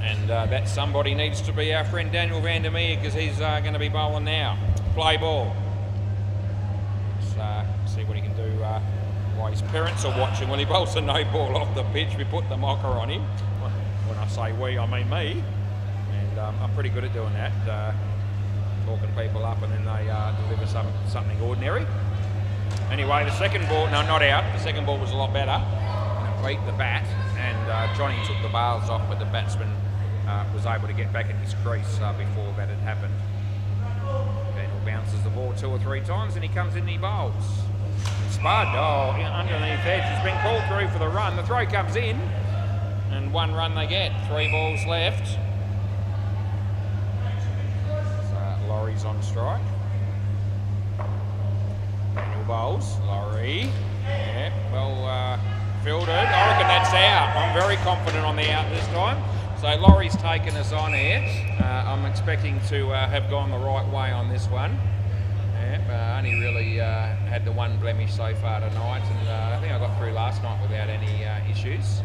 A: and that somebody needs to be our friend Daniel Vandermeer, because he's going to be bowling now. Play ball. See what he can do while his parents are watching. When he bowls a no ball off the pitch, we put the mocker on him. When I say we, I mean me. And I'm pretty good at doing that, talking people up, and then they deliver something ordinary. Anyway, the second ball, no, not out. The second ball was a lot better, and it beat the bat, and Johnny took the bails off, but the batsman was able to get back in his crease before that had happened. Daniel bounces the ball 2 or 3 times, and he comes in and he bowls. Spud, underneath edge, he's been called through for the run. The throw comes in, and 1 run they get. 3 balls left. So Laurie's on strike. Daniel bowls. Laurie, yeah, well fielded. I reckon that's out. I'm very confident on the out this time. So Laurie's taken us on here. I'm expecting to have gone the right way on this one. Yeah, only really had the 1 blemish so far tonight, and I think I got through last night without any issues.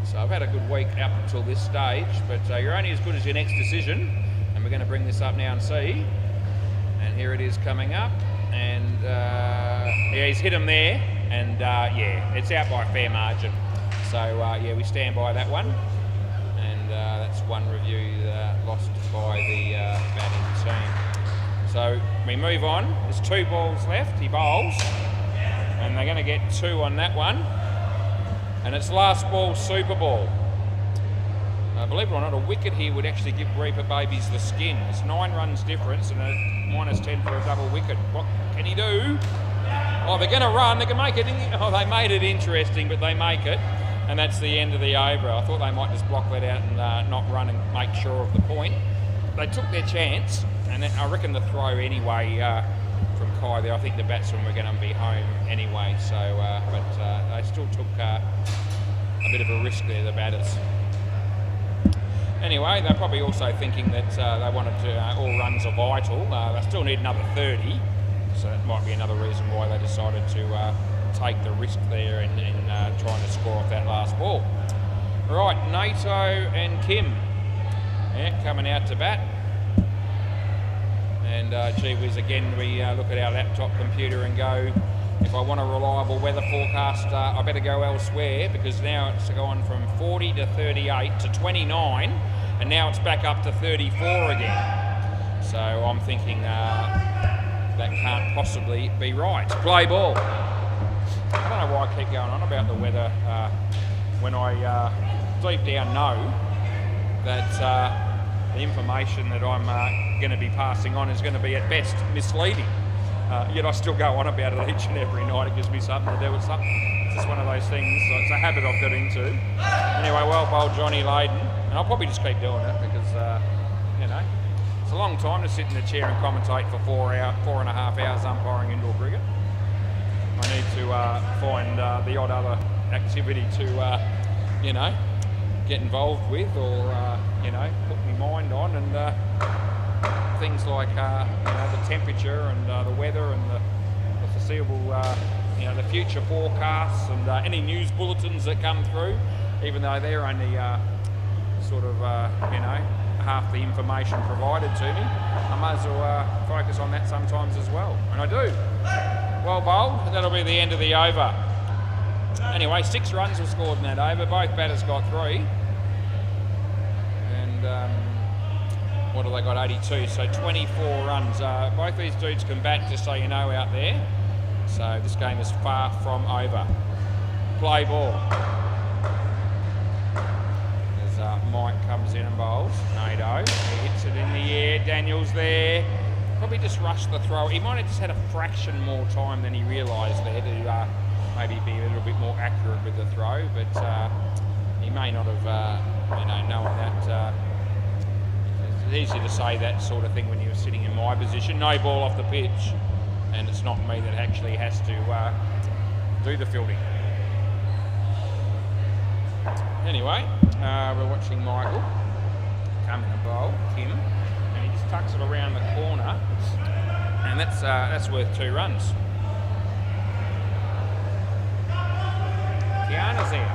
A: So I've had a good week up until this stage, but you're only as good as your next decision, and we're going to bring this up now and see. And here it is coming up, and yeah, he's hit him there, and yeah, it's out by a fair margin. So yeah, we stand by that one, and that's 1 review lost by the batting team. So we move on. There's 2 balls left. He bowls, and they're going to get 2 on that one. And it's last ball, super ball. Believe it or not, a wicket here would actually give Reaper Babies the skin. It's 9 runs difference and a -10 for a double wicket. What can he do? Oh, they're going to run. They can make it. Oh, they made it interesting, but they make it. And that's the end of the over. I thought they might just block that out and not run and make sure of the point. They took their chance. And I reckon the throw anyway from Kai there, I think the batsmen were going to be home anyway. So, but they still took a bit of a risk there, the batters. Anyway, they're probably also thinking that they wanted to, all runs are vital. They still need another 30. So that might be another reason why they decided to take the risk there and trying to score off that last ball. Right, Nato and Kim, yeah, coming out to bat. And gee whiz, again, we look at our laptop computer and go, if I want a reliable weather forecast, I better go elsewhere, because now it's gone from 40 to 38 to 29, and now it's back up to 34 again. So I'm thinking that can't possibly be right. Play ball. I don't know why I keep going on about the weather when I deep down know that the information that I'm going to be passing on is going to be at best misleading. Yet I still go on about it each and every night. It gives me something to do with something. It's just one of those things. It's a habit I've got into. Anyway, well bowled Johnny Layden, and I'll probably just keep doing it because you know, it's a long time to sit in the chair and commentate for 4.5 hours umpiring indoor cricket. I need to find the odd other activity to you know, get involved with, or you know, put my mind on, and things like you know, the temperature and the weather and the foreseeable, you know, the future forecasts and any news bulletins that come through, even though they're only sort of you know, half the information provided to me. I might as well focus on that sometimes as well, and I do. Well bowled. That'll be the end of the over. Anyway, 6 runs were scored in that over. Both batters got 3. And what have they got? 82. So 24 runs. Both these dudes can bat, just so you know, out there. So this game is far from over. Play ball. As Mike comes in and bowls. Nato. He hits it in the air. Daniel's there. Probably just rushed the throw. He might have just had a fraction more time than he realised there to maybe be a little bit more accurate with the throw, but he may not have, you know, known that. It's easy to say that sort of thing when you're sitting in my position. No ball off the pitch, and it's not me that actually has to do the fielding. Anyway, we're watching Michael come in and bowl, Tim, and he just tucks it around the corner, and that's worth 2 runs. Kiana's there.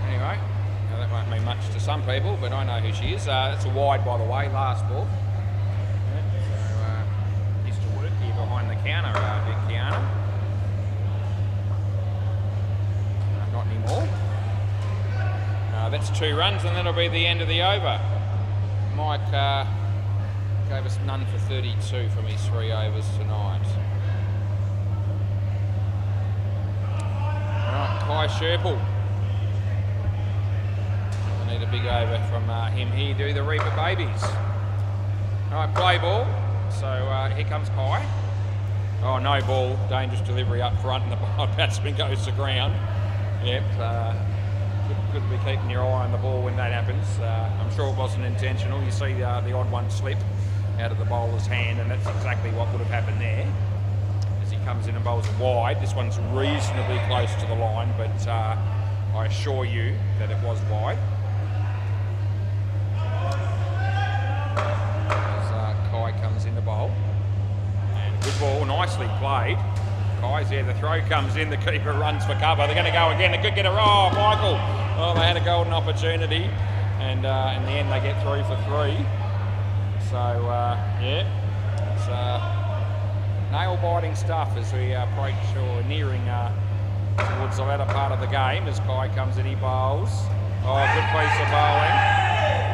A: Anyway, now that won't mean much to some people, but I know who she is. It's a wide, by the way, last ball. So, used to work here behind the counter, big Kiana. Not anymore. That's 2 runs, and that'll be the end of the over. Mike gave us none for 32 from his 3 overs tonight. Right, Kai Sherpel. I need a big over from him here. Do the Reaper babies. Right, play ball. So here comes Kai. Oh, no ball. Dangerous delivery up front, and the batsman goes to ground. Yep. Good to be keeping your eye on the ball when that happens. I'm sure it wasn't intentional. You see the odd one slip out of the bowler's hand, and that's exactly what would have happened there. As he comes in and bowls wide, this one's reasonably close to the line, but I assure you that it was wide. As Kai comes in the bowl, and good ball, nicely played. Kai's there, the throw comes in, the keeper runs for cover. They're going to go again, they could get a roll. Michael, oh, they had a golden opportunity, and in the end they get 3 for 3. So, yeah, it's nail-biting stuff as we approach or nearing towards the latter part of the game as Kai comes in, he bowls. Oh, good piece of bowling.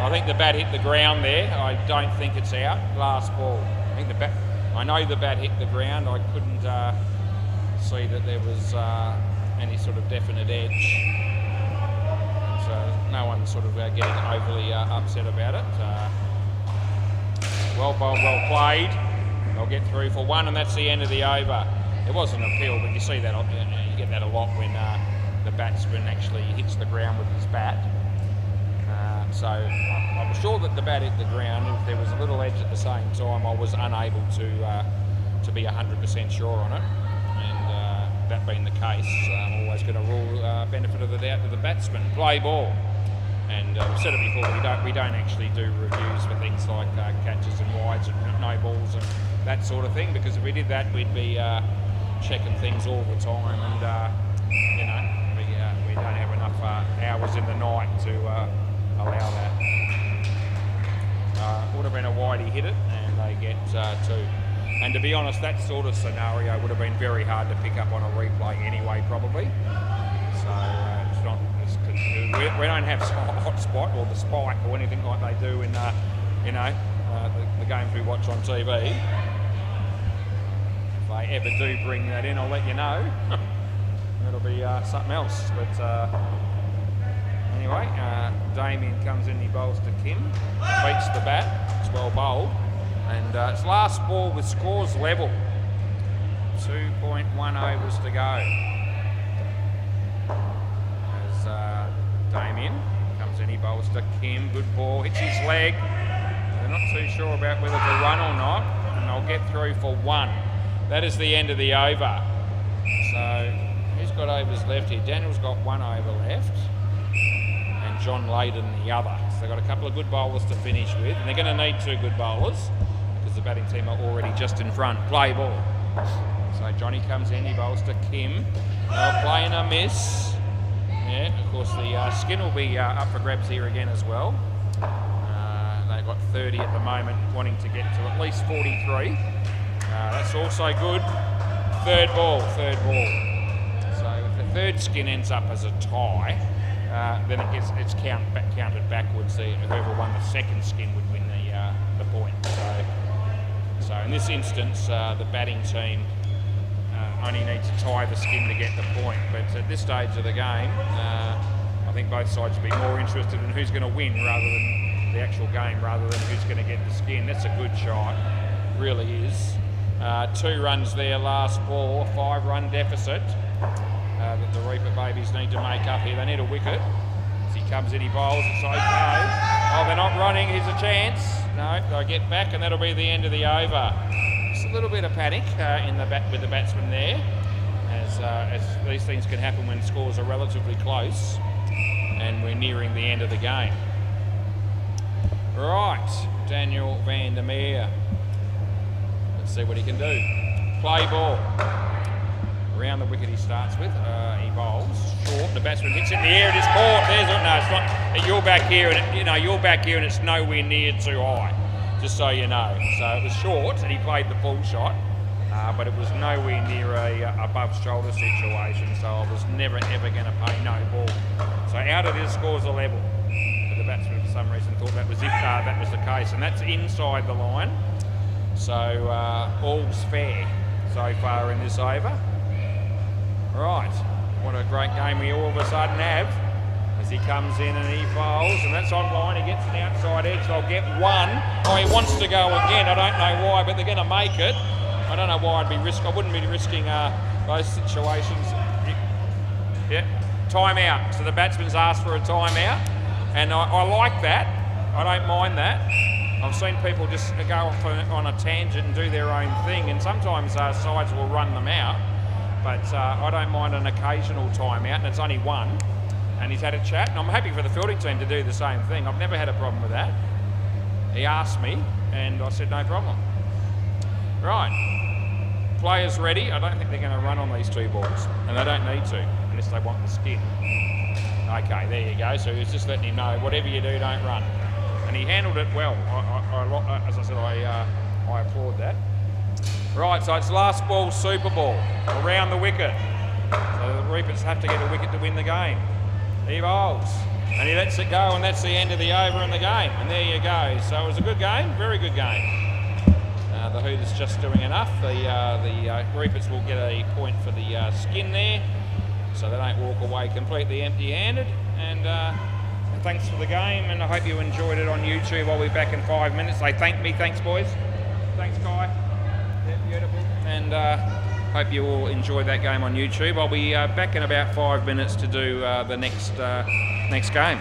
A: I think the bat hit the ground there. I don't think it's out. Last ball. I know the bat hit the ground. I couldn't see that there was any sort of definite edge. So no one's sort of getting overly upset about it. Well bowled, well played. They'll get through for 1, and that's the end of the over. It was an appeal, but you see that, you get that a lot when the batsman actually hits the ground with his bat. So I'm sure that the bat hit the ground. If there was a little edge at the same time, I was unable to be 100% sure on it. And that being the case, I'm always going to rule benefit of the doubt to the batsman. Play ball. And we've said it before, we don't actually do reviews for things like catches and wides and no balls and that sort of thing, because if we did that, we'd be checking things all the time, and you know, we don't have enough hours in the night to allow that. Would have been a wide, he hit it, and get 2. And to be honest, that sort of scenario would have been very hard to pick up on a replay anyway, probably. So it's not. We don't have hot spot or the spike or anything like they do in the games we watch on TV. If they ever do bring that in, I'll let you know. It'll be something else. But anyway, Damien comes in, he bowls to Kim, beats the bat. It's well bowled. And it's last ball with scores level. 2.1 overs to go. As Damien comes in, he bowls to Kim. Good ball, hits his leg. They're not too sure about whether to run or not. And they'll get through for 1. That is the end of the over. So who's got overs left here? Daniel's got 1 over left. And John Layden the other. So they've got a couple of good bowlers to finish with. And they're going to need 2 good bowlers. The batting team are already just in front. Play ball. So Johnny comes in, he bowls to Kim. They'll play and a miss. Yeah, of course the skin will be up for grabs here again as well. They've got 30 at the moment, wanting to get to at least 43. That's also good. Third ball. So if the third skin ends up as a tie, then it's counted backwards. Whoever won the second skin would win the point. So in this instance, the batting team only need to tie the skin to get the point. But at this stage of the game, I think both sides will be more interested in who's going to win rather than the actual game, rather than who's going to get the skin. That's a good shot, really is. 2 runs there, last ball, 5-run deficit that the Reaper babies need to make up here. They need a wicket. As he comes in, he bowls, it's okay. Oh, they're not running, here's a chance. No, they'll get back and that'll be the end of the over. Just a little bit of panic with the batsman there, as these things can happen when scores are relatively close and we're nearing the end of the game. Right, Daniel van der Meer. Let's see what he can do. Play ball. Around the wicket he starts with. He bowls short. The batsman hits it in the air. It is caught. There's it. No, it's not. You're back here, and you're back here, and it's nowhere near too high. Just so you know. So it was short, and he played the full shot, but it was nowhere near a above shoulder situation. So I was never ever going to pay no ball. So out of this scores a level. But the batsman for some reason thought that was the case, and that's inside the line. So all's fair so far in this over. Right, what a great game we all of a sudden have as he comes in and he bowls, and that's on line. He gets an outside edge. They'll get 1. Oh, he wants to go again. I don't know why, but they're going to make it. I don't know why I wouldn't be risking those situations. Yeah, timeout. So the batsman's asked for a timeout, and I like that. I don't mind that. I've seen people just go off on a tangent and do their own thing, and sometimes sides will run them out. But I don't mind an occasional timeout, and it's only 1. And he's had a chat, and I'm happy for the fielding team to do the same thing. I've never had a problem with that. He asked me, and I said no problem. Right, players ready. I don't think they're going to run on these 2 balls, and they don't need to, unless they want the skin. Okay, there you go. So he's just letting him know, whatever you do, don't run. And he handled it well. As I said, I applaud that. Right, so it's last ball, super ball, around the wicket. So the Reapers have to get a wicket to win the game. He bowls, and he lets it go, and that's the end of the over in the game. And there you go. So it was a good game, very good game. The Hooters just doing enough. The Reapers will get a point for the skin there, so they don't walk away completely empty-handed. And thanks for the game, and I hope you enjoyed it on YouTube. I'll be back in 5 minutes. They thank me. Thanks, boys. Thanks, Kai. Yeah, beautiful. And hope you all enjoyed that game on YouTube. I'll be back in about 5 minutes to do the next game.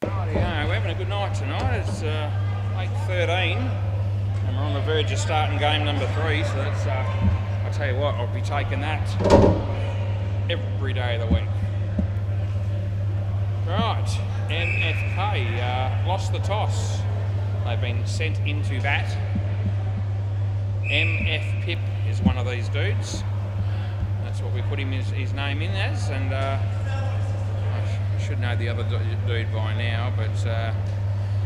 A: Rightio, we're having a good night tonight. It's 8:13 and we're on the verge of starting game number 3, so that's, I tell you what, I'll be taking that every day of the week. Right, MFK lost the toss. They've been sent into bat. MF Pip is one of these dudes. That's what we put his name in as, and I should know the other dude by now, but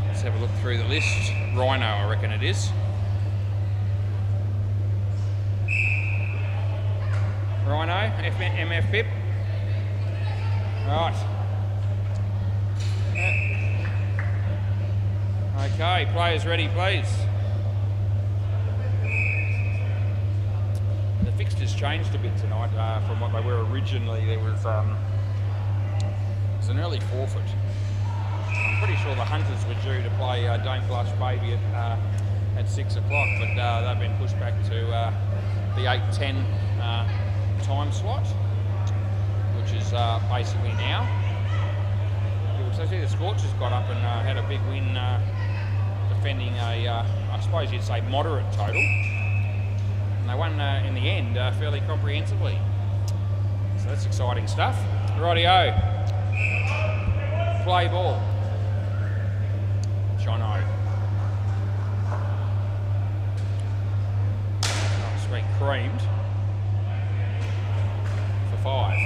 A: let's have a look through the list. Rhino, I reckon it is. Rhino, MF Pip. Right. Okay, players ready, please. The fixtures changed a bit tonight from what they were originally. There was an early forfeit. I'm pretty sure the Hunters were due to play Don't Blush Baby at 6 o'clock, but they've been pushed back to the 8:10 time slot, which is basically now. So I see the Scorchers got up and had a big win defending a, I suppose you'd say, moderate total. And they won in the end fairly comprehensively. So that's exciting stuff. Rightio. Play ball. Jono. Oh, sweet, creamed. For 5.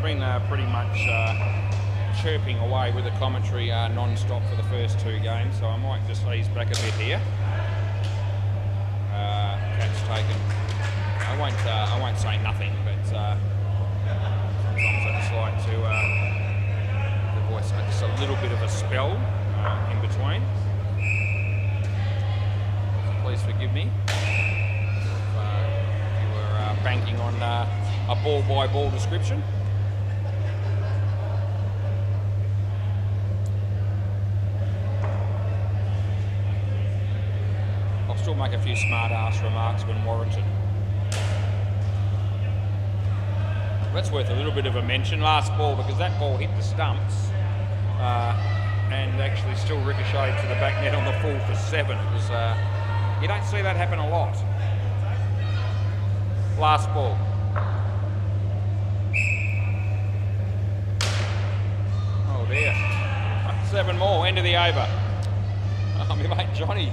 A: Been pretty much chirping away with the commentary non-stop for the first 2 games, so I might just ease back a bit here. Catch taken. I won't say nothing, but sometimes I just like to the voice just a little bit of a spell in between. So please forgive me if you were banking on a ball-by-ball description. Still make a few smart-ass remarks when warranted. That's worth a little bit of a mention. Last ball, because that ball hit the stumps and actually still ricocheted to the back net on the full for 7. It was, you don't see that happen a lot. Last ball. Oh dear. 7 more, end of the over. Oh, my mate Johnny.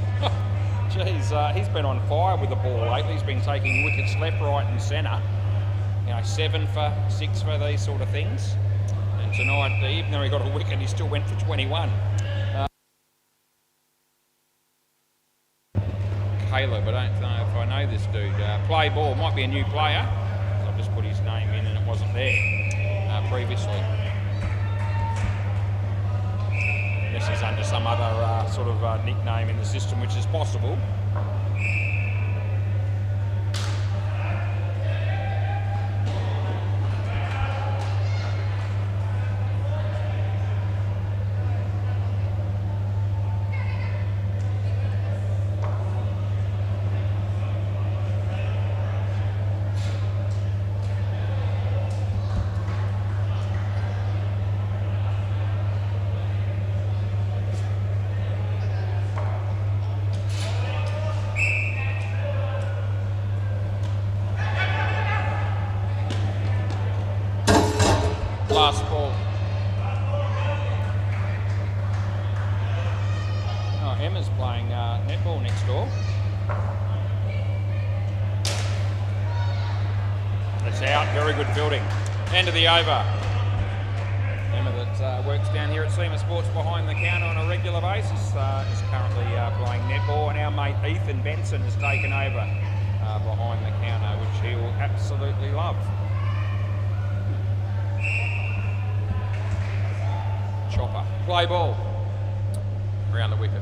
A: Jeez, he's been on fire with the ball lately. He's been taking wickets left, right and centre. You know, 7 for, 6 for, these sort of things. And tonight, even though he got a wicket, he still went for 21. Caleb, I don't know if I know this dude. Play ball, might be a new player. I've just put his name in and it wasn't there previously. Unless he's under some other sort of nickname in the system, which is possible. Last ball. Oh, Emma's playing netball next door. It's out. Very good fielding. End of the over. Emma that works down here at SEMA Sports behind the counter on a regular basis is currently playing netball, and our mate Ethan Benson has taken over behind the counter, which he will absolutely love. Chopper. Play ball. Around the wicket.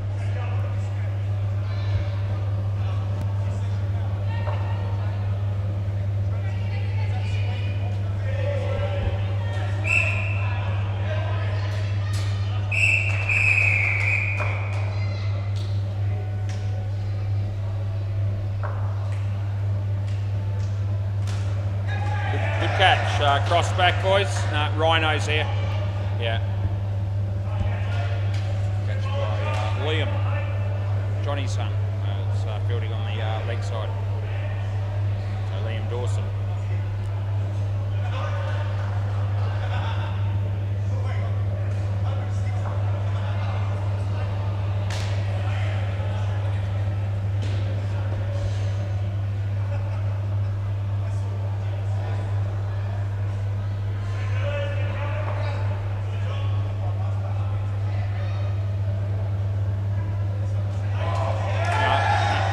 A: catch. Cross back, boys. Rhinos here. Yeah. Catch by Liam, Johnny's son. It's fielding on the leg side. So Liam Dawson.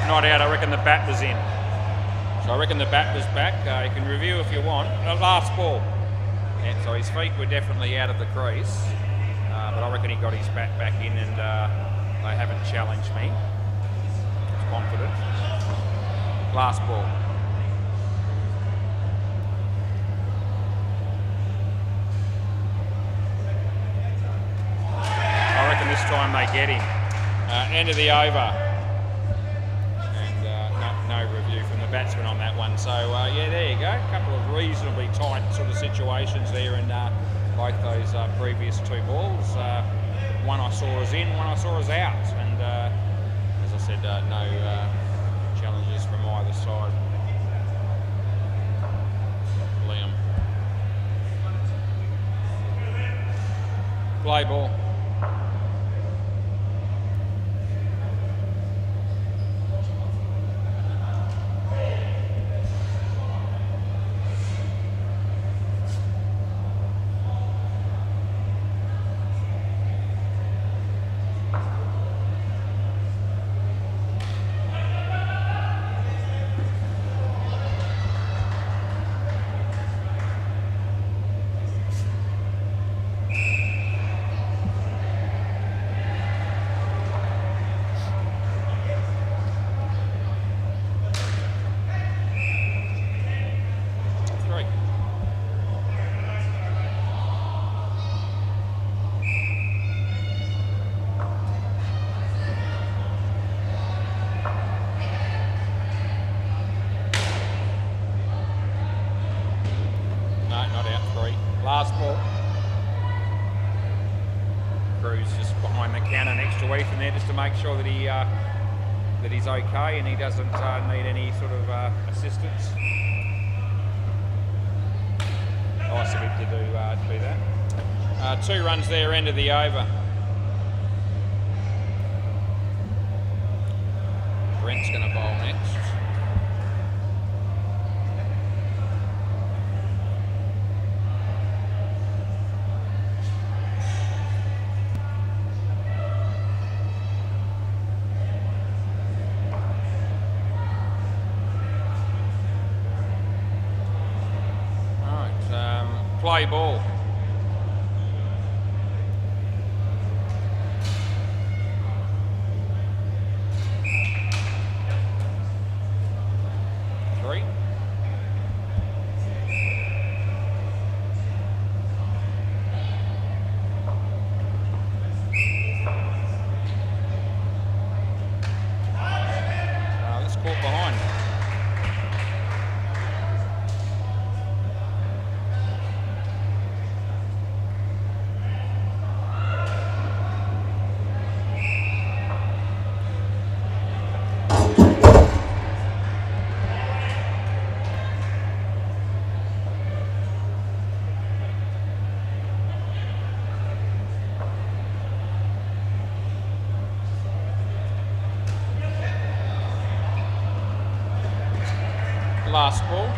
A: Not out, I reckon the bat was in. So I reckon the bat was back. You can review if you want. Last ball. Yeah, so his feet were definitely out of the crease. But I reckon he got his bat back in and they haven't challenged me. I'm confident. Last ball. I reckon this time they get him. End of the over. No review from the batsman on that one. So yeah, there you go. A couple of reasonably tight sort of situations there in both those previous two balls. One I saw as in, one I saw as out. And as I said, no challenges from either side. Liam. Play ball. Last ball. Crew's just behind the counter next to Ethan there just to make sure that he's okay and he doesn't need any sort of assistance. Nice of him to do that. 2 runs there, end of the over. Brent's going to bowl next. Play ball. Three. Let's caught behind. Last ball.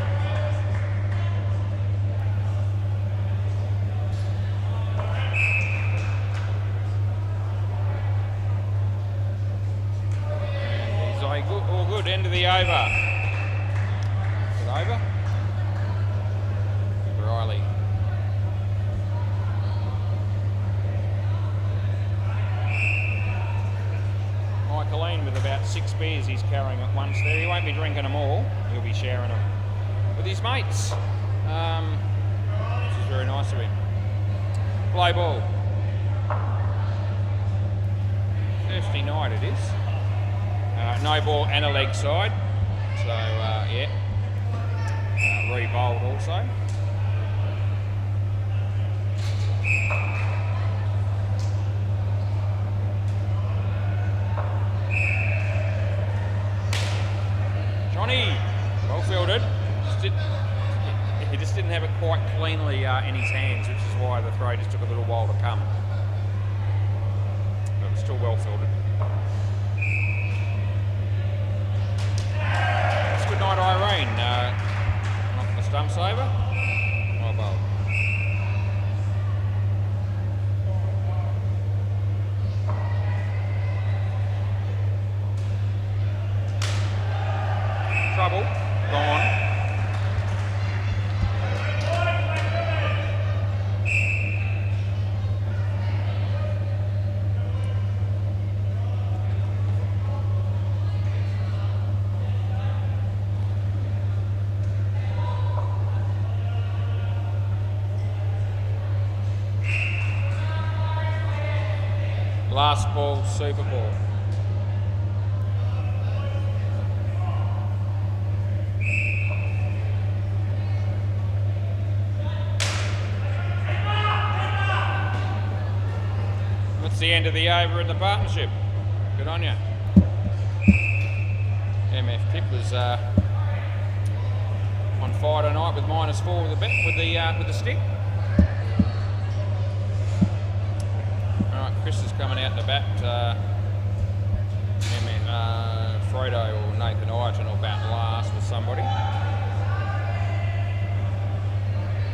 A: And he's all good, end of the over. Is it over? Riley. Michaeline with about 6 beers he's carrying at once there. He won't be drinking them all. He'll be sharing them with his mates, which is very nice of him. Play ball. Thirsty night it is. No ball and a leg side. So, yeah. Re-bowled also. Johnny, well fielded. He just didn't have it quite cleanly in his hands, which is why the throw just took a little while to come. But it's still well fielded. It's good night, Irene. Knock the stumps over. Well bowled. Trouble. Gone. Last ball, super ball. That's the end of the over in the partnership. Good on you. MF Tip was on fire tonight with -4 with the bet with the stick. Chris is coming out in the bat. Fredo or Nathan Arjun will bat last with somebody.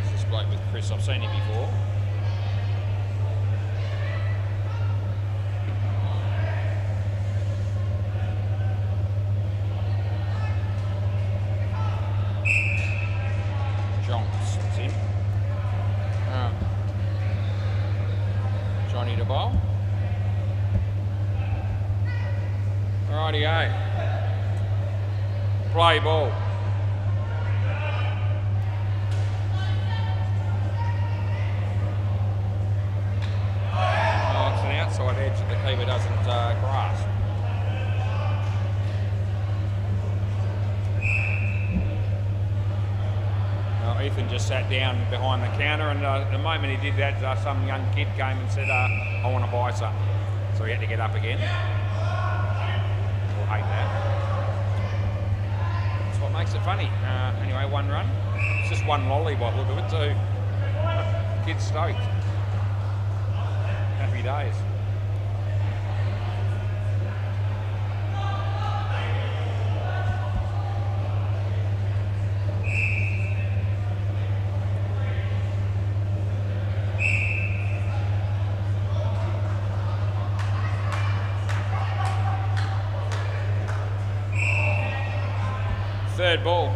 A: It's this bloke with Chris. I've seen him before. Jonks, that's him. Johnny to bowl. Rightio. Play ball. Oh, it's an outside edge that the keeper doesn't grasp. Ethan just sat down behind the counter, and the moment he did that, some young kid came and said, I want to buy some. So he had to get up again. We'll hate that. That's what makes it funny. Anyway, 1 run. It's just 1 lolly by the look of it too. Kid's stoked. Happy days. Third ball.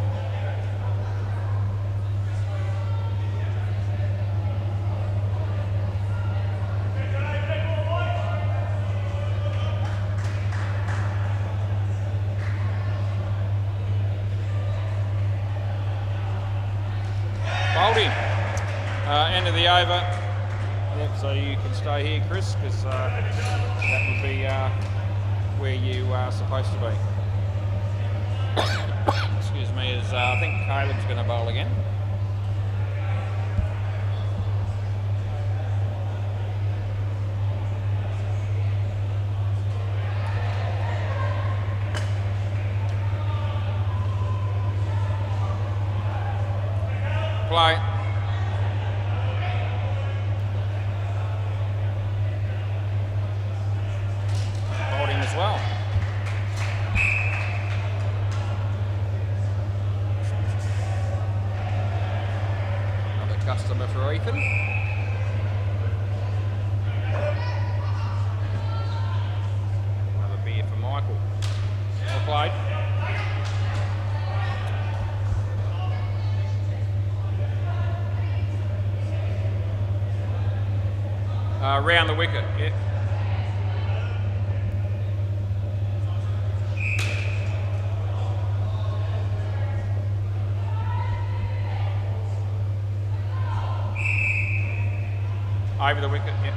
A: Boldy. End of the over. Yep, so you can stay here, Chris, because that would be where you are supposed to be. Excuse me, as I think Caleb's going to bowl again. Play. Holding as well. Another customer for Ethan. Another beer for Michael. Well played. Round the wicket, yeah. Over the wicket, yeah.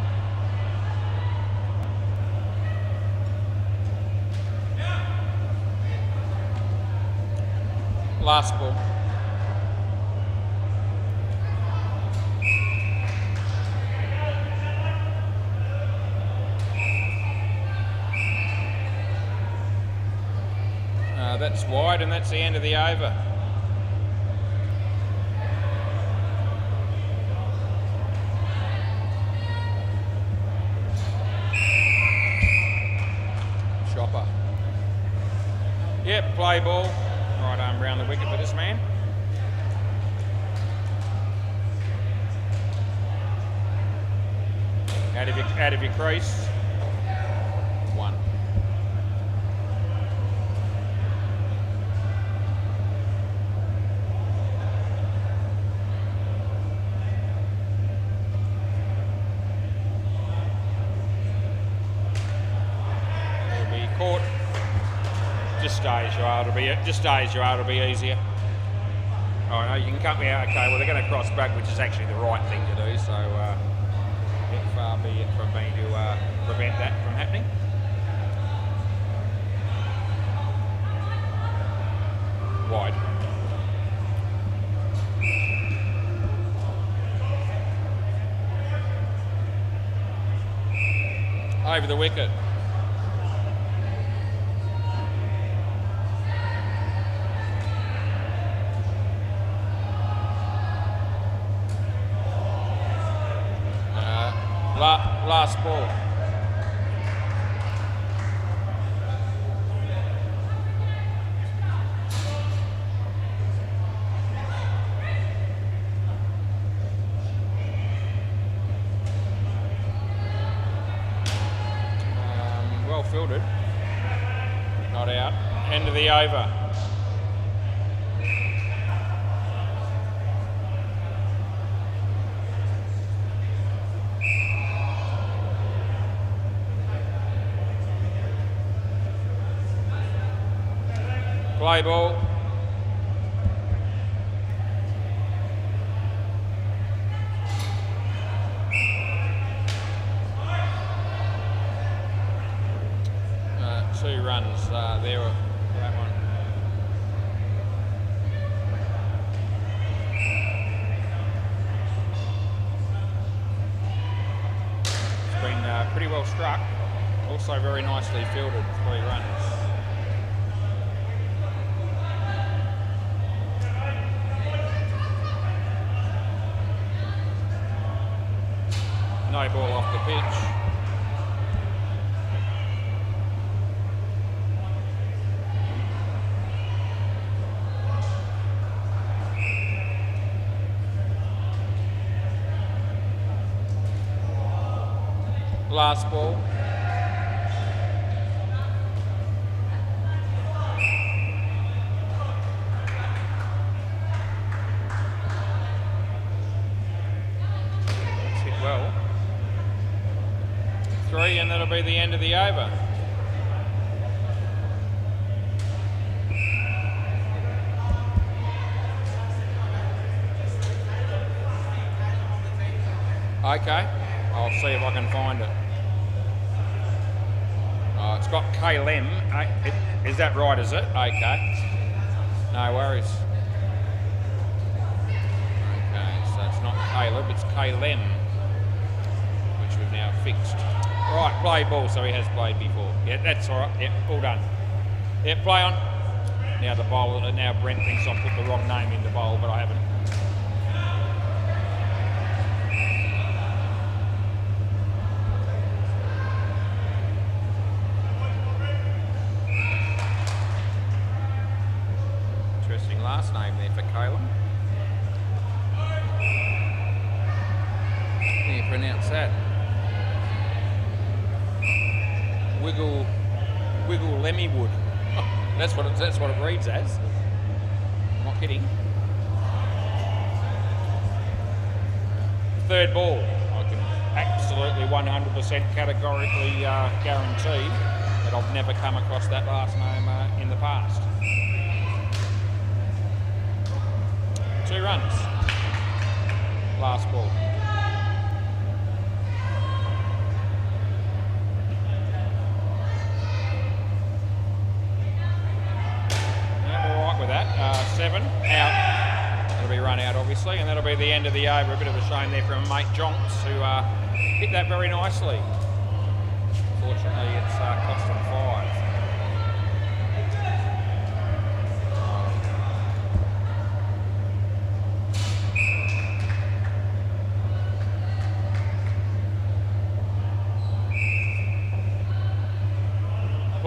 A: Last ball. That's It's wide, and that's the end of the over. Chopper. Yep, play ball. Right arm round the wicket for this man. Out of your crease. One. It'll be caught. Just stay as you are. It'll be easier. Oh no, you can cut me out. Okay, well they're going to cross back, which is actually the right thing to do. So far be it from me to prevent that from happening. Wide. Over the wicket. Last ball. Well fielded. Not out. End of the over. Play ball. Two runs there for that one. It's been pretty well struck. Also very nicely fielded, 3 runs. No ball off the pitch. Last ball. It's hit well. 3, and that'll be the end of the over. Okay, I'll see if I can find it. Oh, it's got Kalem. Is that right, is it? Okay. No worries. Okay, so it's not Caleb, it's Kalem, which we've now fixed. Right, play ball, so he has played before. Yeah, that's all right. Yeah, all done. Yeah, play on. Now the bowler, now Brent thinks I've put the wrong name in the bowl, but I haven't. Interesting last name there for Caleb. How do you pronounce that? Wiggle Lemmywood. That's what it reads as. I'm not kidding. Third ball. I can absolutely 100% categorically guarantee that I've never come across that last name in the past. 2 runs. Last ball. With that, 7 out. That'll be run out obviously, and that'll be the end of the over. A bit of a shame there from mate Jonks, who hit that very nicely. Fortunately, it's cost him 5.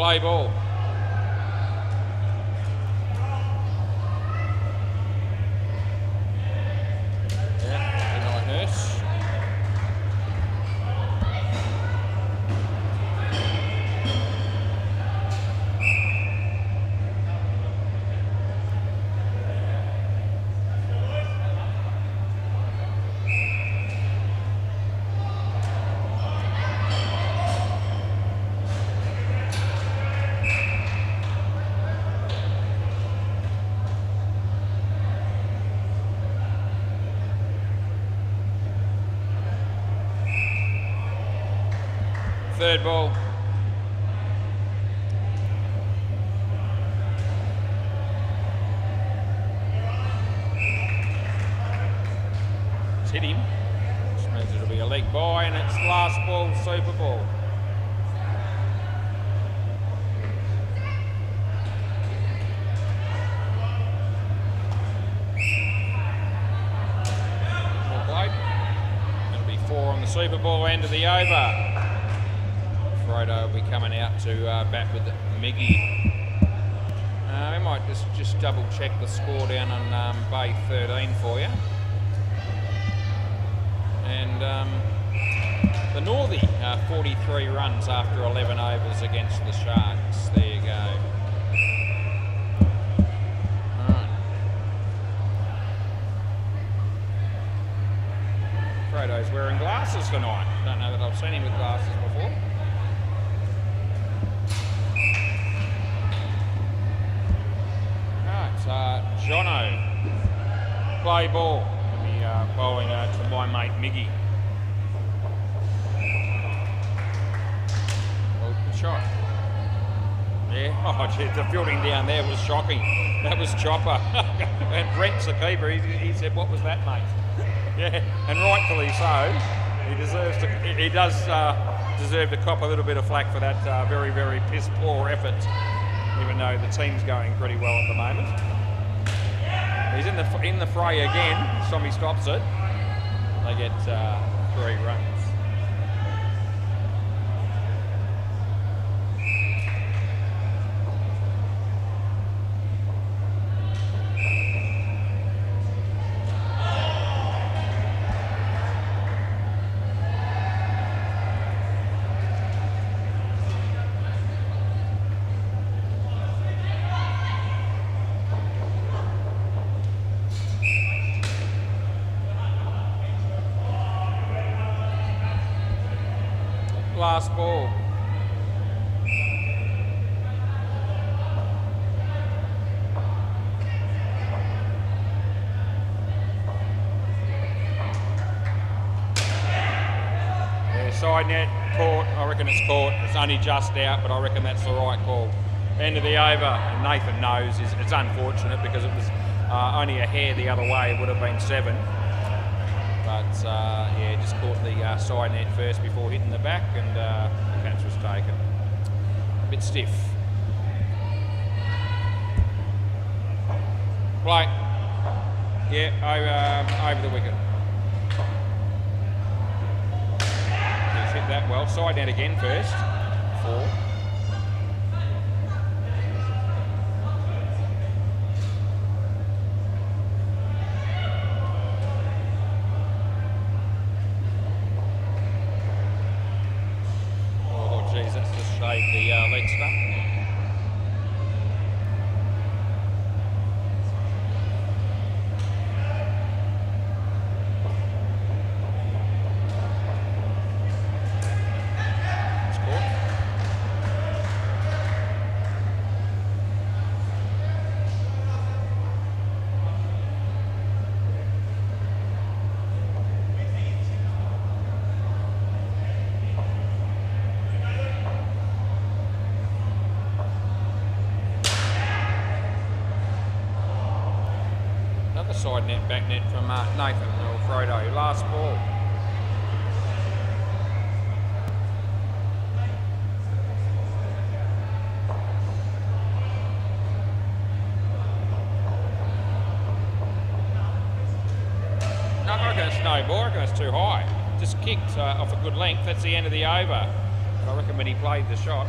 A: Play ball. Yeah, good night, Nurse. Third ball. It's hit him, which means it'll be a leg by, and it's last ball, super ball. Well played. It'll be 4 on the super ball, end of the over. Frodo will be coming out to bat with Miggy. We might just double check the score down on Bay 13 for you. And the Northie, 43 runs after 11 overs against the Sharks. There you go. Alright. Frodo's wearing glasses tonight. Don't know that I've seen him with glasses before. Jono, play ball. He'll be bowling to my mate Miggy. Well, good shot. Yeah, oh gee, the fielding down there was shocking. That was Chopper. And Brent's the keeper, he said, what was that, mate? Yeah, and rightfully so. He does deserve to cop a little bit of flack for that very, very piss poor effort, even though the team's going pretty well at the moment. He's in the fray again. Somebody stops it. They get 3 runs. Last ball. Yeah, side net, caught. I reckon it's caught. It's only just out, but I reckon that's the right call. End of the over. And Nathan knows it's unfortunate because it was only a hair the other way. It would have been 7. But yeah, just caught the side net first before hitting the back, and the catch was taken. A bit stiff. Play. Yeah, over the wicket. He's hit that well. Side net again first. 4. The leg stump. It's caught. Side net, back net from Nathan or Frodo. Last ball. No, I reckon it's no ball. I reckon it's too high. Just kicked off a good length. That's the end of the over. But I reckon when he played the shot,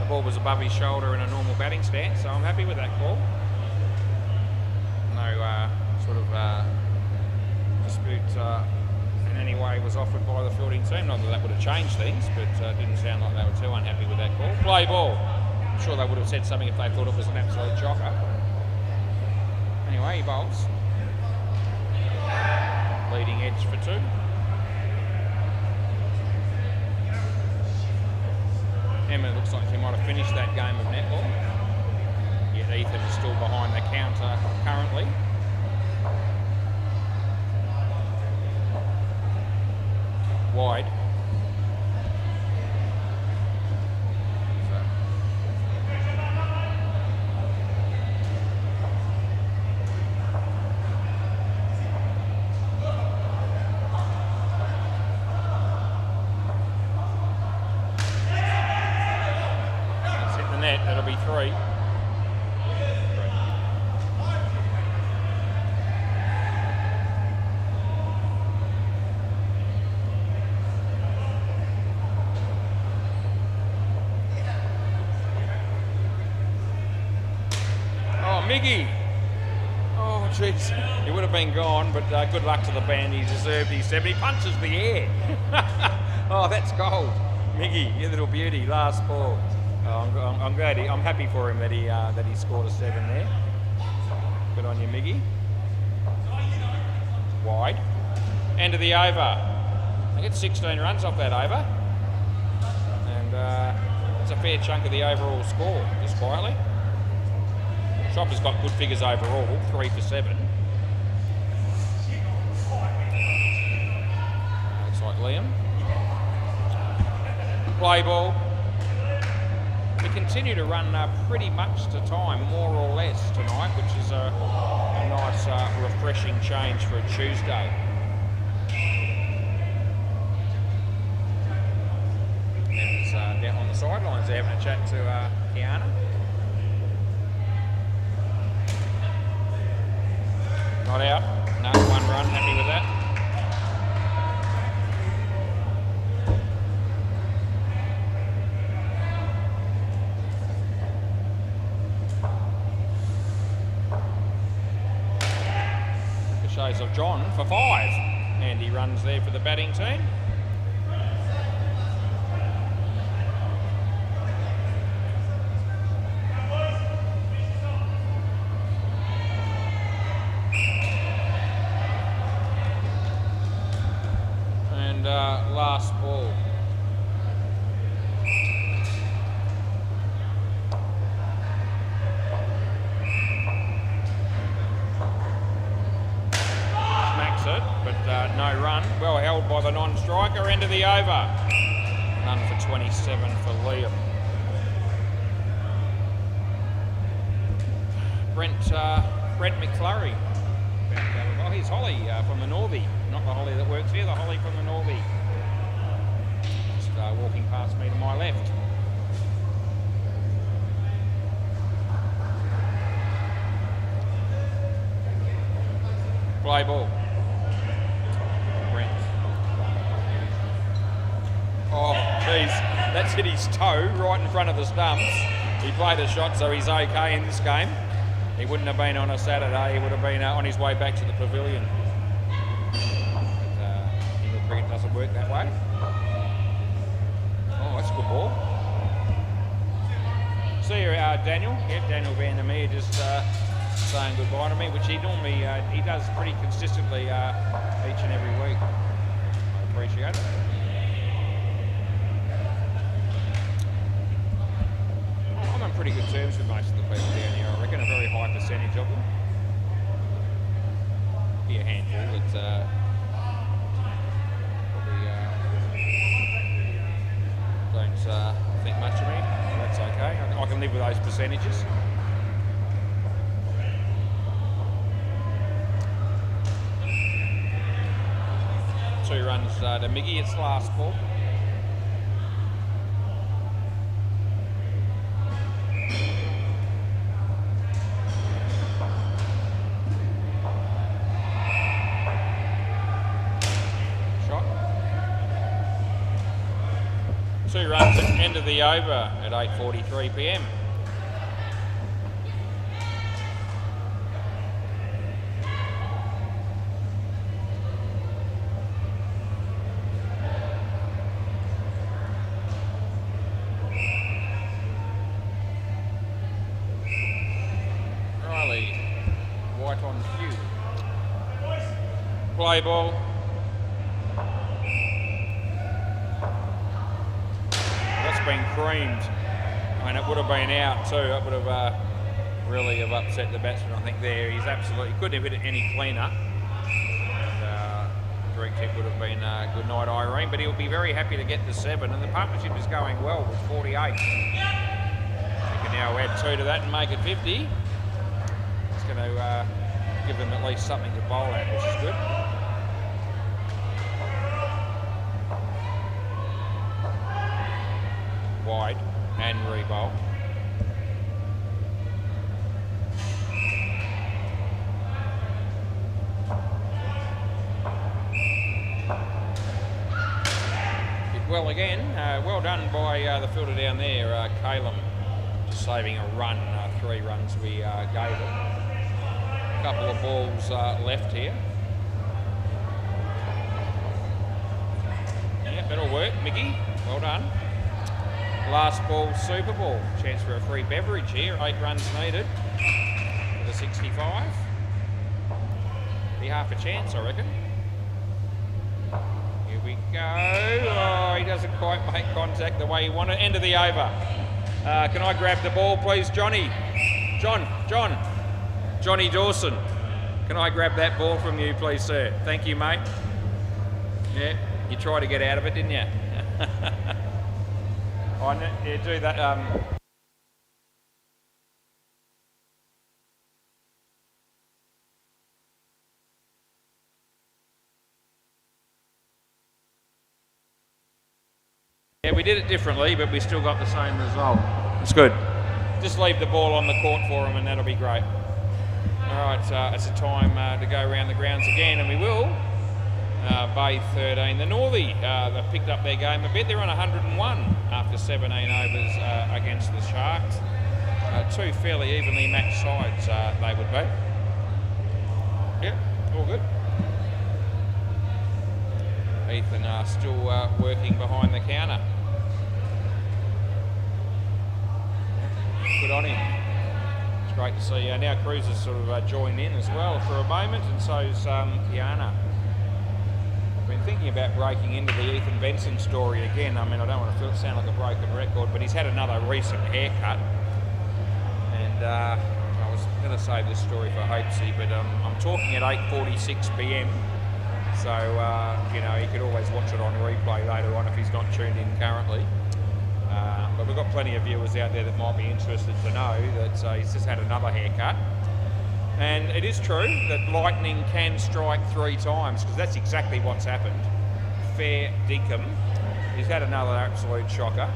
A: The ball was above his shoulder in a normal batting stance, so I'm happy with that call. No sort of dispute in any way was offered by the fielding team. Not that that would have changed things, but it didn't sound like they were too unhappy with that call. Play ball. I'm sure they would have said something if they thought it was an absolute chocker. Anyway, he bowls. Leading edge for 2. Emma looks like he might have finished that game of netball. Yet Ethan is still behind the counter currently. Wide. Let's hit the net, that'll be 3. Miggy! Oh, jeez. He would have been gone, but good luck to the band. He deserved his 7. He punches the air. Oh, that's gold. Miggy, you little beauty. Last ball. Oh, I'm glad. I'm happy for him that he scored a 7 there. Good on you, Miggy. Wide. End of the over. I get 16 runs off that over. And it's a fair chunk of the overall score, just quietly. Chopper's got good figures overall, 3 for 7. Looks like Liam. Play ball. We continue to run pretty much to time, more or less, tonight, which is a nice, refreshing change for a Tuesday. And down on the sidelines, they're having a chat to Kiana. Not out. No, 1 run. Happy with that. Ricochets of John for 5. And he runs there for the batting team. Last ball. Smacks it, but no run. Well held by the non-striker. End of the over. None for 27 for Liam. Brent McClurry. Oh, here's Holly from the Northie. Not the Holly that works here, the Holly from the Northie. Just walking past me to my left. Play ball. Brent. Oh, geez. That's hit his toe right in front of the stumps. He played a shot, so he's okay in this game. He wouldn't have been on a Saturday, he would have been on his way back to the pavilion. But English cricket doesn't work that way. Oh, that's a good ball. See you, Daniel. Yeah, Daniel Vandermeer just saying goodbye to me, which he normally he does pretty consistently each and every week. I appreciate it. I'm on pretty good terms with most of the people down here, I reckon, a very high percentage of them. Be a handful that probably don't think much of me. That's okay, I can live with those percentages. Two runs to Miggy, it's last ball. 2 runs at end of the over at 8:43 p.m. Riley, white on cue. Play ball. That's been creamed. I mean, it would have been out too. It would have really have upset the batsman, I think, there. He's absolutely, couldn't have hit it any cleaner. And direct hit would have been good night, Irene, but he'll be very happy to get the 7, and the partnership is going well with 48. You can now add 2 to that and make it 50. It's going to give them at least something to bowl at, which is good. Wide and re-bowl. Did well again. Well done by the fielder down there, Calum, just saving a run. 3 runs we gave it. A couple of balls left here. Yeah, that'll work, Mickey. Well done. Last ball, Super Ball. Chance for a free beverage here. 8 runs needed for the 65. Be half a chance, I reckon. Here we go. Oh, he doesn't quite make contact the way he wanted. End of the over. Can I grab the ball, please, Johnny? Johnny Dawson. Can I grab that ball from you, please, sir? Thank you, mate. Yeah, you tried to get out of it, didn't you? Yeah, do that. Yeah, we did it differently, but we still got the same result. It's good. Just leave the ball on the court for them, and that'll be great. All right, it's a time to go around the grounds again, and we will. Bay 13. The Northie, they've picked up their game a bit. They're on 101 after 17 overs against the Sharks. 2 fairly evenly matched sides they would be. Yep, all good. Ethan still working behind the counter. Good on him. It's great to see now Cruz has sort of joined in as well for a moment, and so's Kiana. I've been thinking about breaking into the Ethan Benson story again. I mean, I don't want to sound like a broken record, but he's had another recent haircut. And I was going to save this story for Hopesy, but I'm talking at 8:46 p.m. So, you know, he could always watch it on replay later on if he's not tuned in currently. But we've got plenty of viewers out there that might be interested to know that he's just had another haircut. And it is true that lightning can strike 3 times, because that's exactly what's happened. Fair dinkum. He's had another absolute shocker.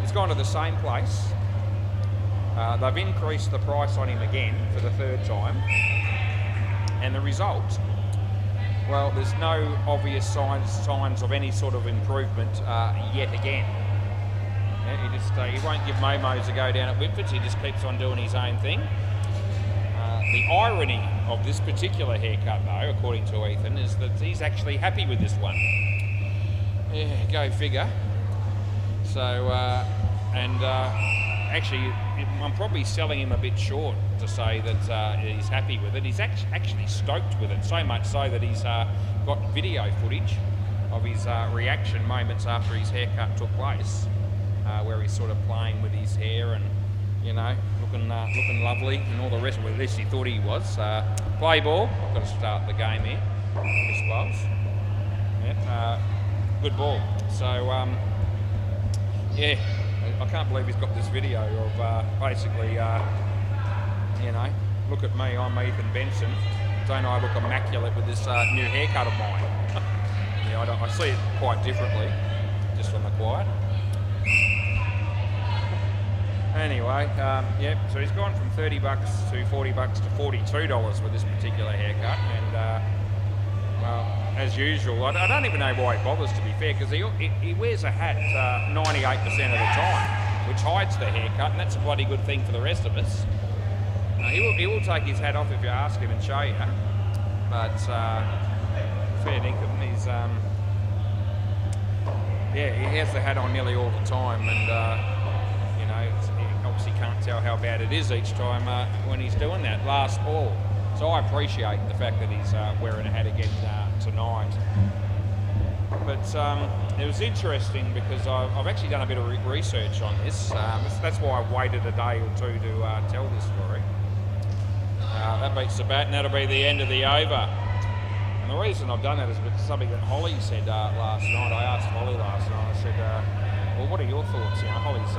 A: He's gone to the same place. They've increased the price on him again for the 3rd time. And the result, well, there's no obvious signs of any sort of improvement yet again. Yeah, he won't give Momos a go down at Whitfords. He just keeps on doing his own thing. The irony of this particular haircut, though, according to Ethan, is that he's actually happy with this one. Yeah, go figure. So, actually, I'm probably selling him a bit short to say that he's happy with it. He's actually stoked with it, so much so that he's got video footage of his reaction moments after his haircut took place, where he's sort of playing with his hair and, you know, looking lovely and all the rest of it. At least he thought he was. Play ball. I've got to start the game here, I suppose. Yeah, good ball. So, yeah, I can't believe he's got this video of basically, you know, look at me, I'm Ethan Benson. Don't I look immaculate with this new haircut of mine? Yeah, I see it quite differently, just on the quiet. Anyway, yeah, so he's gone from $30 to $40 to $42 with this particular haircut, and Well, as usual, I don't even know why he bothers, to be fair, because he wears a hat 98% of the time, which hides the haircut, and that's a bloody good thing for the rest of us. He will take his hat off if you ask him and show you, but fair dinkum, he's yeah, he has the hat on nearly all the time, and you know, he obviously can't tell how bad it is each time when he's doing that last ball. So I appreciate the fact that he's wearing a hat again tonight. But it was interesting because I've actually done a bit of research on this. That's why I've waited a day or two to tell this story. That beats the bat, and that'll be the end of the over. And the reason I've done that is because something that Holly said last night. I asked Holly last night, I said, well, what are your thoughts? You know, Holly's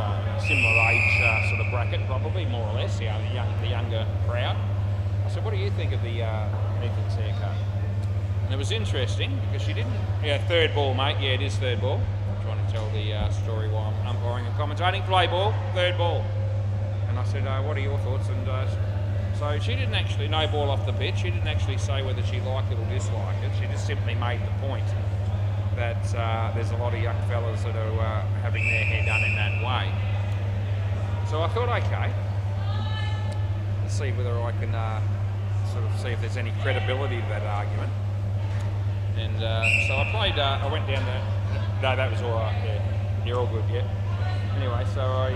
A: similar age sort of bracket, probably, more or less, you know, the younger crowd. I said, what do you think of the Ethan's haircut? And it was interesting because she didn't... Yeah, third ball, mate. Yeah, it is third ball. I'm trying to tell the story while I'm umpiring and commentating. Play ball, third ball. And I said, what are your thoughts? And so she didn't actually, no ball off the pitch, she didn't actually say whether she liked it or disliked it. She just simply made the point that there's a lot of young fellas that are having their hair done in that way. So I thought, okay, let's see whether I can sort of see if there's any credibility to that argument. And so I played, I went down to, no, that was all right, yeah, you're all good, yeah. Anyway, so I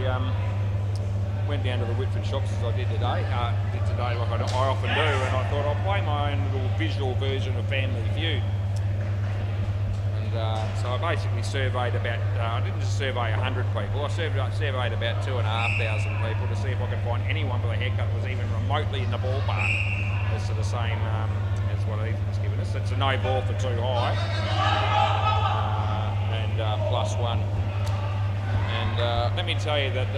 A: went down to the Whitford shops as I did today like I often do, and I thought I'll play my own little visual version of Family Feud. And so I basically surveyed about, I didn't just survey 100 people, I surveyed about 2,500 people to see if I could find anyone with a haircut that was even remotely in the ballpark as to the same as what Ethan's given us. It's a no ball for too high, and +1. And let me tell you that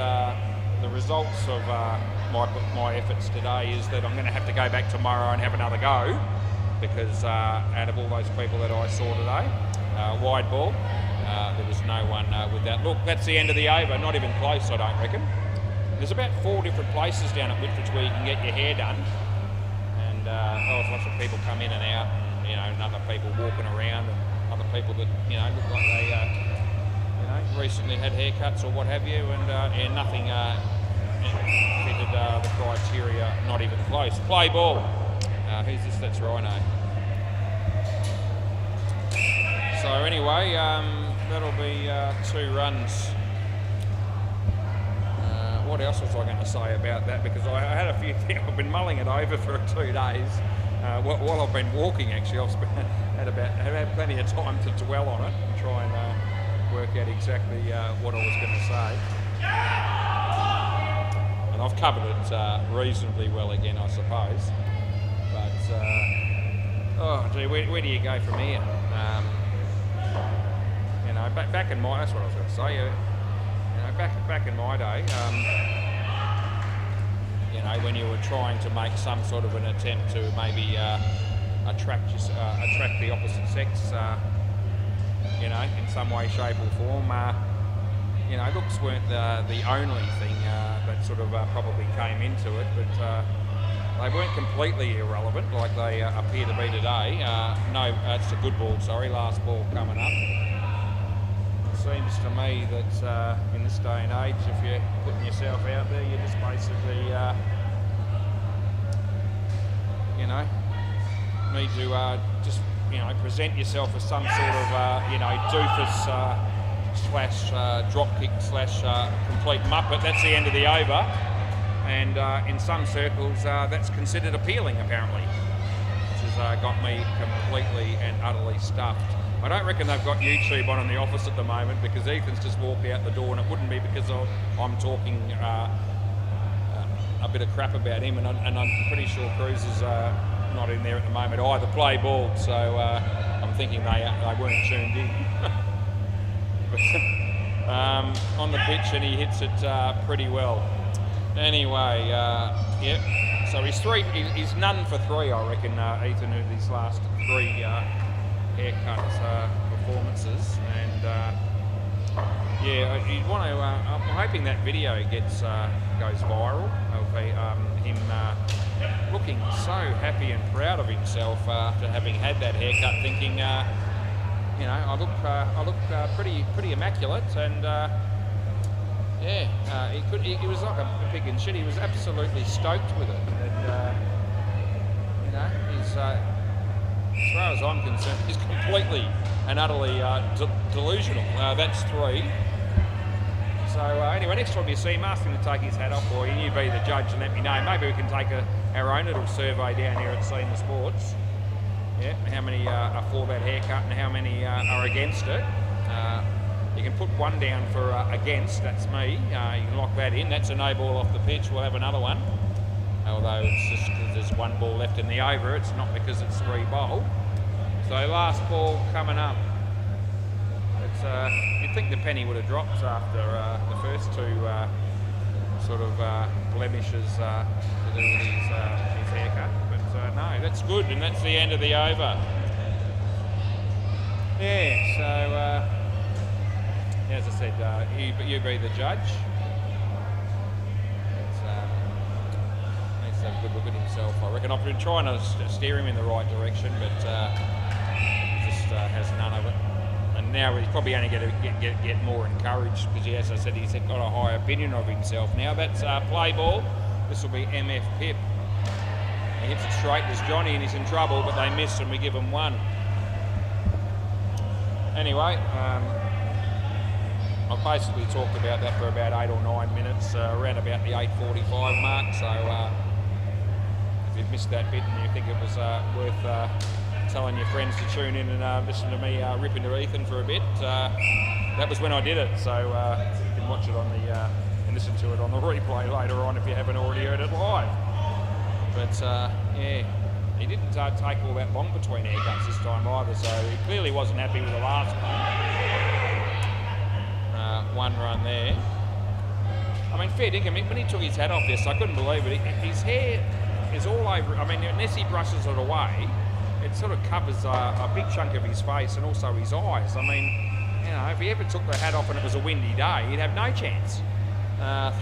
A: the results of my efforts today is that I'm going to have to go back tomorrow and have another go, because out of all those people that I saw today, wide ball, there was no one with that. Look, that's the end of the over, not even close, I don't reckon. There's about 4 different places down at Whitford where you can get your hair done, and there was lots of people come in and out, and, you know, and other people walking around, and other people that, you know, look like they recently had haircuts or what have you, and nothing fitted the criteria, not even close. Play ball. Who's this? That's Rhino. So anyway, that'll be 2 runs. What else was I going to say about that? Because I had a few things. I've been mulling it over for 2 days. While I've been walking, actually, I've had plenty of time to dwell on it and try and work out exactly what I was going to say. And I've covered it reasonably well again, I suppose. But, oh gee, where do you go from here? You know, back in my, that's what I was going to say. You know, back in my day, you know, when you were trying to make some sort of an attempt to maybe attract the opposite sex, you know, in some way, shape or form. You know, looks weren't the only thing that sort of probably came into it, but they weren't completely irrelevant like they appear to be today. No, it's a good ball, sorry, last ball coming up. It seems to me that in this day and age, if you're putting yourself out there, you're just basically, you know, need to just, you know, present yourself as some sort of, you know, doofus slash dropkick slash complete muppet. That's the end of the over, and in some circles that's considered appealing, apparently, which has got me completely and utterly stuffed. I don't reckon they've got YouTube on in the office at the moment, because Ethan's just walked out the door, and it wouldn't be because I'm talking a bit of crap about him, and I'm pretty sure Cruz is not in there at the moment either. Play ball, so I'm thinking they weren't tuned in. But, on the pitch, and he hits it pretty well. Anyway, yep. So he's none for 3, I reckon, Ethan, in these last 3 haircut performances, and yeah, you'd want to. I'm hoping that video goes viral of him looking so happy and proud of himself after having had that haircut, thinking, you know, I look pretty immaculate, and he was like a pig in shit. He was absolutely stoked with it, and you know, he's as far as I'm concerned, he's completely and utterly delusional. That's 3. So anyway, next time you see him, ask him to take his hat off, or you be the judge and let me know. Maybe we can take our own little survey down here at Seeing the Sports. Yeah, how many are for that haircut and how many are against it. You can put 1 down for against, that's me. You can lock that in. That's a no ball off the pitch. We'll have another one. Although it's just because there's 1 ball left in the over, it's not because it's 3 bowled. So last ball coming up. You'd think the penny would have dropped after the first 2 sort of blemishes to do with his haircut, but no, that's good, and that's the end of the over. Yeah, so as I said, you be the judge. Needs to have a good look at himself, I reckon. I've been trying to steer him in the right direction, but he just has none of it. And now he's probably only going to get more encouraged because, as I said, he's got a high opinion of himself now. That's play ball. This will be MF Pip. He hits it straight. There's Johnny and he's in trouble, but they miss and we give him 1. Anyway, I've basically talked about that for about 8 or 9 minutes, around about the 8:45 mark. So if you've missed that bit and you think it was worth telling your friends to tune in and listen to me rip into Ethan for a bit, that was when I did it. So you can watch it on the and listen to it on the replay later on if you haven't already heard it live. But yeah, he didn't take all that long between haircuts this time either, so he clearly wasn't happy with the last one. 1 run there. I mean, fair dinkum, when he took his hat off this, I couldn't believe it. His hair is all over. I mean, unless he brushes it away, it sort of covers a big chunk of his face and also his eyes. I mean, you know, if he ever took the hat off and it was a windy day, he'd have no chance.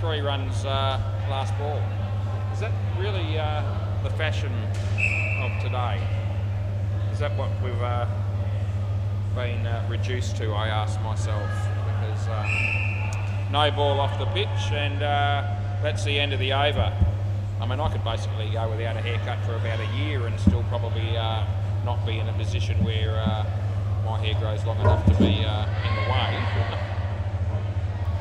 A: 3 runs last ball. Is that really the fashion of today? Is that what we've been reduced to, I ask myself? Because no ball off the pitch, and that's the end of the over. I mean, I could basically go without a haircut for about a year and still probably not be in a position where my hair grows long enough to be in the way.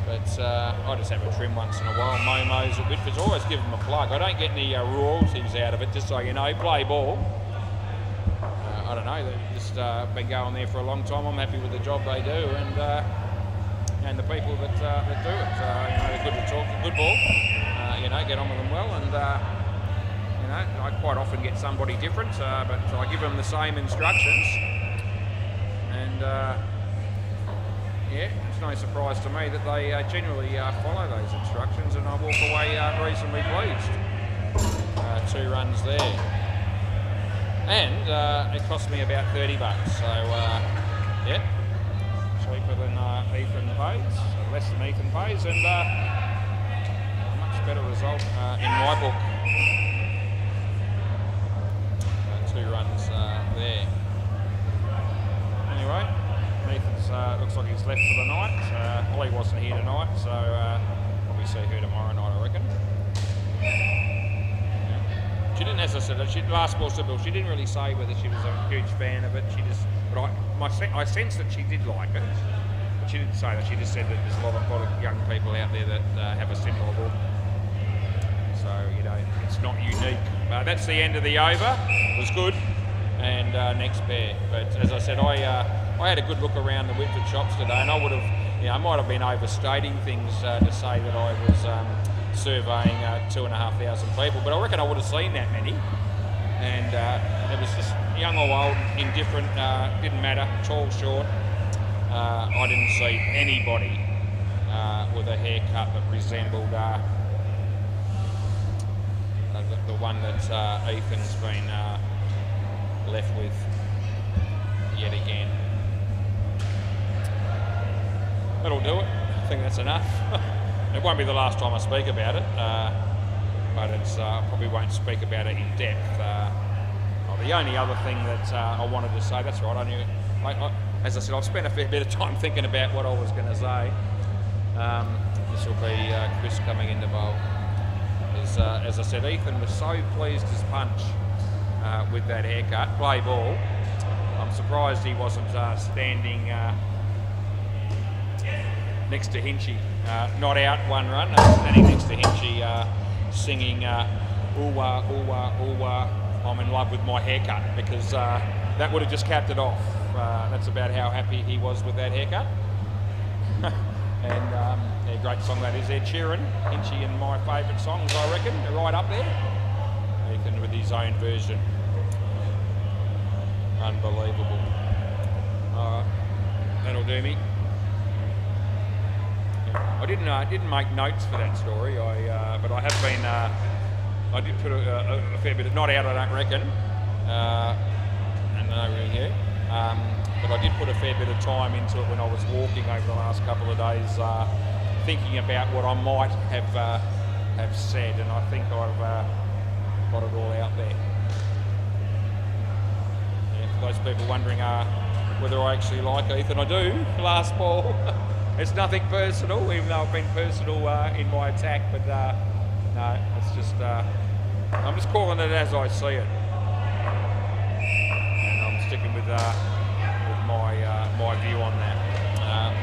A: But I just have a trim once in a while. Momos or Whitfords, always give them a plug. I don't get any royalties out of it, just so you know. Play ball. I don't know, they've just been going there for a long time. I'm happy with the job they do, and the people that do it. You know, they're good to talk, good ball. You know, get on with them well, and you know, I quite often get somebody different, but I give them the same instructions, and yeah, it's no surprise to me that they generally follow those instructions, and I walk away reasonably pleased. 2 runs there, and it cost me about $30. So yeah, cheaper than Ethan pays, less than Ethan pays, and much better result in my book. 2 runs there. Anyway, Ethan's looks like he's left for the night. Holly wasn't here tonight, so probably see her tomorrow night, I reckon. Yeah. She didn't, as I said, last ball Sybil, she didn't really say whether she was a huge fan of it. She just, but I sensed that she did like it. But she didn't say that. She just said that there's a lot of young people out there that have a similar book. So, you know, it's not unique. That's the end of the over. It was good. And next pair. But as I said, I had a good look around the Whitford shops today, and I would have, you know, I might have been overstating things to say that I was surveying 2,500 people, but I reckon I would have seen that many. And it was just young or old, indifferent, didn't matter, tall, short. I didn't see anybody with a haircut that resembled the one that Ethan's been left with yet again. That'll do it. I think that's enough. It won't be the last time I speak about it. but it's probably won't speak about it in depth. The only other thing that I wanted to say, that's right, as I said, I've spent a fair bit of time thinking about what I was going to say. This will be Chris coming into bowl. As I said, Ethan was so pleased as punch with that haircut. Play ball. I'm surprised he wasn't standing next to Hinchy. Not out one run, standing next to Hinchy singing "Ooh-wah, ooh-wah, ooh-wah, I'm in love with my haircut," because that would have just capped it off. That's about how happy he was with that haircut. And a great song that is. Ed Sheeran, Hinchy and my favourite songs, I reckon. They're right up there. Ethan with his own version. Unbelievable. Alright, that'll do me. Yeah. I didn't make notes for that story, but I have been, I did put a fair bit of, not out I don't reckon, and no really here. But I did put a fair bit of time into it when I was walking over the last couple of days, thinking about what I might have said, and I think I've got it all out there. Yeah, for those people wondering whether I actually like Ethan, I do. Last ball. It's nothing personal, even though I've been personal in my attack, but no, it's just, I'm just calling it as I see it. And I'm sticking with my view on that.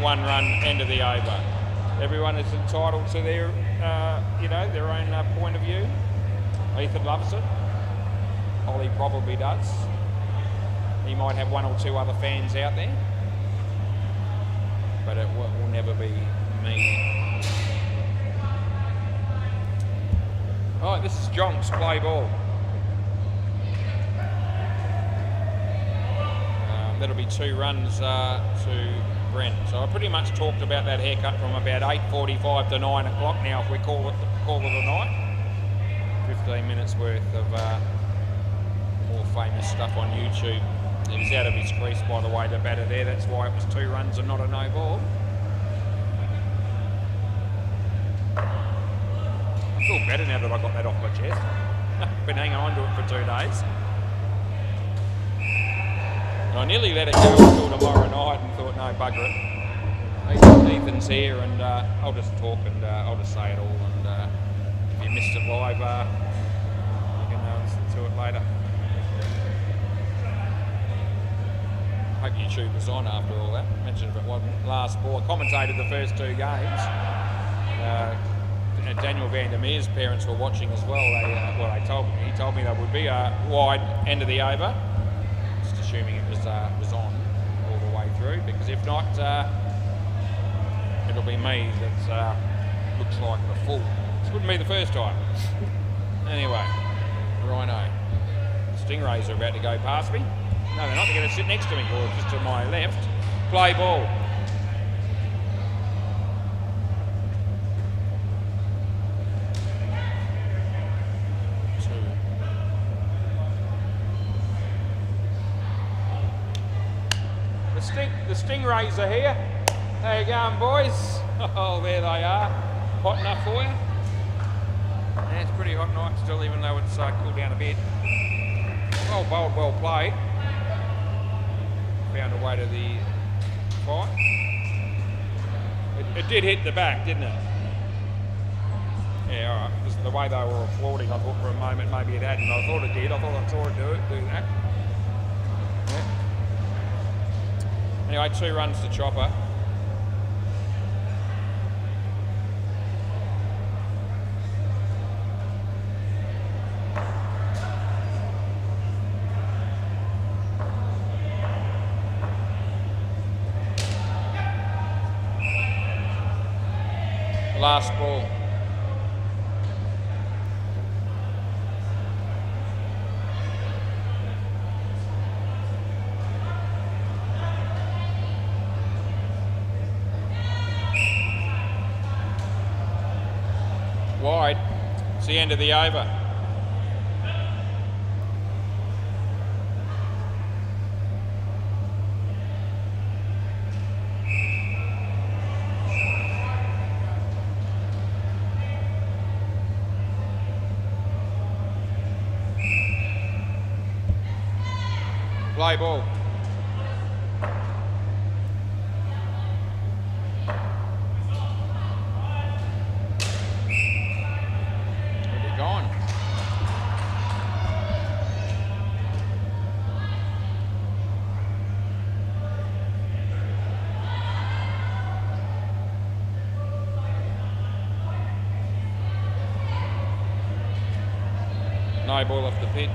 A: One run, end of the over. Everyone is entitled to their, their own point of view. Ethan loves it. Ollie probably does. He might have one or two other fans out there, but it will never be me. All right, this is Jonks, play ball. That'll be 2 runs to Brent. So I pretty much talked about that haircut from about 8:45 to 9 o'clock. Now if we call it a night, 15 minutes worth of more famous stuff on YouTube. He was out of his crease, by the way, the batter there. That's why it was 2 runs and not a no ball. I feel better now that I got that off my chest. Been hanging on to it for 2 days. And I nearly let it go until tomorrow night and thought, no, bugger it. Ethan's here and I'll just talk and I'll just say it all. And if you missed it live, you can listen to it later. Hope YouTube was on after all that. Mentioned if it wasn't. Last ball. I commentated the first 2 games. Daniel Vandermeer's parents were watching as well. He told me there would be a wide end of the over. Just assuming it was on all the way through, because if not, it'll be me that looks like the fool. This wouldn't be the first time. Anyway, righto. Stingrays are about to go past me. No, they're not. They're going to sit next to me, or just to my left. Play ball. The Stingrays are here. How you going, boys? Oh, there they are. Hot enough for you? Yeah, it's pretty hot night still, even though it's cooled down a bit. Well bowled, well played. Found a way to the fight. It did hit the back, didn't it? Yeah, all right. Just the way they were applauding, I thought for a moment maybe it hadn't. I thought it did. I thought I saw it do that. Yeah. Anyway, 2 runs to Chopper. Last ball. Wide. It's the end of the over. Play ball. He'll be gone. No ball off the pitch.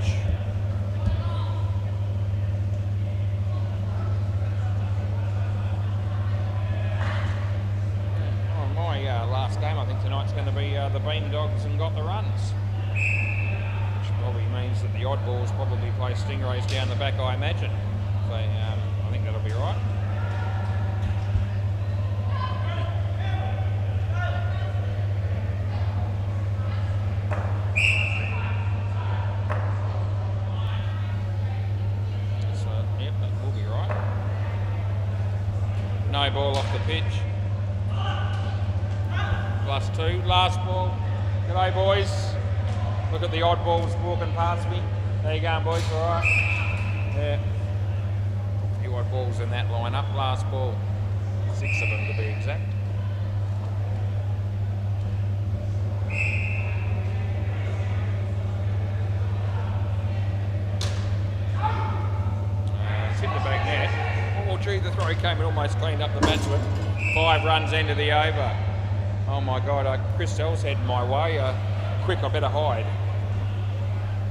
A: Last game, I think tonight's going to be the Bean Dogs and got the runs, which probably means that the oddballs probably play Stingrays down the back, I imagine. So I think that'll be right. So yep, that will be right. No ball off the pitch. +2, last ball. G'day boys. Look at the odd balls walking past me. There you going boys, alright? Yeah. A few odd balls in that lineup, last ball. 6 of them to be exact. It's hit the back net. Oh gee, the throw came and almost cleaned up the batsman. 5 runs into the over. Oh my God, Chris Sell's heading my way. Quick, I better hide.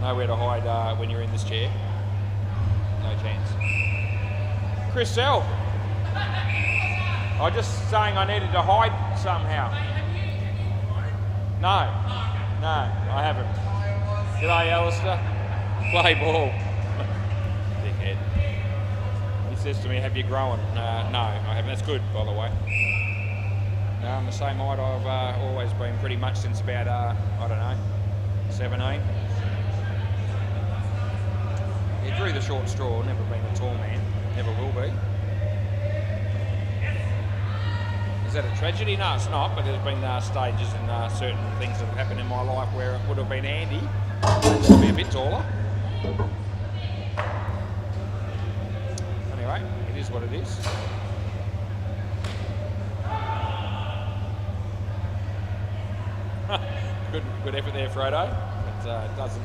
A: Nowhere to hide when you're in this chair. No chance. Chris Sell. I was just saying I needed to hide somehow. No, I haven't. G'day, Alistair. Play ball. Dickhead. He says to me, have you grown? No, I haven't. That's good, by the way. No, I'm the same height I've always been pretty much since about, I don't know, 17. He drew the short straw, never been a tall man, never will be. Is that a tragedy? No, it's not, but there's been stages and certain things that have happened in my life where it would have been handy to be a bit taller. Anyway, it is what it is. Good effort there, Frodo. But it doesn't.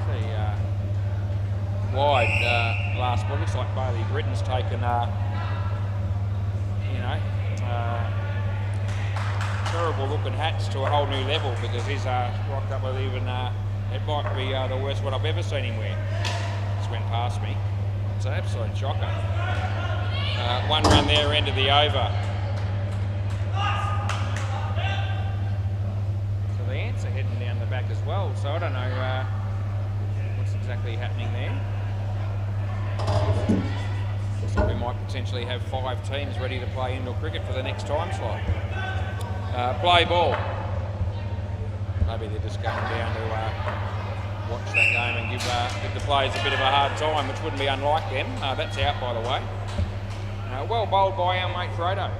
A: See, wide last ball. Looks like Bailey Britton's taken, terrible looking hats to a whole new level because he's rocked up with even. It might be the worst one I've ever seen him wear. Just went past me. It's an absolute shocker. 1 run there, end of the over. So the ants are heading down the back as well, so I don't know what's exactly happening there. Looks like we might potentially have 5 teams ready to play indoor cricket for the next time slot. Play ball. Maybe they're just going down to watch that game and give the players a bit of a hard time, which wouldn't be unlike them. That's out, by the way. Well bowled by our mate Frodo.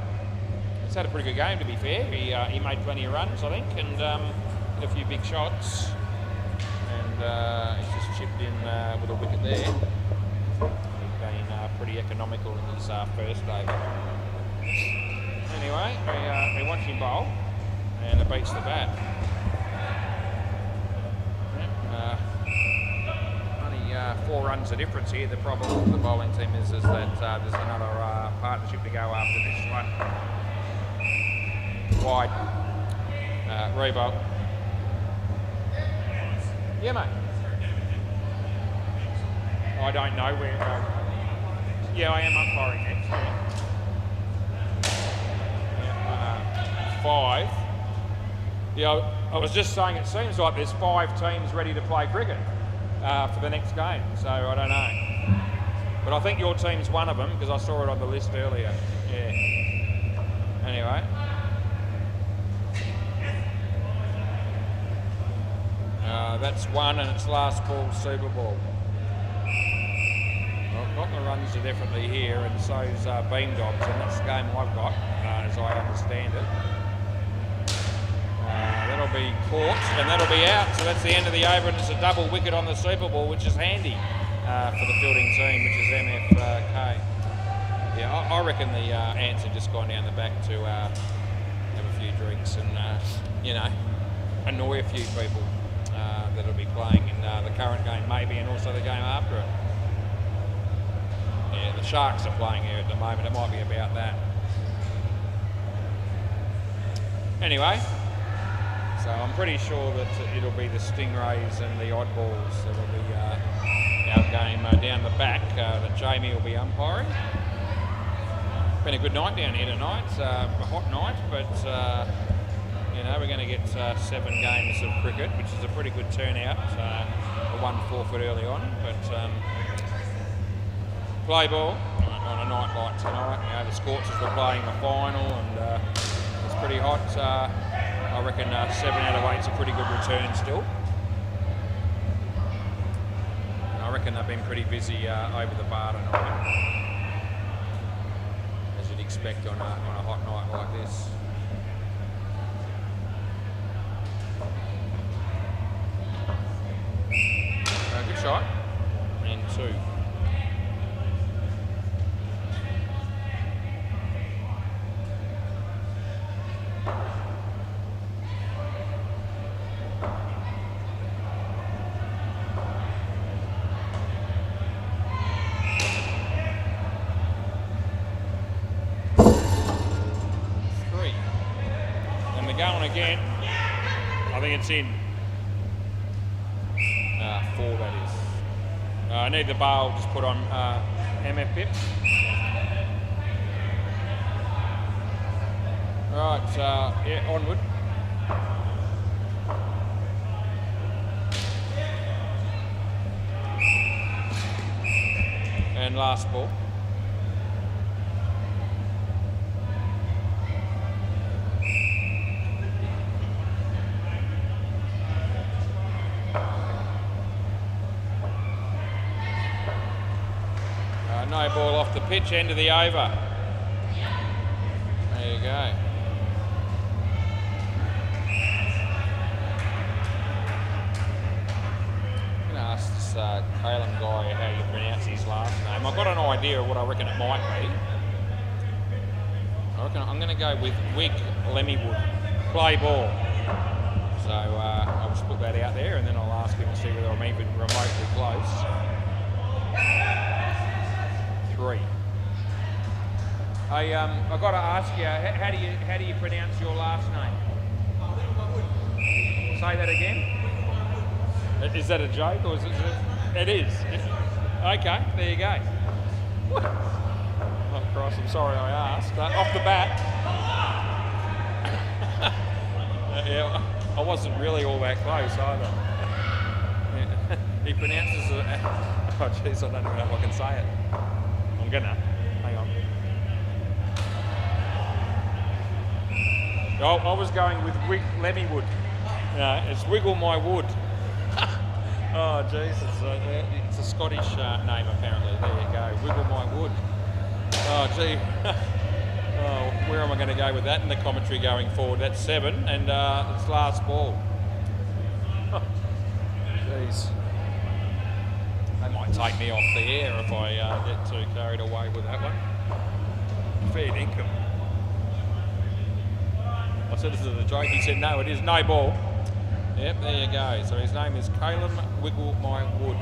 A: He's had a pretty good game, to be fair. He made plenty of runs, I think, and hit a few big shots. And he's just chipped in with a wicket there. He's been pretty economical in his first over. Anyway, we watch him bowl, and it beats the bat. Only 4 runs the difference here. The problem with the bowling team is that there's another partnership to go after this one. Wide. Rebolt. Yeah, mate. I don't know where. Yeah, I am umpiring next. Yeah. 5. Yeah, I was just saying it seems like there's 5 teams ready to play cricket for the next game, so I don't know. But I think your team's one of them because I saw it on the list earlier. Yeah. Anyway. That's 1 and it's last ball Super Ball. Well, got the runs are definitely here and so's Bean Dogs, and that's the game I've got, as I understand it. That'll to be caught, and that'll be out. So that's the end of the over, and it's a double wicket on the Super Ball, which is handy for the fielding team, which is MFK. Yeah, I reckon the ants have just gone down the back to have a few drinks and, you know, annoy a few people that'll be playing in the current game maybe, and also the game after it. Yeah, the Sharks are playing here at the moment. It might be about that. Anyway, so I'm pretty sure that it'll be the Stingrays and the Oddballs that'll be our game down the back that Jamie will be umpiring. Been a good night down here tonight. A hot night, but you know, we're going to get 7 games of cricket, which is a pretty good turnout. One forfeit early on, but play ball on a night like tonight. You know, the Scorchers were playing the final, and it's pretty hot. I reckon 7 out of 8's a pretty good return still. And I reckon they've been pretty busy over the bar tonight, as you'd expect on a hot night like this. Good shot, and 2. Going again. I think it's in. 4 that is. I need the bail just put on MF Pip. Right, yeah, onward. And last ball. No ball off the pitch, end of the over. There you go. I'm going to ask this Calum guy how you pronounce his last name. I've got an idea of what I reckon it might be. I reckon I'm going to go with Wig Lemmywood. Play ball. So I'll just put that out there, and then I'll ask him to see whether I'm even remotely close. 3. I've got to ask you, how do you pronounce your last name? Say that again. Is that a joke, or is it? It is. Okay, there you go. Oh Christ, I'm sorry I asked. Off the bat. Yeah, I wasn't really all that close either. Yeah. He pronounces it. Oh jeez, I don't even know if I can say it. I'm gonna. Hang on. Oh, I was going with Lemmywood. No, it's Wiggle My Wood. Oh jeez, it's a Scottish name apparently. There you go, Wiggle My Wood. Oh gee. Oh, where am I going to go with that in the commentary going forward? That's 7, and it's last ball. Jeez. They might take me off the air if I get too carried away with that one. Fair dinkum. I said this is a joke. He said no, it is no ball. Yep, there you go. So his name is Calum Wiggle My Wood.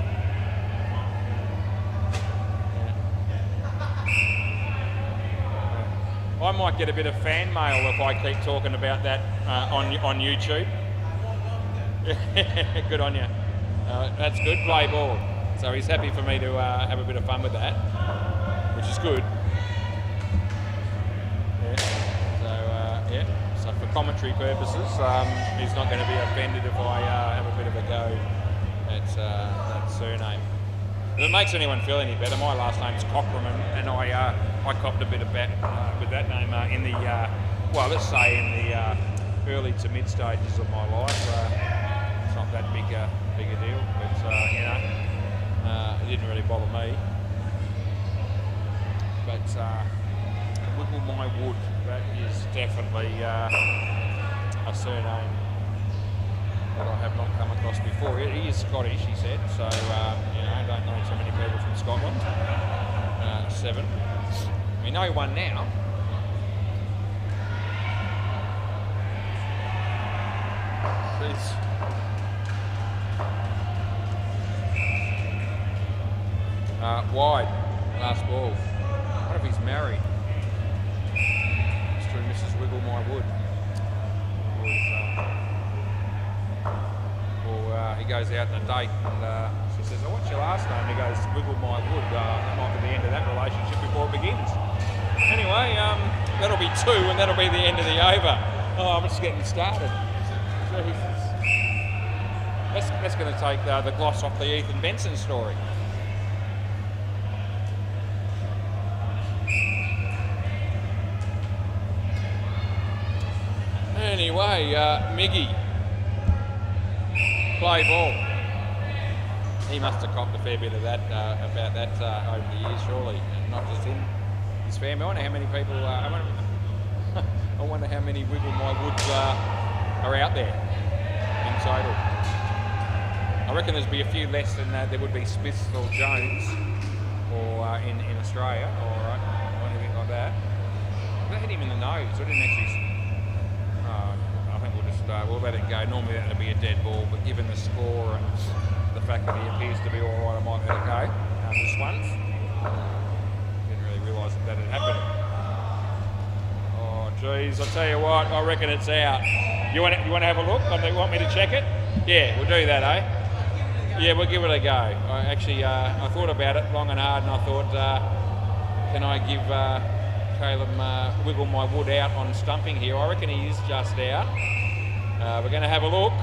A: I might get a bit of fan mail if I keep talking about that on YouTube. Good on you. That's good. Play ball. So he's happy for me to have a bit of fun with that, which is good. Yeah. So yeah. So for commentary purposes, he's not going to be offended if I have a bit of a go at that surname. If it makes anyone feel any better, my last name's Cochran, and I copped a bit of back with that name in the, well, let's say in the early to mid stages of my life. It's not that big a deal, but you know, it didn't really bother me. But Wiggle My Wood, that is definitely a surname. that I have not come across before. He is Scottish, he said, so you know, I don't know too many people from Scotland. 7. We know one now. Jeez. Wide, last ball. What if he's married? Mr. and Mrs. Wiggle My Wood. He goes out on a date and she says, "Oh, what's your last name?" He goes, "Wiggle My Wood." That might be the end of that relationship before it begins. Anyway, that'll be 2 and that'll be the end of the over. Oh, I'm just getting started. Jesus. That's going to take the gloss off the Ethan Benson story. Anyway, Miggy. Play ball. He must have copped a fair bit of that about that over the years, surely, and not just him, his family. I wonder how many people. I wonder how many Wiggle My Woods are out there in total. I reckon there'd be a few less than there would be Smiths or Jones, or in Australia, or anything like that. They hit him in the nose. I didn't actually. I think we'll let it go. Normally that would be a dead ball, but given the score and the fact that he appears to be all right, I might let it go. This one, didn't really realise that had happened. Oh, geez! I tell you what, I reckon it's out. You want to have a look? You want me to check it? Yeah, we'll do that, eh? Yeah, we'll give it a go. I thought about it long and hard, and I thought, can I give Caleb Wiggle My Wood out on stumping here? I reckon he is just out. We're going to have a look.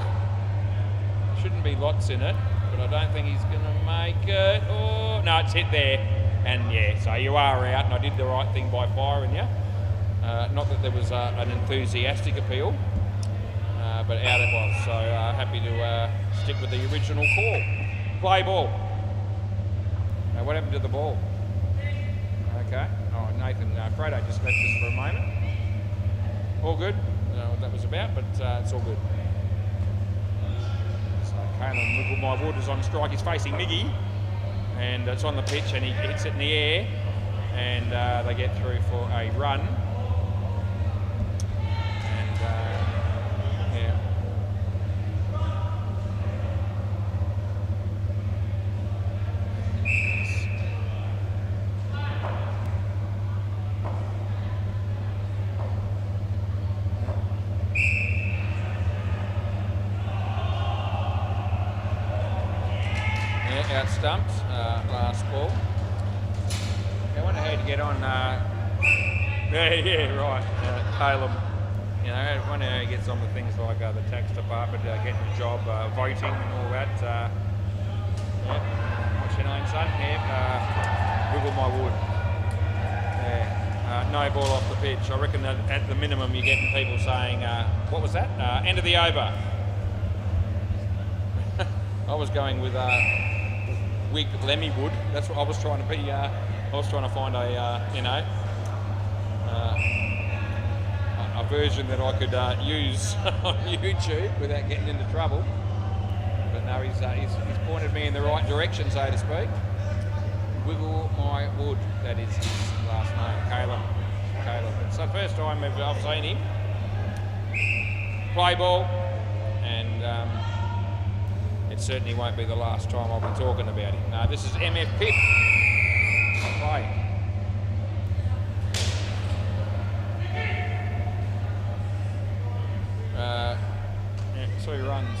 A: Shouldn't be lots in it, but I don't think he's going to make it. Oh, no, it's hit there. And yeah, so you are out, and I did the right thing by firing you. Not that there was an enthusiastic appeal, but out it was. So happy to stick with the original call. Play ball. What happened to the ball? Okay. Oh, Nathan, Fredo just left us for a moment. All good. I don't know what that was about, but it's all good. So Caleb Wiggle My Wood is on strike. He's facing Miggy, and it's on the pitch, and he hits it in the air, and they get through for a run. And yeah. Out stumped, last ball. I wonder how to get on. Yeah, right. Caleb, you know, I wonder how he gets on with things like the tax department, getting a job, voting and all that. Yeah. What's your name, son? Yeah. Wiggle My Wood. Yeah. No ball off the pitch. I reckon that at the minimum you're getting people saying, what was that? End of the over. I was going with Wig Lemmy Wood. That's what I was trying to be. I was trying to find a a version that I could use on YouTube without getting into trouble. But no, he's pointed me in the right direction, so to speak. Wiggle My Wood. That is his last name, Caleb. It's the first time I've seen him. Play ball, and. It certainly won't be the last time I'll be talking about him. No, this is MF Pip. Play. Yeah, 2 runs.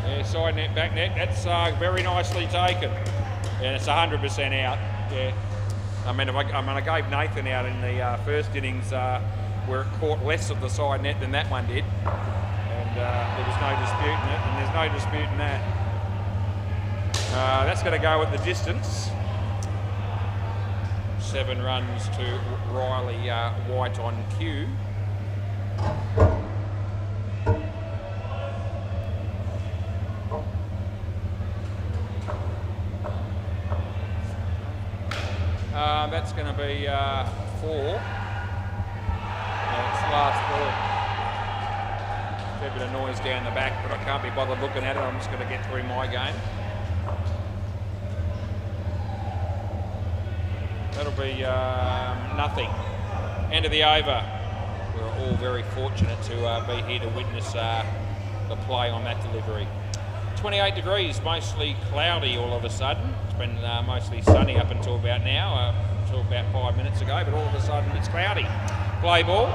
A: Yeah, side net, back net. That's very nicely taken. And it's 100% out. Yeah. I mean, I gave Nathan out in the first innings where it caught less of the side net than that one did, and there was no disputing it, and there's no disputing that. That's going to go at the distance. 7 runs to Riley White on cue. That's going to be 4. It's last ball. Fair bit of noise down the back, but I can't be bothered looking at it. I'm just going to get through my game. That'll be nothing. End of the over. We're all very fortunate to be here to witness the play on that delivery. 28 degrees, mostly cloudy all of a sudden. It's been mostly sunny up until about now, until about 5 minutes ago, but all of a sudden it's cloudy. Play ball.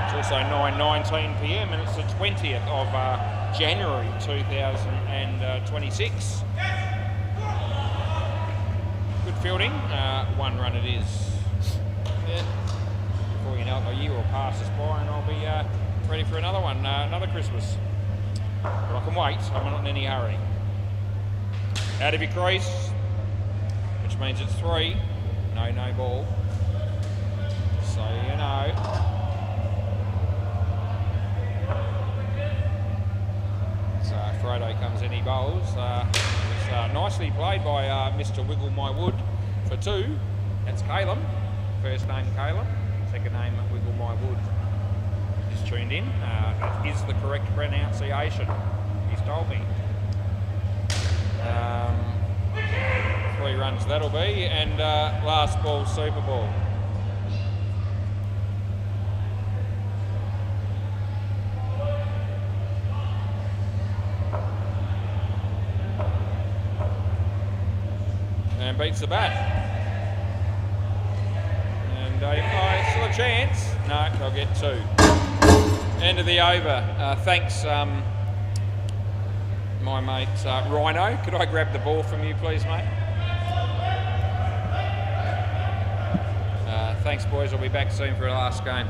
A: It's also 9:19 p.m. and it's the 20th of January 2026. Good fielding. 1 run it is. Yeah. Before you know it, a year will pass us by and I'll be ready for another one, another Christmas. But I can wait, I'm not in any hurry. Out of your crease, which means it's 3. No ball. So you know. So Frodo comes in, he bowls. It's nicely played by Mr. Wiggle My Wood for 2. That's Caleb. First name Caleb, second name Wiggle My Wood. Just tuned in. That is the correct pronunciation. He's told me. 3 runs that'll be, and last ball Super Ball. And beats the bat. And still a chance. No, they'll get 2. End of the over. Thanks, my mate Rhino. Could I grab the ball from you, please, mate? Thanks, boys. I'll be back soon for the last game.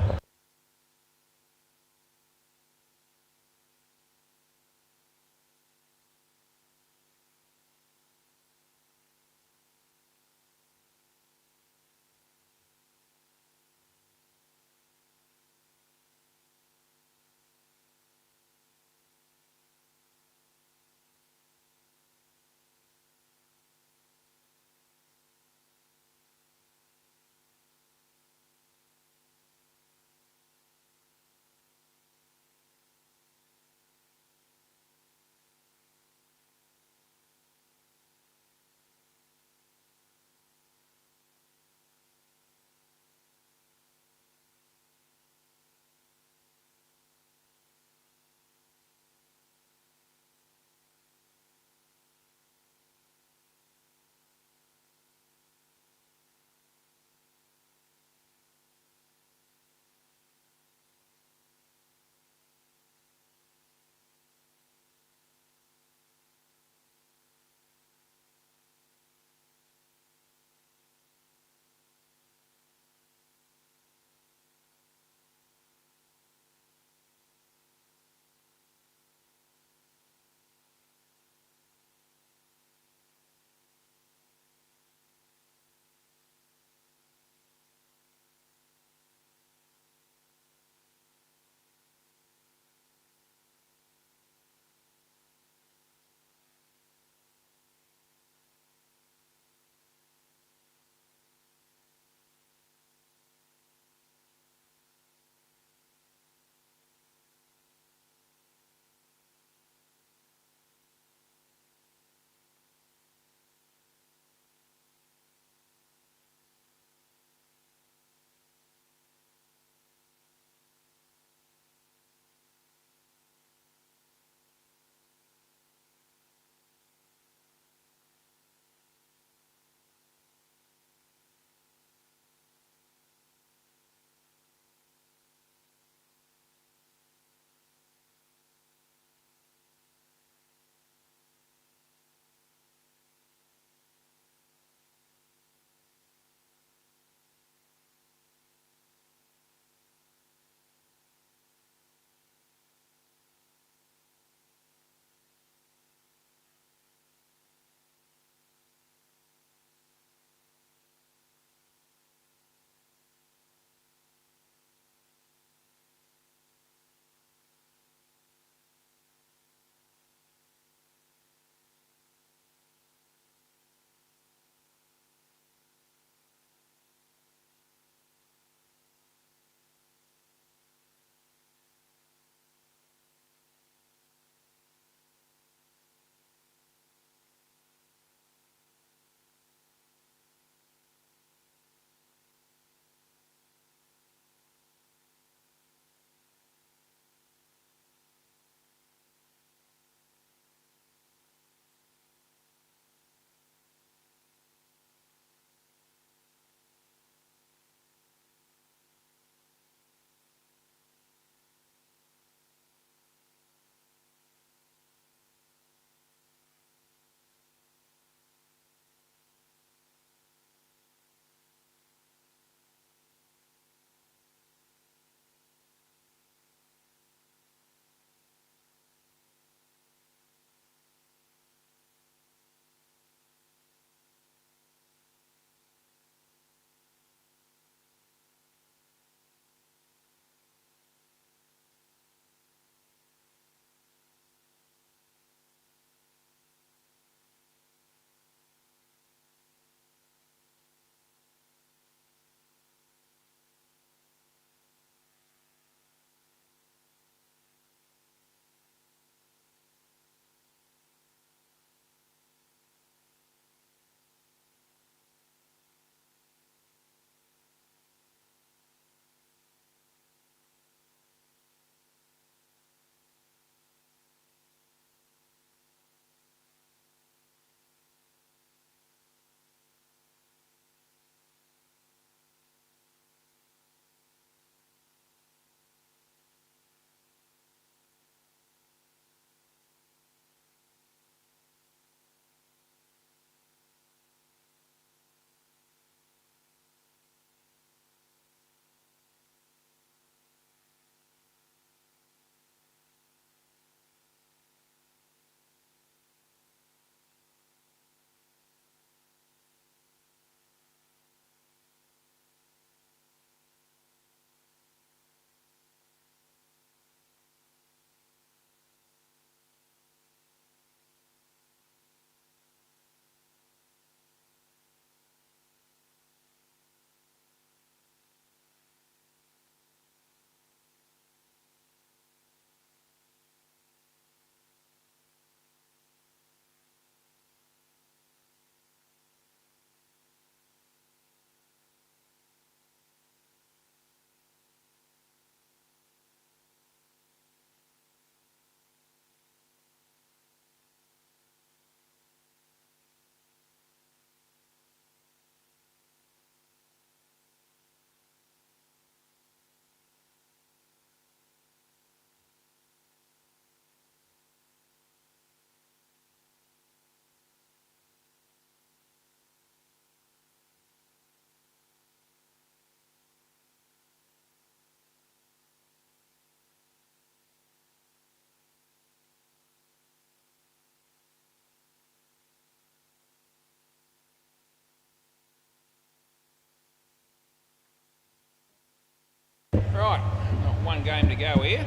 A: one game to go here.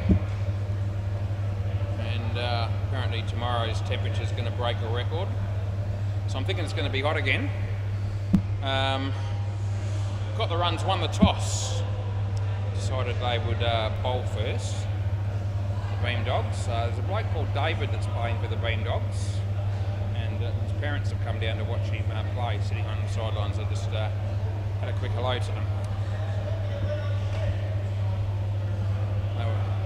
A: And apparently tomorrow's temperature is going to break a record. So I'm thinking it's going to be hot again. Got the runs, won the toss. Decided they would bowl first. The Beam Dogs. There's a bloke called David that's playing for the Beam Dogs. And his parents have come down to watch him play, sitting on the sidelines. I just had a quick hello to them.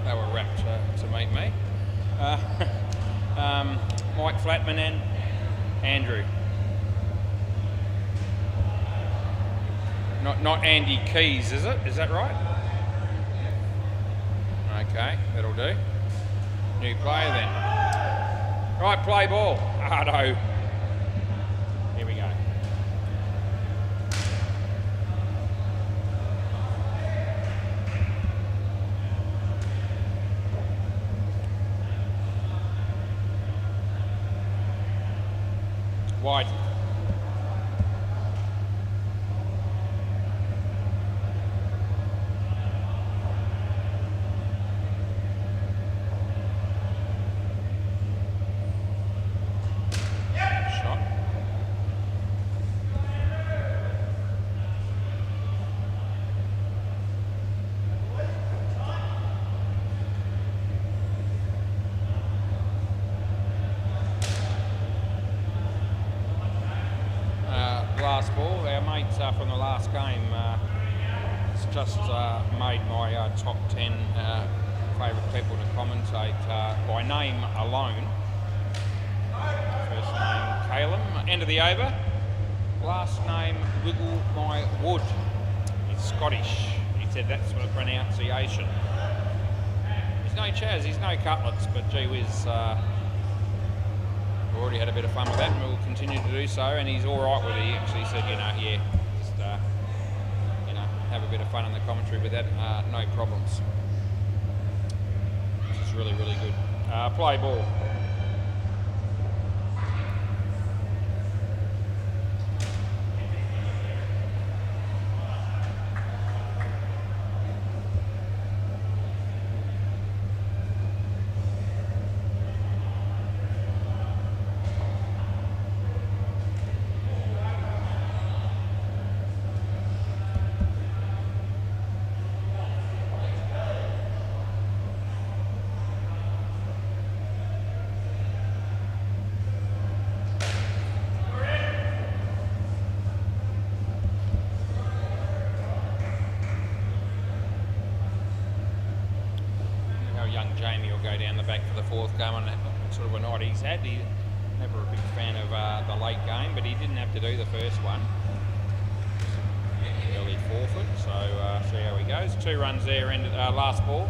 A: They were rapt to meet me. Mike Flatman and Andrew. Not Andy Keys, is it? Is that right? Okay, that'll do. New player then. Right, play ball. Ardo. Here we go. Wide. Shot. Last ball, our mates from the last game just made my top 10 favourite people to commentate by name alone. First name Calum, end of the over. Last name Wiggle My Wood. He's Scottish. He said that's the pronunciation. He's no Chaz, he's no Cutlets, but gee whiz, we've already had a bit of fun with that and we'll continue to do so, and he's alright with it. He actually said, just have a bit of fun in the commentary with that, no problems. Which is really, really good. Play ball. Young Jamie will go down the back for the fourth game on sort of a night he's had. He's never a big fan of the late game, but he didn't have to do the first one. Early forfeit, so see how he goes. 2 runs there, last ball.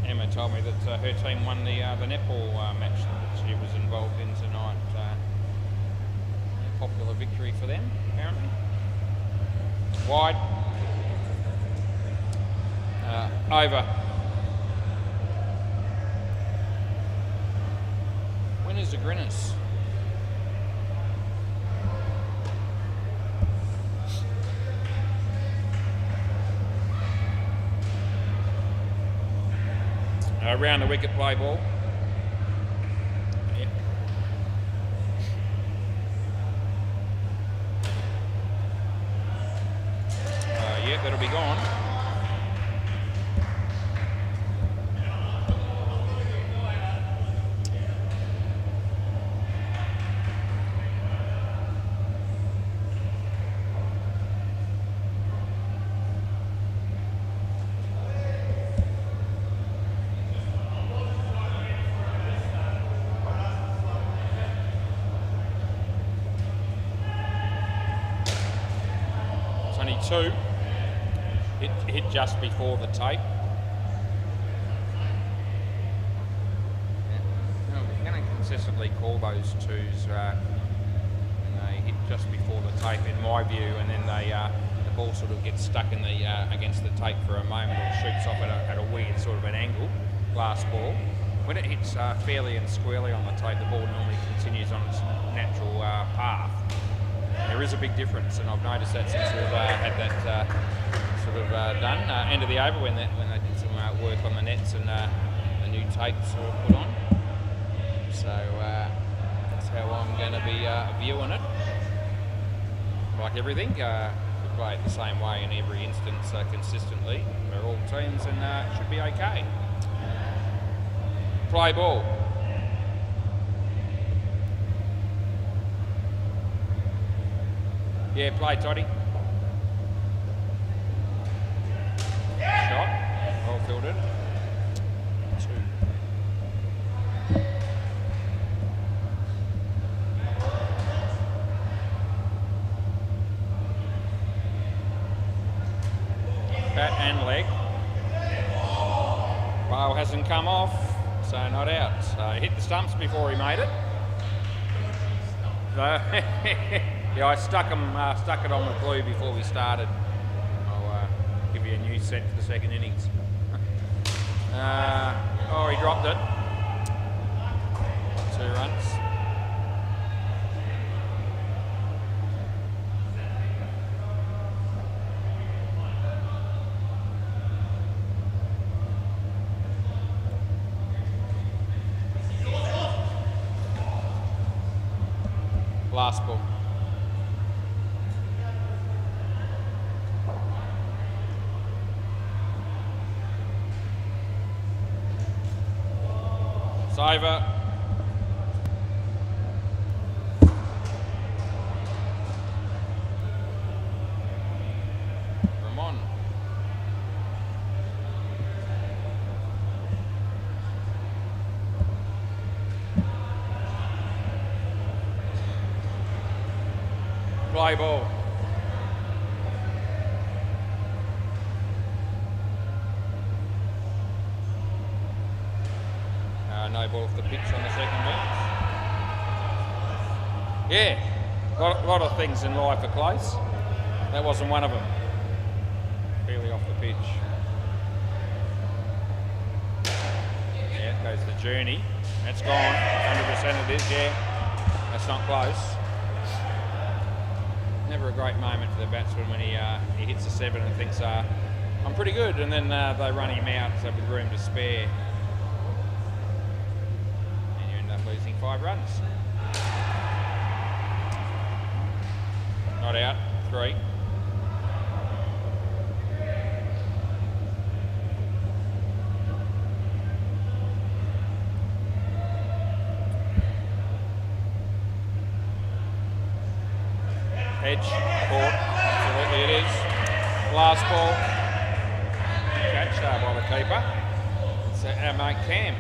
A: Emma told me that her team won the netball match that she was involved in tonight. Popular victory for them, apparently. Wide. Over. Winners the Grinners. Around the wicket play ball. Yep. Yep, that'll be gone. Only 2. Hit just before the tape. We're going to consistently call those 2s and they hit just before the tape, in my view, and then the ball sort of gets stuck in the against the tape for a moment, or shoots off at a weird sort of an angle. Glass ball. When it hits fairly and squarely on the tape, the ball normally continues on its natural path. There is a big difference, and I've noticed that since we've had that sort of done. End of the over when they did some work on the nets and the new tapes were put on. So that's how I'm going to be viewing it. Like everything, we play it the same way in every instance consistently. We're all teams and it should be okay. Play ball. Yeah, play Toddy. Shot, well fielded. 2. Bat and leg. Bale hasn't come off, so not out. So he hit the stumps before he made it. So yeah, I stuck it on the glue before we started. I'll give you a new set for the second innings. Oh, he dropped it. 2 runs. Last ball. It's over. Ramon. Play ball. No ball off the pitch on the second bounce. Yeah, a lot of things in life are close. That wasn't one of them. Barely off the pitch. Yeah, goes the journey. That's gone. 100% it is, yeah. That's not close. Never a great moment for the batsman when he hits a 7 and thinks, I'm pretty good, and then they run him out so with room to spare. And you end up losing 5 runs. Not out, 3. Edge, caught, absolutely it is. Last ball, catch by the keeper. It's our mate Cam.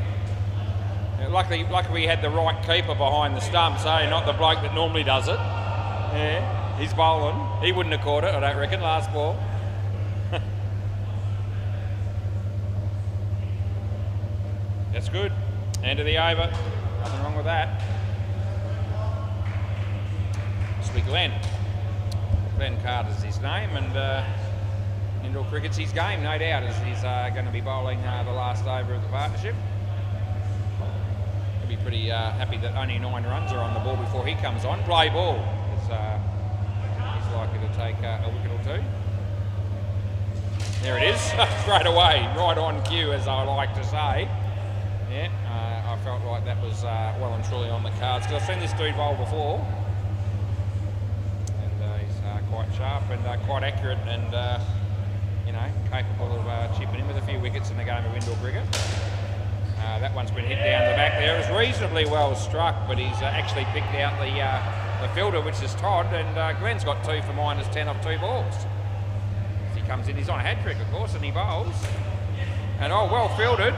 A: Luckily we had the right keeper behind the stumps, not the bloke that normally does it. Yeah, he's bowling. He wouldn't have caught it, I don't reckon, last ball. That's good. End of the over. Nothing wrong with that. Sweet Glenn. Glenn Carter's his name, and indoor cricket's his game, no doubt, as he's going to be bowling the last over of the partnership. He'll be pretty happy that only 9 runs are on the ball before he comes on. Play ball, as he's likely to take a wicket or 2. There it is, straight away, right on cue, as I like to say. Yeah, I felt like that was well and truly on the cards, because I've seen this dude bowl before. Quite sharp and quite accurate, and capable of chipping in with a few wickets in the game of indoor cricket. That one's been hit down the back there. It was reasonably well struck, but he's actually picked out the fielder, which is Todd, and Glenn's got 2 for -10 off 2 balls. As he comes in, he's on a hat trick, of course, and he bowls. And well fielded.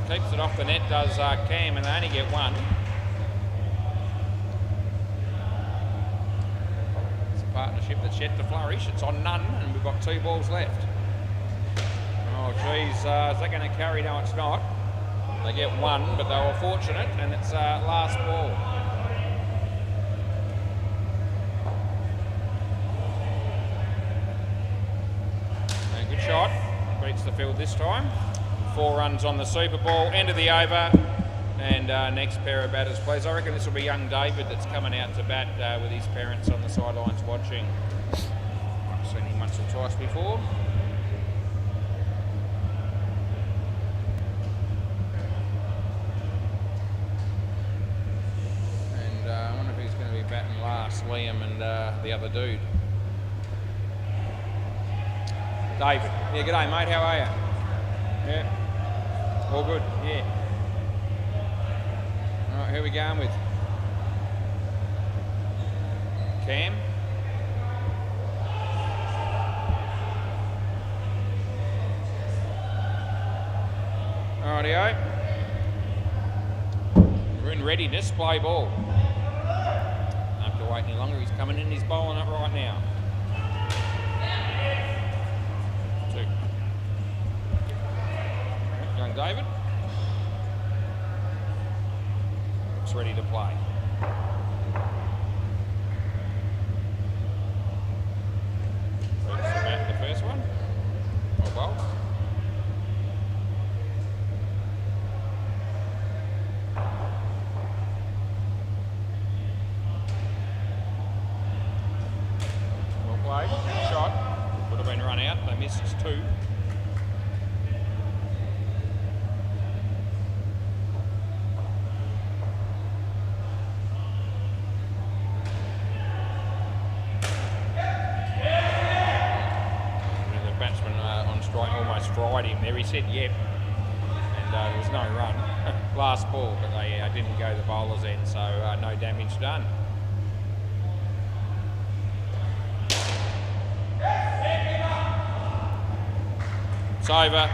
A: Keeps it off the net, does Cam, and they only get 1. Partnership that's yet to flourish. It's on none, and we've got 2 balls left. Oh geez, is that going to carry? No, it's not. They get 1, but they were fortunate, and it's last ball. And good shot. Beats the field this time. 4 runs on the Super Ball. End of the over. And next pair of batters, please. I reckon this will be young David that's coming out to bat with his parents on the sidelines watching. I've seen him once or twice before. us, Liam and the other dude. David. Yeah, g'day mate, how are you? Yeah. All good, yeah. Alright, who are we going with? Cam? Rightio. We're in readiness, play ball. Don't have to wait any longer, he's coming in, he's bowling it right now. 2. Young David. Looks ready to play. Ready to bat the first one. Or bowl. Shot. Would have been run out. They missed 2. The batsman on strike almost fried him there. He said yep. And there was no run. Last ball, but they didn't go the bowler's end, so no damage done. It's over.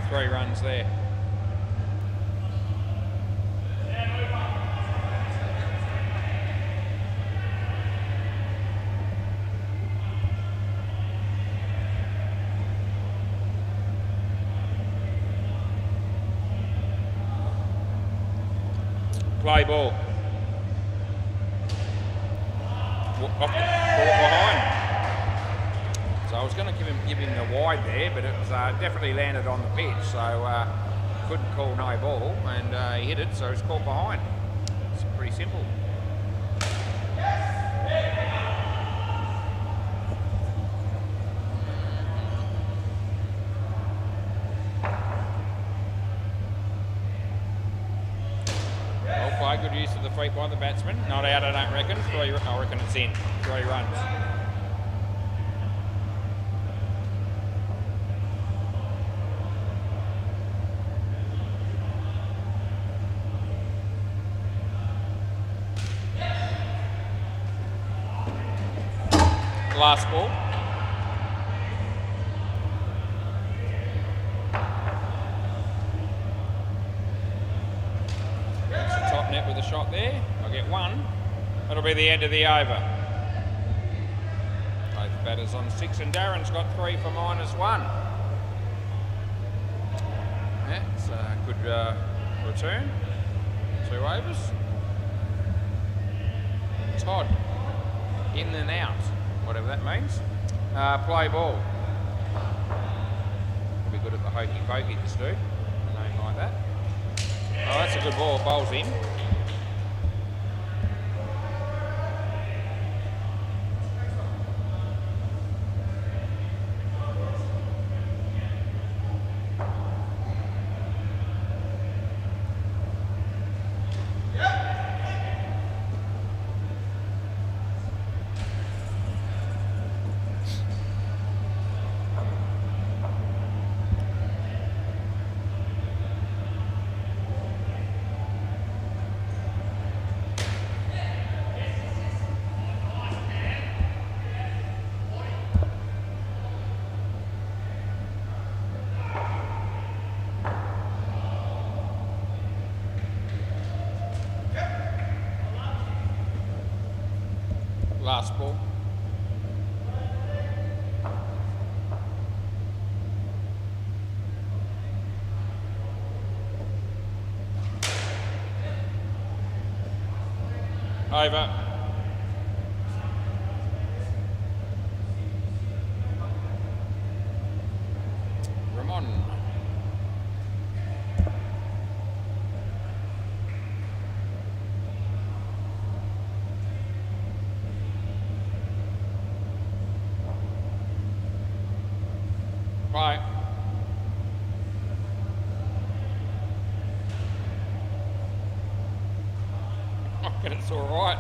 A: 3 runs there. Play ball. Off behind. So I was going to give him the wide there, but it was definitely landed on the pitch, so couldn't call no ball, and he hit it, so it's caught behind. It's pretty simple. Well played, good use of the feet by the batsman. Not out, I don't reckon. I reckon it's in. 3 runs. Last ball. That's the top net with a shot there. I'll get 1. That'll be the end of the over. Both batters on 6 and Darren's got 3 for -1. That's a good return. 2 overs. Todd in and out. Whatever that means. Play ball. Will be good at the hokey pokey, this dude. Name like that. Oh, that's a good ball. Bowls in. Last ball. Over. Ramon. Bye. I reckon it's all right.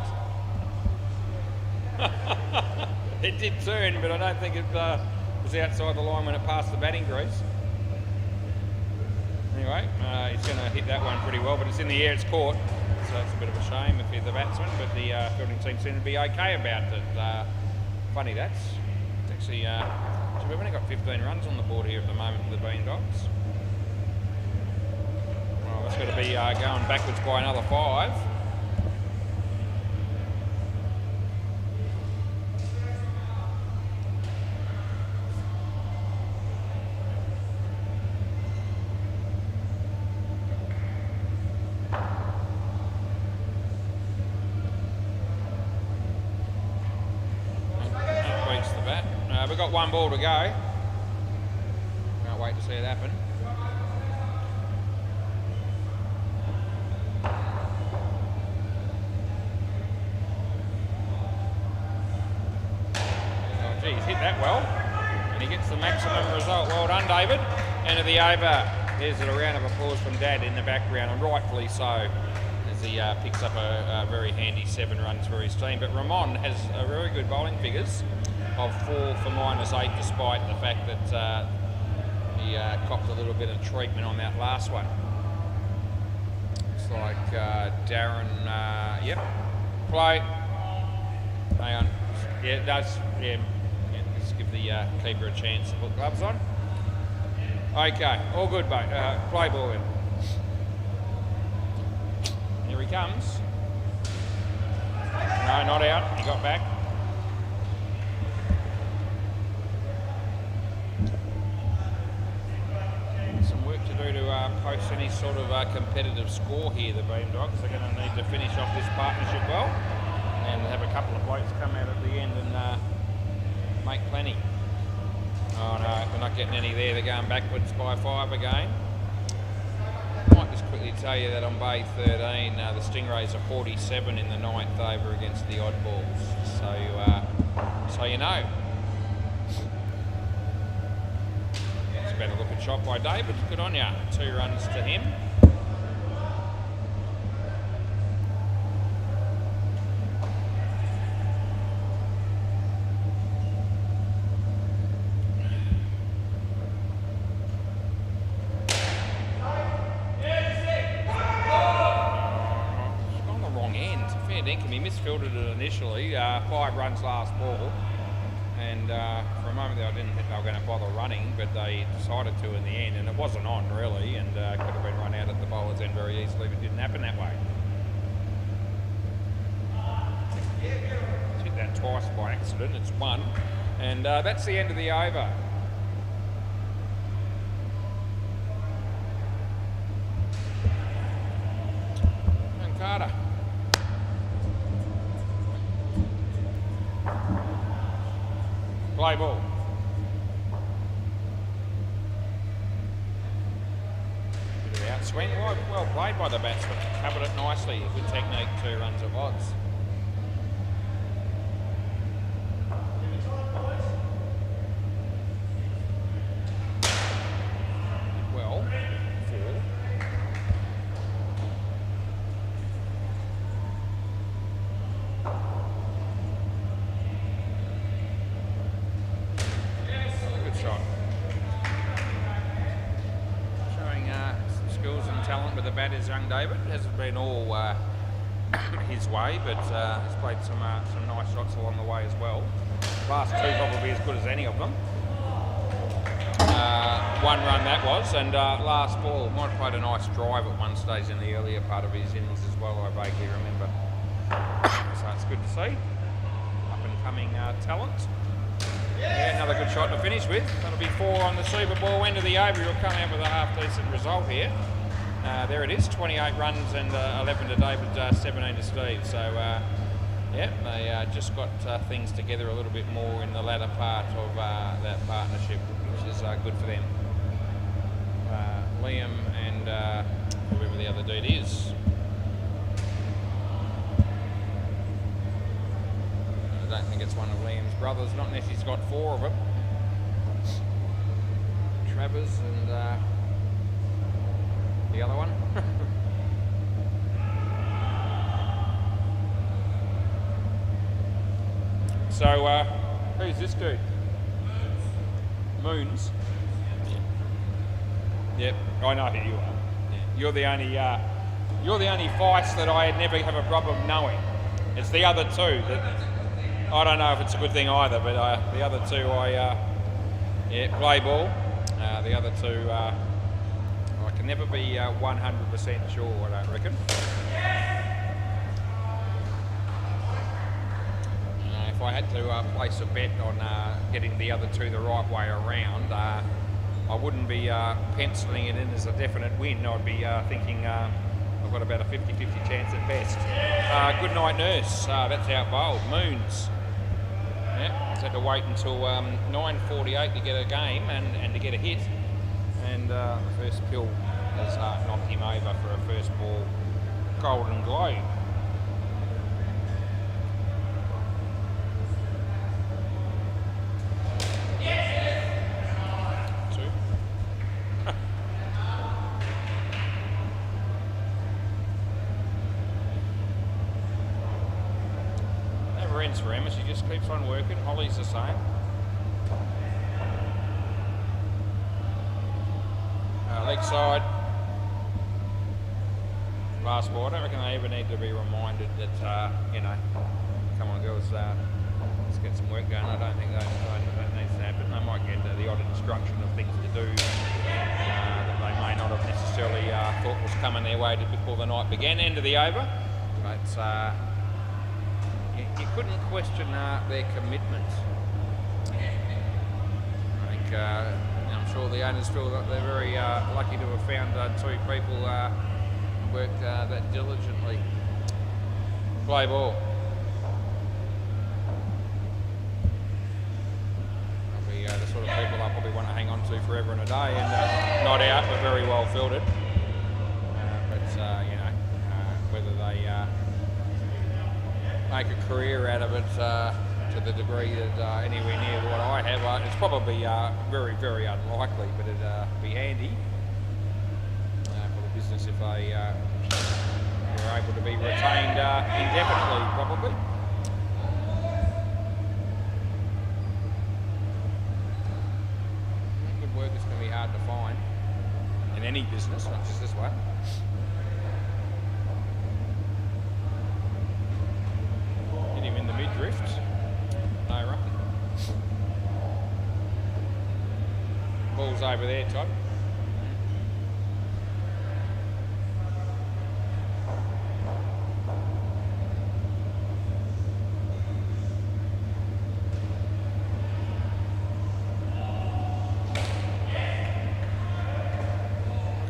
A: It did turn, but I don't think it was outside the line when it passed the batting crease. Anyway, he's going to hit that one pretty well, but it's in the air, it's caught. So it's a bit of a shame if you're the batsman, but the fielding team seem to be okay about it. Funny that's. It's actually, so we've only got 15 runs on the board here at the moment for the Bean Dogs. Well, that's got to be going backwards by another 5. We've got one ball to go. Can't wait to see it happen. Oh, geez, hit that well. And he gets the maximum result. Well done, David. End of the over. There's a round of applause from Dad in the background, and rightfully so, as he picks up a very handy 7 runs for his team. But Ramon has very good bowling figures of 4 for -8, despite the fact that he copped a little bit of treatment on that last one. Looks like Darren, yep, play. Hang on, yeah, it does, yeah, let's give the keeper a chance to put gloves on. Okay, all good, mate. Play ball in. Here he comes. No, not out, he got back. To post any sort of competitive score here, the Bean Dogs are going to need to finish off this partnership well and have a couple of blokes come out at the end and make plenty. Oh no, they're not getting any there, they're going backwards by 5 again. I might just quickly tell you that on Bay 13 the Stingrays are 47 in the 9th over against the Oddballs, so you know. Been a looking shot by David. Good on ya. 2 runs to him. It's on the wrong end. Fair dinkum. He misfielded it initially. 5 runs last ball. And for a moment there I didn't think they were going to bother running, but they decided to in the end, and it wasn't on really, and could have been run out at the bowler's end very easily, but it didn't happen that way. Hit that twice by accident, it's 1, and that's the end of the over. And Carter. Play ball. Bit of outswing. Well played by the batsman. Covered it nicely. Good technique. 2 runs of odds. Well, 4. Talent with the bat is young David. Hasn't been all his way, but he's played some nice shots along the way as well. Last 2 probably as good as any of them. 1 run that was, and last ball might have played a nice drive at one stage in the earlier part of his innings as well, I vaguely remember. So it's good to see. Up and coming talent. Yeah, another good shot to finish with. That'll be 4 on the Super Ball. End of the over. He'll come out with a half decent result here. There it is, 28 runs and 11 to David, 17 to Steve. So, yeah, they just got things together a little bit more in the latter part of that partnership, which is good for them. Liam and whoever the other dude is. I don't think it's one of Liam's brothers, not unless he's got 4 of them. Travers and the other one. So, who's this dude? Moons. Yep, I know who you are. Yeah. You're the only Feist that I never have a problem knowing. It's the other two that I don't know if it's a good thing either, but the other two play ball. The other two, I can never be 100% sure, I don't reckon. If I had to place a bet on getting the other two the right way around, I wouldn't be penciling it in as a definite win. I'd be thinking I've got about a 50-50 chance at best. Good night, nurse. That's out bowled. Moons. Yeah, just had to wait until 9:48 to get a game and to get a hit. And the first pill has knocked him over for a first ball Golden Globe. For Emma, she just keeps on working. Holly's the same. Leg side. Last ball. I don't reckon they ever need to be reminded that, come on girls, let's get some work going. I don't think that needs to happen. They might get the odd instruction of things to do that they may not have necessarily thought was coming their way before the night began. End of the over. But you couldn't question their commitment. I think I'm sure the owners feel that they're very lucky to have found two people work that diligently. Play ball. They'll be the sort of people I probably want to hang on to forever and a day, and not out, but very well fielded. Whether they make a career out of it to the degree that anywhere near what I have, it's probably very, very unlikely, but it'd be handy for the business if they were able to be retained indefinitely, probably. Good work is going to be hard to find in any business, not just this one. In the mid-drift. No run. Ball's over there, Todd.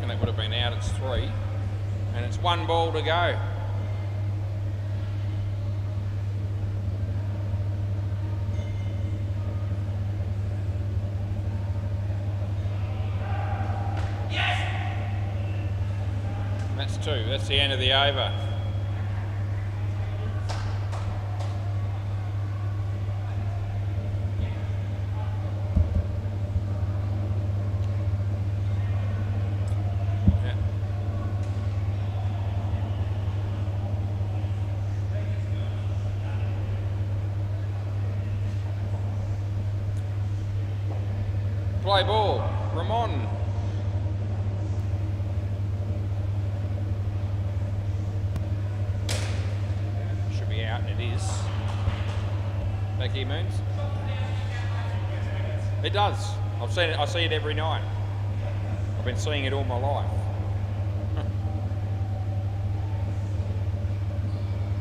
A: And it would have been out, it's 3. And it's 1 ball to go. That's 2. That's the end of the over. Yeah. Play ball. Ramon. And it is. Back here, Moons. It does. I've seen it. I see it every night. I've been seeing it all my life.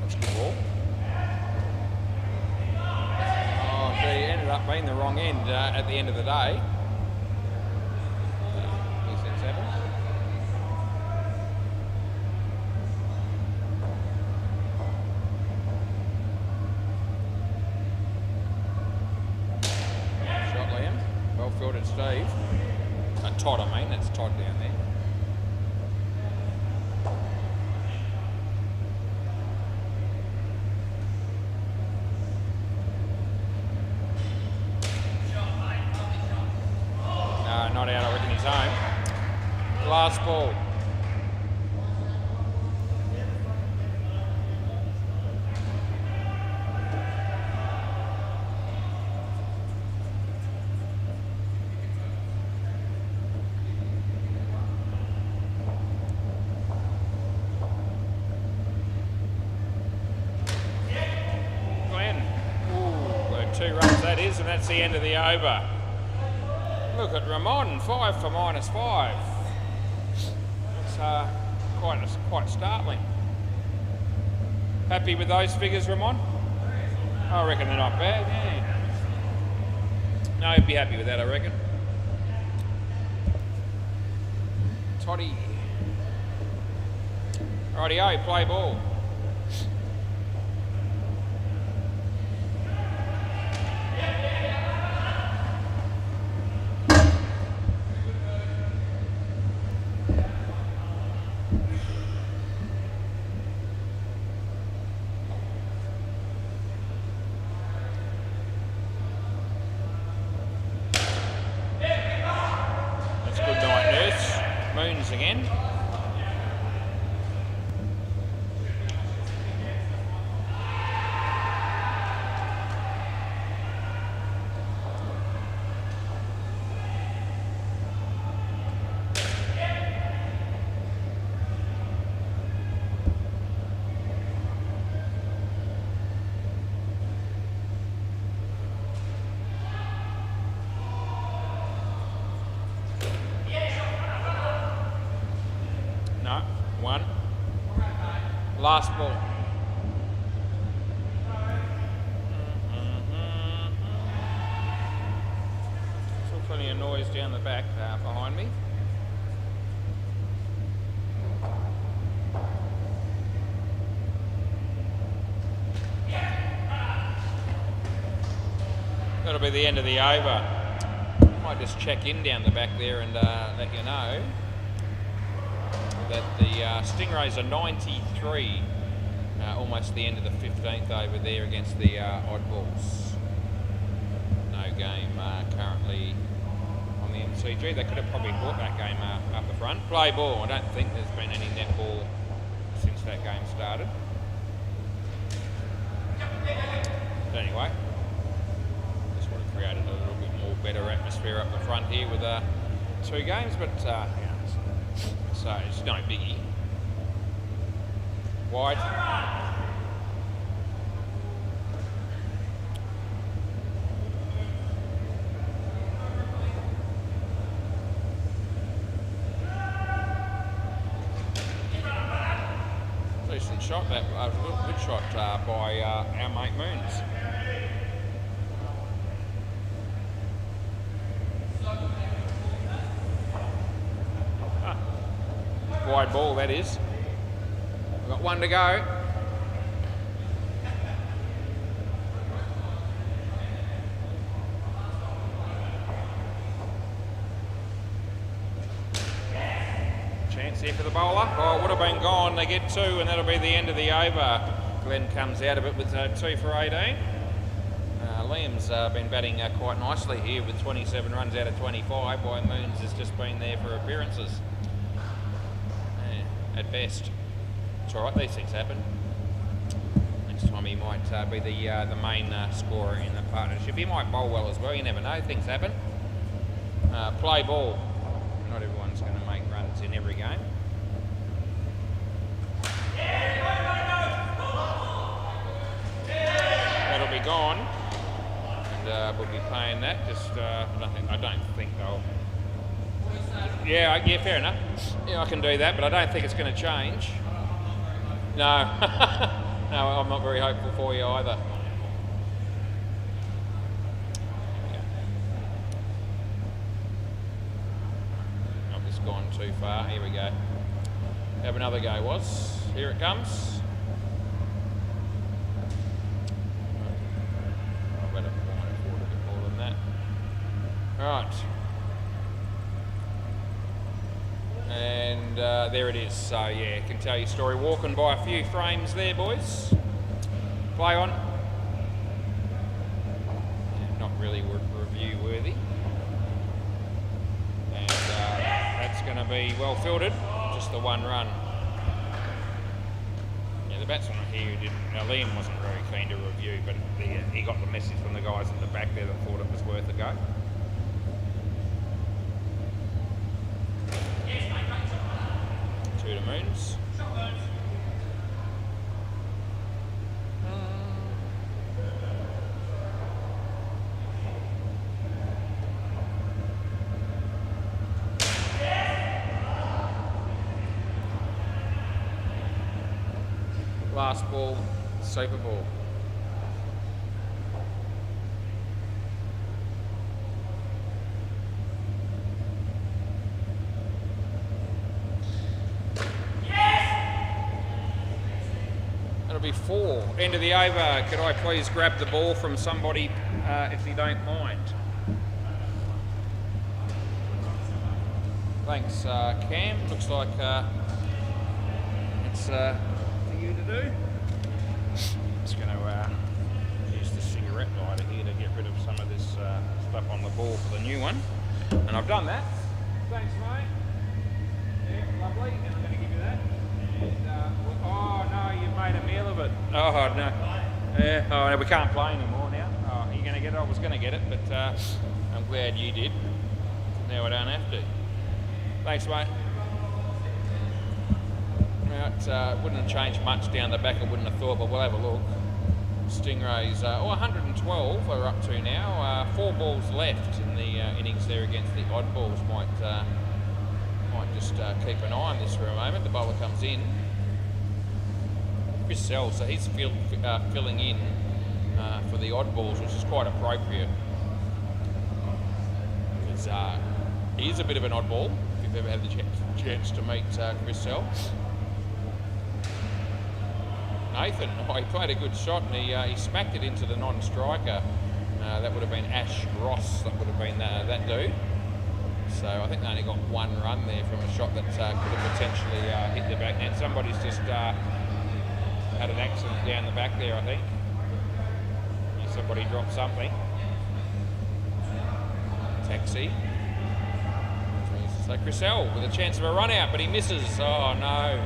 A: That's a good ball. Oh, gee, it ended up being the wrong end at the end of the day. These things happen. Fielded Steve. Todd, I mean, that's Todd down there. Not out, I reckon he's home. Last ball. 2 runs that is, and that's the end of the over. Look at Ramon, 5 for -5. It's quite startling. Happy with those figures, Ramon? I reckon they're not bad, yeah. No, I'd be happy with that, I reckon. Toddy. Rightio, play ball. Again. Last ball. Still plenty of noise down the back behind me. That'll be the end of the over. Might just check in down the back there and let you know that the Stingrays are 93, almost the end of the 15th over there against the Oddballs. No game currently on the MCG. They could have probably brought that game up the front. Play ball. I don't think there's been any netball since that game started. But anyway, just would have created a little bit more better atmosphere up the front here with 2 games, but so it's no biggie. Wide. Decent shot, that was a good shot by our mate Moons. Wide ball, that is. We've got 1 to go. Chance here for the bowler. Oh, it would have been gone. They get 2 and that'll be the end of the over. Glenn comes out of it with 2 for 18. Liam's been batting quite nicely here with 27 runs out of 25, while Moons has just been there for appearances. At best. It's alright, these things happen. Next time he might be the main scorer in the partnership. He might bowl well as well, you never know, things happen. Play ball. Not everyone's going to make runs in every game. That'll be gone. And we'll be paying that. Just, I don't think they'll... Yeah, fair enough. Yeah, I can do that, but I don't think it's going to change. No. No, I'm not very hopeful for you either. I've just gone too far. Here we go. Have another go, was. Here it comes. I better afford a bit more than that. Right. And there it is. So yeah, can tell your story. Walking by a few frames there, boys. Play on. Yeah, not really review worthy. And that's going to be well fielded. Just the 1 run. Yeah, the batsman here who didn't. Liam wasn't very keen to review, but he got the message from the guys at the back there that thought it was worth a go. To Moons. Last ball, Super Ball. That'll be 4. End of the over. Could I please grab the ball from somebody if you don't mind? Thanks, Cam. Looks like it's for you to do. Just going to use the cigarette lighter here to get rid of some of this stuff on the ball for the new one. And I've done that. Thanks, mate. Yeah, lovely. And I'm going to give you that. And, oh, no, you've made a meal of it. Oh, no. Yeah, oh, no, we can't play anymore now. Oh, are you going to get it? I was going to get it, but I'm glad you did. Now I don't have to. Thanks, mate. Now, it wouldn't have changed much down the back, I wouldn't have thought, but we'll have a look. Stingrays, 112 we're up to now. 4 balls left in the innings there against the odd balls. Might just keep an eye on this for a moment. The bowler comes in. Chris Sell, so he's filling in for the odd balls, which is quite appropriate. Because he is a bit of an oddball, if you've ever had the chance to meet Chris Sell. Nathan, he played a good shot and he smacked it into the non-striker. That would have been Ash Ross, that would have been that dude. So I think they only got 1 run there from a shot that could have potentially hit the back net. Somebody's just had an accident down the back there, I think. Somebody dropped something. Taxi. So Chriselle with a chance of a run out, but he misses. Oh no.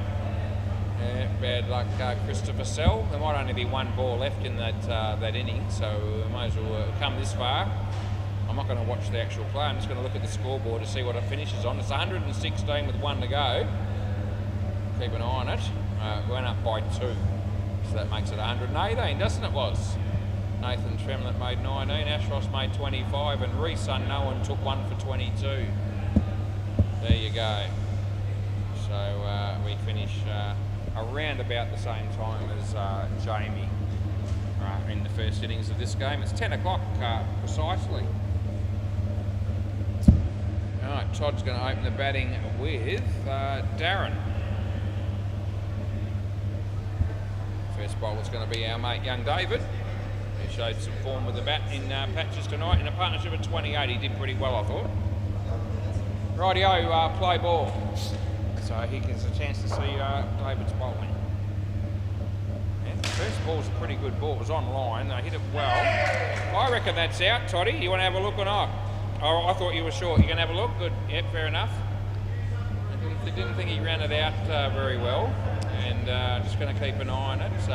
A: Yeah, bad luck, Christopher Sell. There might only be 1 ball left in that inning, so we may as well come this far. I'm not going to watch the actual play. I'm just going to look at the scoreboard to see what it finishes on. It's 116 with 1 to go. Keep an eye on it. Went up by 2, so that makes it 118, doesn't it? Was Nathan Tremlett made 19, Ashross made 25, and Reese Unknown took 1 for 22. There you go. So we finish around about the same time as Jamie in the first innings of this game. It's 10 o'clock precisely. All right, Todd's going to open the batting with Darren. First bowler's going to be our mate Young David. He showed some form with the bat in patches tonight in a partnership at 28. He did pretty well, I thought. Rightio, play ball. So he gets a chance to see David's bowling. And the first ball's a pretty good ball. It was on line. They hit it well. I reckon that's out, Toddy. You want to have a look or not? Oh, I thought you were short. You going to have a look? Good. Yep, fair enough. I didn't think he ran it out very well. And just going to keep an eye on it. So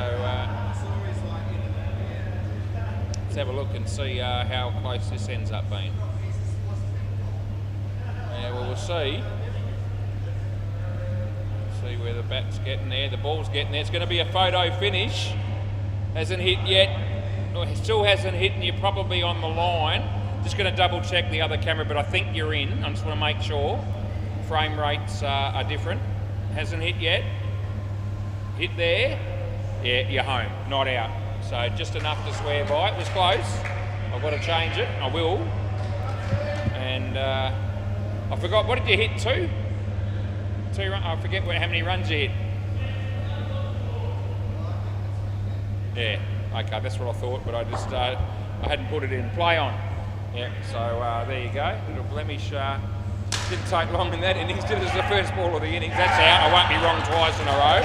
A: let's have a look and see how close this ends up being. Yeah, well, we'll see. See where the bat's getting there. The ball's getting there. It's going to be a photo finish. Hasn't hit yet. Or still hasn't hit, and you're probably on the line. Just going to double check the other camera, but I think you're in. I just want to make sure. Frame rates are different. Hasn't hit yet. Hit there. Yeah, you're home. Not out. So just enough to swear by. It was close. I've got to change it. I will. And I forgot. What did you hit? 2? 2 runs. I forget how many runs you hit. Yeah. Okay, that's what I thought, but I just I hadn't put it in. Play on. Yeah. So there you go. Little blemish. Didn't take long in that innings. Did it as the first ball of the innings. That's out. I won't be wrong twice in a row.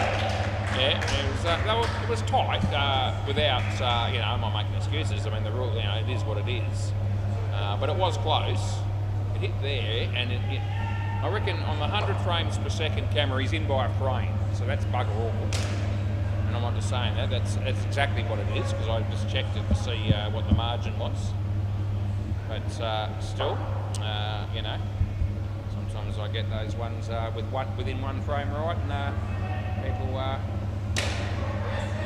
A: Yeah, it was tight without, I'm not making excuses. I mean, the rule, it is what it is. But it was close. It hit there, and I reckon on the 100 frames per second camera, he's in by a frame. So that's bugger all. And I'm not just saying that. That's exactly what it is, because I just checked it to see what the margin was. But still, sometimes I get those ones within 1 frame right, and people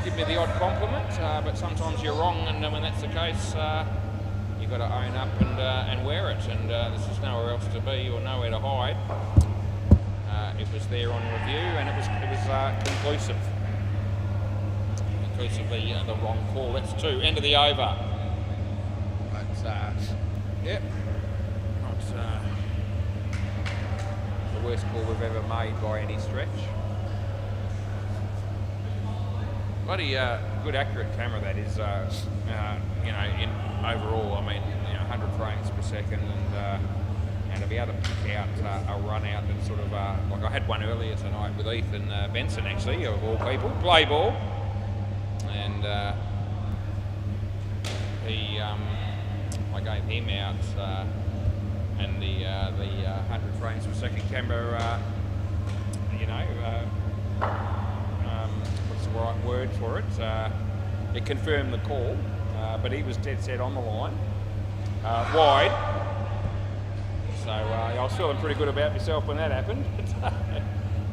A: give me the odd compliment, but sometimes you're wrong, and when that's the case, you've got to own up and wear it, and there's just nowhere else to be or nowhere to hide. It was there on review, and it was conclusive. because of the wrong call. That's 2. End of the over. But yep, not the worst call we've ever made by any stretch. Bloody good accurate camera that is. You know, in overall, I mean, you know, 100 frames per second, and to be able to pick out a run out that sort of like I had one earlier tonight with Ethan Benson, actually, of all people, play ball, and I gave him out, and the 100 frames per second camera, you know, what's the right word for it? It confirmed the call, but he was dead set on the line, wide. So I was feeling pretty good about myself when that happened,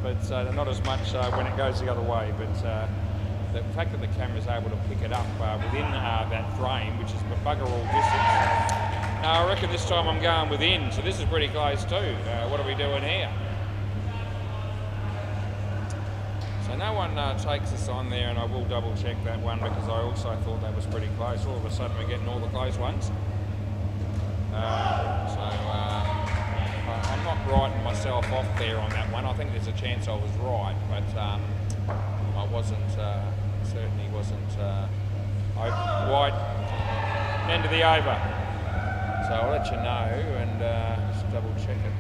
A: but not as much when it goes the other way. But the fact that the camera's able to pick it up within that frame, which is bugger all distance. I reckon this time I'm going within, so this is pretty close too. What are we doing here? So no one takes us on there, and I will double check that one because I also thought that was pretty close. All of a sudden we're getting all the close ones. I'm not writing myself off there on that one. I think there's a chance I was right, but I wasn't, certainly wasn't wide. End of the over. So I'll let you know and just double check it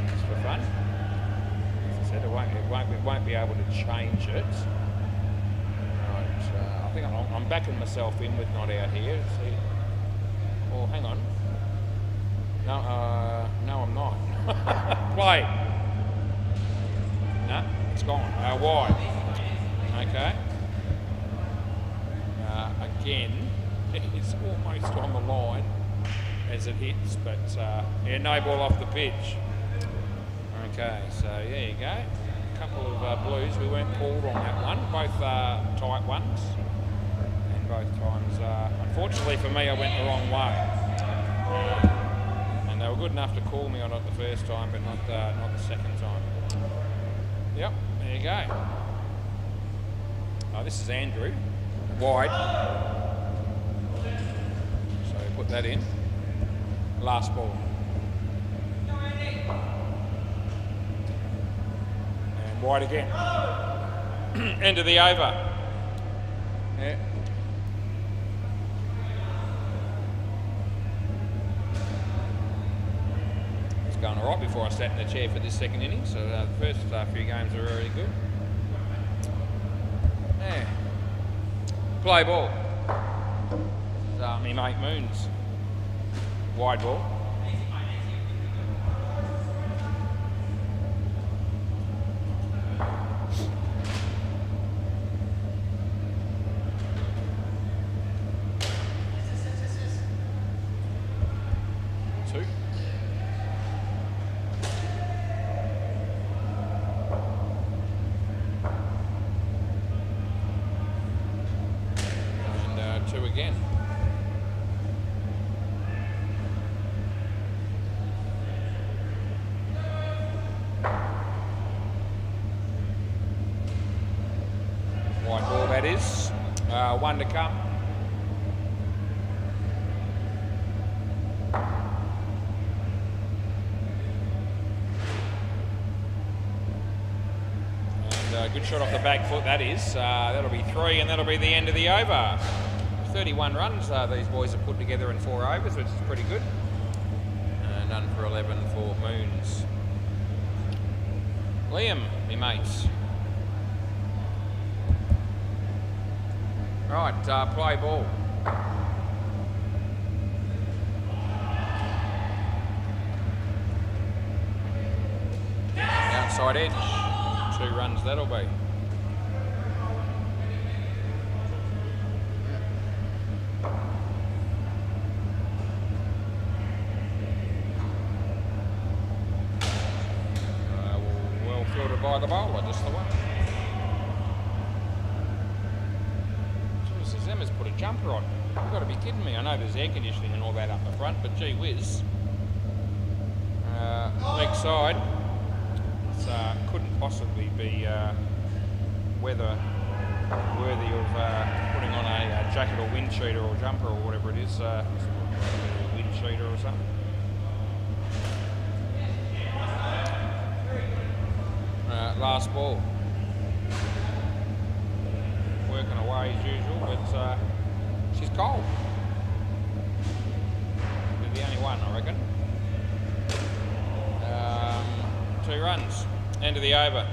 A: just for fun. As I said, it won't be able to change it. Right, I think I'm backing myself in with not out here. See? Oh, hang on. No, I'm not. Play. No, it's gone. Wide. Okay. Again, it's almost on the line as it hits, but yeah, no ball off the pitch. Okay, so there you go. A couple of blues. We weren't called on that one. Both tight ones, and both times, unfortunately for me, I went the wrong way. They were good enough to call me on it the first time, but not the second time. Yep, there you go. Oh, this is Andrew, wide. So put that in. Last ball. And wide again. End of the over. Yeah. Going all right before I sat in the chair for this second inning, so the first few games were really good. Yeah. Play ball. This is me mate Moons. Wide ball. Again. Wide ball that is. One to come. And good shot off the back foot that is. That'll be 3 and that'll be the end of the over. 31 runs these boys have put together in 4 overs, which is pretty good. And done for 11 for Moons. Liam, me mates. Right, play ball. Outside edge. 2 runs that'll be. By the bowler, just the one. Geez, Emma's put a jumper on. You've got to be kidding me. I know there's air conditioning and all that up the front, but gee whiz. Leg side. It couldn't possibly be weather worthy of putting on a jacket or wind cheater or jumper or whatever it is, wind cheater or something. Last ball. Working away as usual, but she's cold. She'll be the only one, I reckon. 2 runs. End of the over.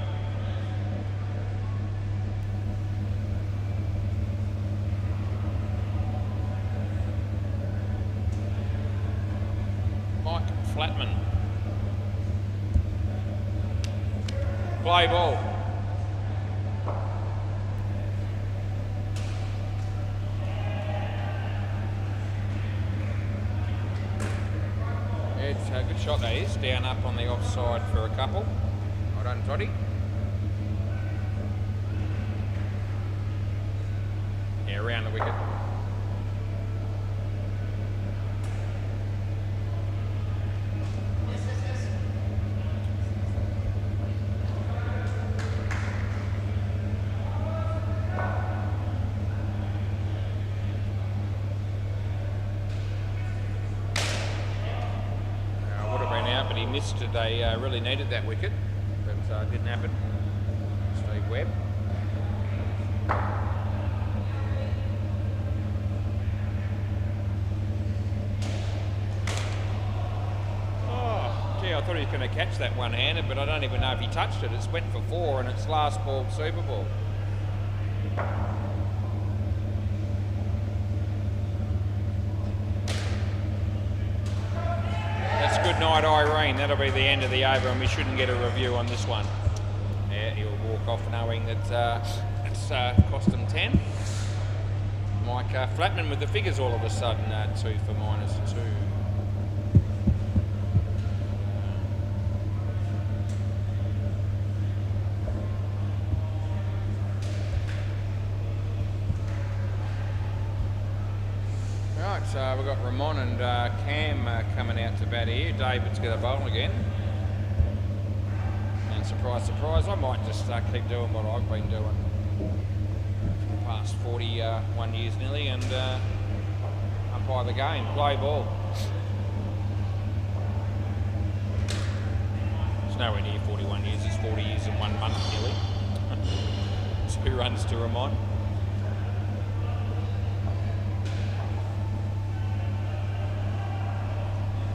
A: Flatman. Play ball. It's a good shot that is. Down up on the offside for a couple. Well done, Toddy. Yeah, around the wicket. Missed it. They really needed that wicket, but didn't happen. Steve Webb. Oh, gee, I thought he was going to catch that one-handed, but I don't even know if he touched it. It's went for 4 and it's last ball Super Ball. Good night, Irene. That'll be the end of the over, and we shouldn't get a review on this one. Yeah, he'll walk off knowing that it's cost him 10. Mike Flatman with the figures all of a sudden, 2 for -2. Right, we've got Ramon and Cam coming out to bat here. David's going to bowl again. And surprise, surprise, I might just keep doing what I've been doing for the past 41 years nearly and umpire the game, play ball. It's nowhere near 41 years, it's 40 years and 1 month nearly. 2 runs to Ramon.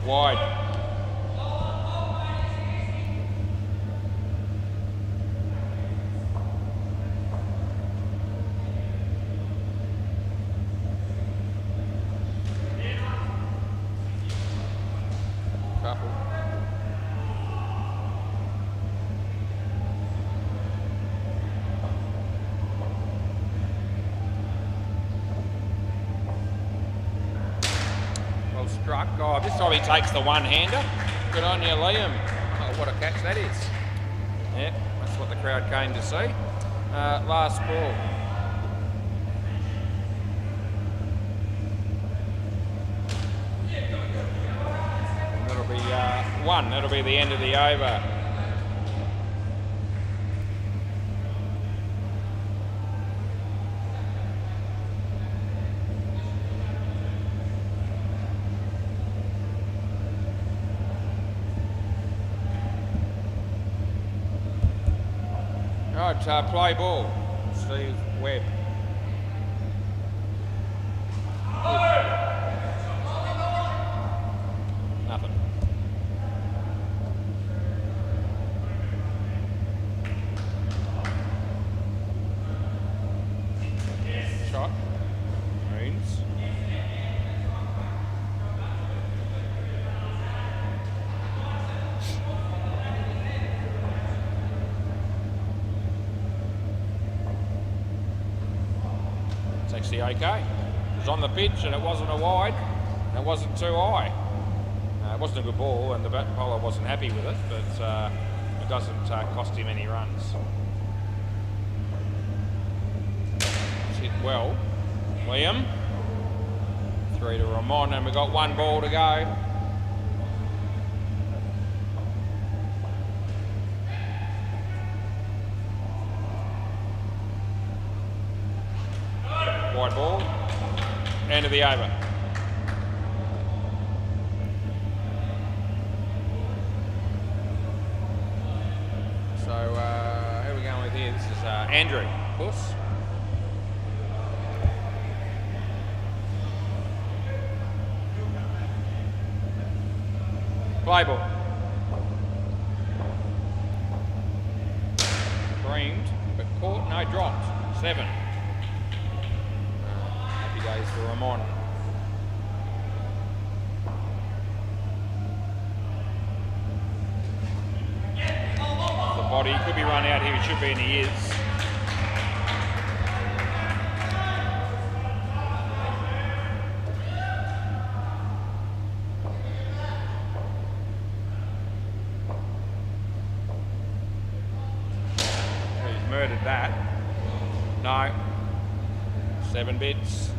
A: Wide. Couple. Well struck. Oh, this time he takes the one-hander. Good on you, Liam. Oh, what a catch that is. Yeah, that's what the crowd came to see. Last ball. And that'll be 1. That'll be the end of the over. Right, play ball. Steve Webb. Nothing. Shot. Greens. Actually okay. It was on the pitch and it wasn't a wide and it wasn't too high. It wasn't a good ball and the bat bowler wasn't happy with it, but it doesn't cost him any runs. It's hit well. Liam. 3 to Ramon and we've got 1 ball to go. Wide ball. End of the over. So, who are we going with here? This is Andrew, of course. Play ball. Screamed, but caught, no, dropped. 7. Happy days for Ramon. The body could be run out here, he should be, and he is. Murdered that. No. 7 bits.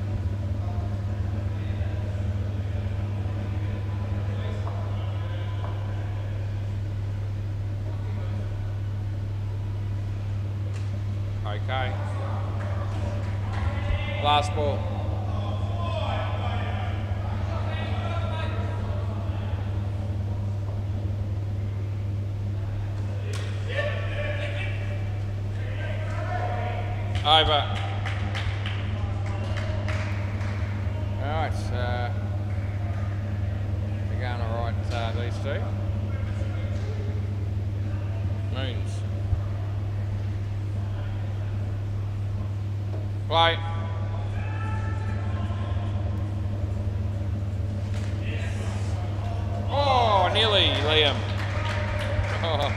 A: Okay. Last ball. Over. Alright, they're going alright, these two. Moons. Play. Oh, nearly, Liam. Oh.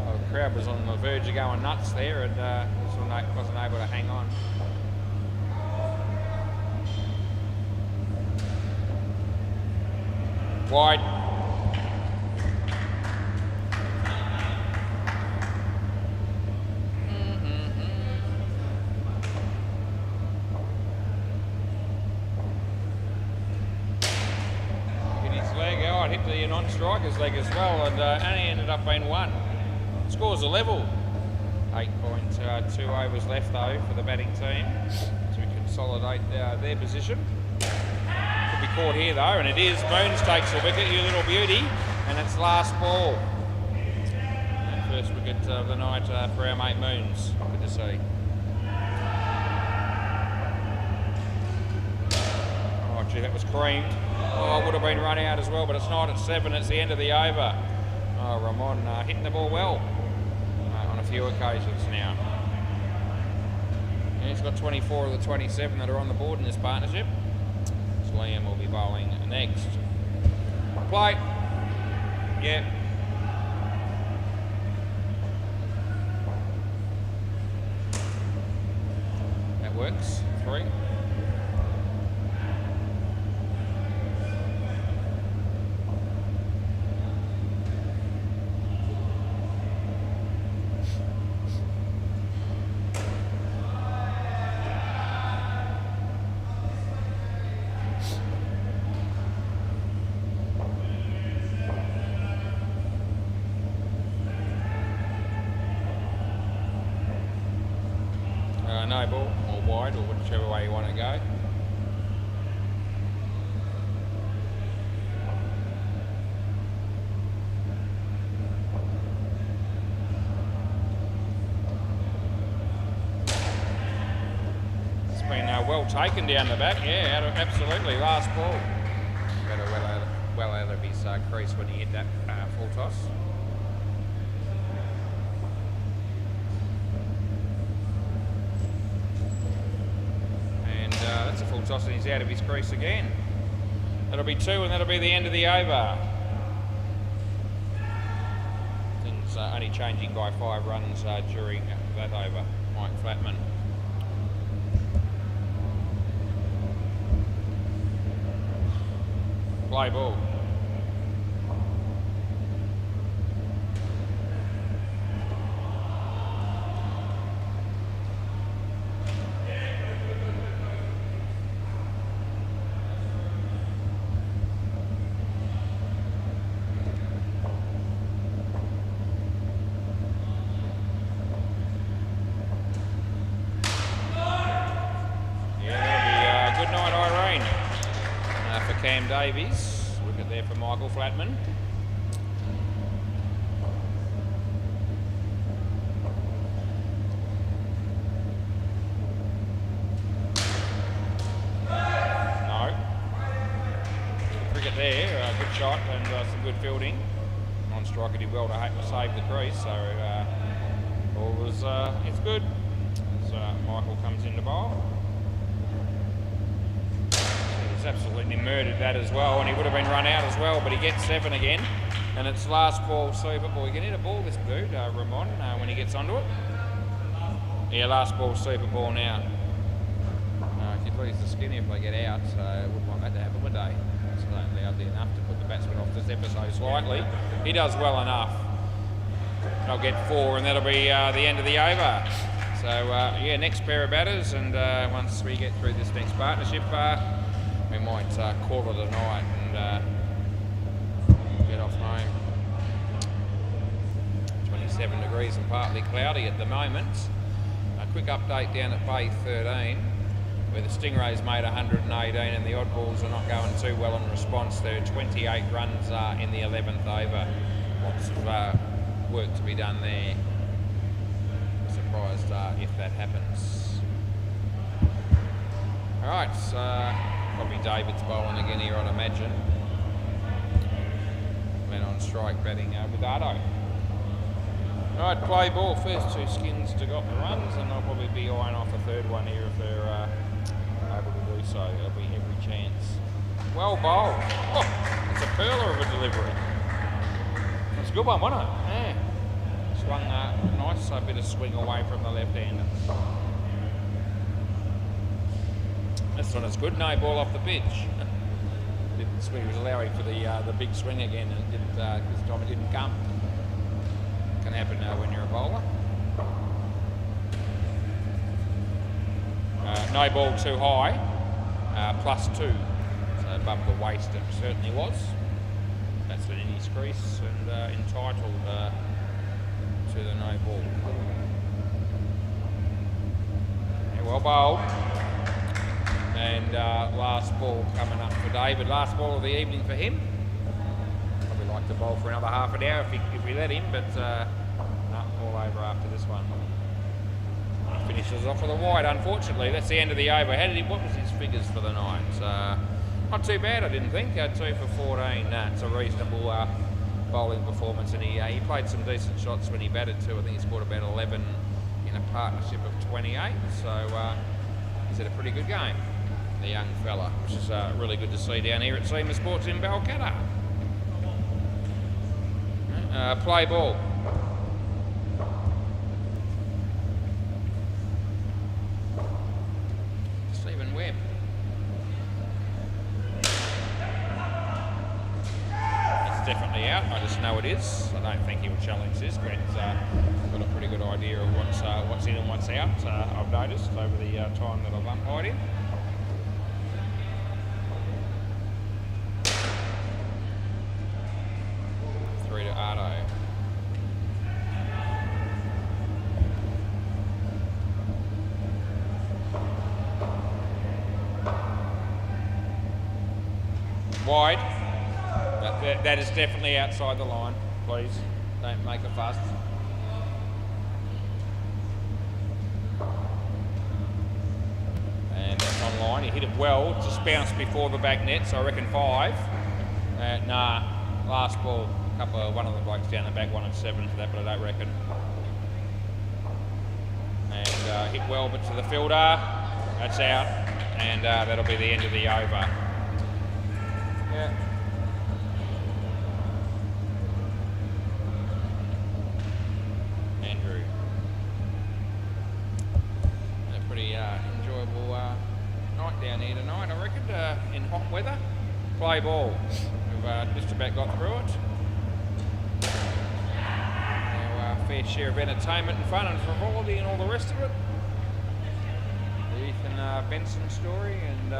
A: The crowd was on the verge of going nuts there, and wasn't able to hang on. Wide. Hit his leg. Oh, it hit the non-striker's leg as well, and only ended up being 1. Scores a level. 8.2 overs left though for the batting team to consolidate their position. Could be caught here though, and it is. Moons takes the wicket, you little beauty, and it's last ball. And first wicket of the night for our mate Moons. Good to see. Oh gee, that was creamed. Oh, it would have been run out as well, but it's not. It's 7. It's the end of the over. Oh, Ramon hitting the ball well. On a few occasions now. And he's got 24 of the 27 that are on the board in this partnership. So Liam will be bowling next. Play. Yeah. That works. 3. No ball, or wide, or whichever way you want to go. It's been well taken down the back, yeah, absolutely, last ball. Better well out of his crease when he hit that full toss. That's a full toss and he's out of his crease again. That'll be 2 and that'll be the end of the over. Things only changing by 5 runs during that over. Mike Flatman. Play ball. Cam Davies. Wicket there for Michael Flatman. No. Good cricket there. Good shot and some good fielding. Non-striker did well to save the crease, so all was it's good. So Michael comes into bowl. He's absolutely murdered that as well, and he would have been run out as well, but he gets 7 again, and it's last ball super ball. You can hit a ball, this dude, Ramon, when he gets onto it. Yeah, last ball super ball now. If you lose the skinny if they get out, so I wouldn't want that to happen, would they? So they're loudly enough to put the batsman off this episode slightly. He does well enough. They'll get 4, and that'll be the end of the over. So yeah, next pair of batters, and once we get through this next partnership, we might call it a night and get off home. 27 degrees and partly cloudy at the moment. A quick update down at Bay 13, where the Stingrays made 118 and the Oddballs are not going too well in response. There are 28 runs in the 11th over. Lots of work to be done there. Surprised if that happens. Alright, probably David's bowling again here, I'd imagine. Then on strike batting with Ardo. Alright, play ball. First 2 skins to got the runs, and I'll probably be eyeing off a third one here if they're able to do so. There'll be every chance. Well bowled. Oh, it's a perler of a delivery. It's a good one, wasn't it? Yeah. Swung nice, a bit of swing away from the left-hander. This one is good, no ball off the pitch. Didn't swing, he was allowing for the big swing again, and it didn't, this time it didn't come. Can happen when you're a bowler. No ball too high, +2, so above the waist it certainly was. That's in his crease and entitled to the no ball. Yeah, well bowled. And last ball coming up for David. Last ball of the evening for him. Probably like to bowl for another half an hour if we let him, but no, all over after this one. He finishes off with a wide, unfortunately. That's the end of the over. What was his figures for the night? Not too bad, I didn't think. 2 for 14. It's a reasonable bowling performance, and he played some decent shots when he batted too. I think he scored about 11 in a partnership of 28. So he's had a pretty good game, the young fella, which is really good to see down here at SEMA Sports in Balcatta. Play ball. Stephen Webb. It's definitely out. I just know it is. I don't think he will challenge this, but he's got a pretty good idea of what's in and what's out. I've noticed over the time that I've umpired him. To Ardo. Wide. That is definitely outside the line. Please don't make a fuss. And that's on line. He hit it well. Just bounced before the back net, so I reckon 5. Nah, last ball. One of the blokes down the back wanted 7 for that, but I don't reckon. And hit well, but to the fielder, that's out, and that'll be the end of the over. Yeah. Andrew. A pretty enjoyable night down here tonight, I reckon, in hot weather. Play ball. We've just about got through it. Fair share of entertainment and fun and frivolity and all the rest of it. The Ethan Benson story and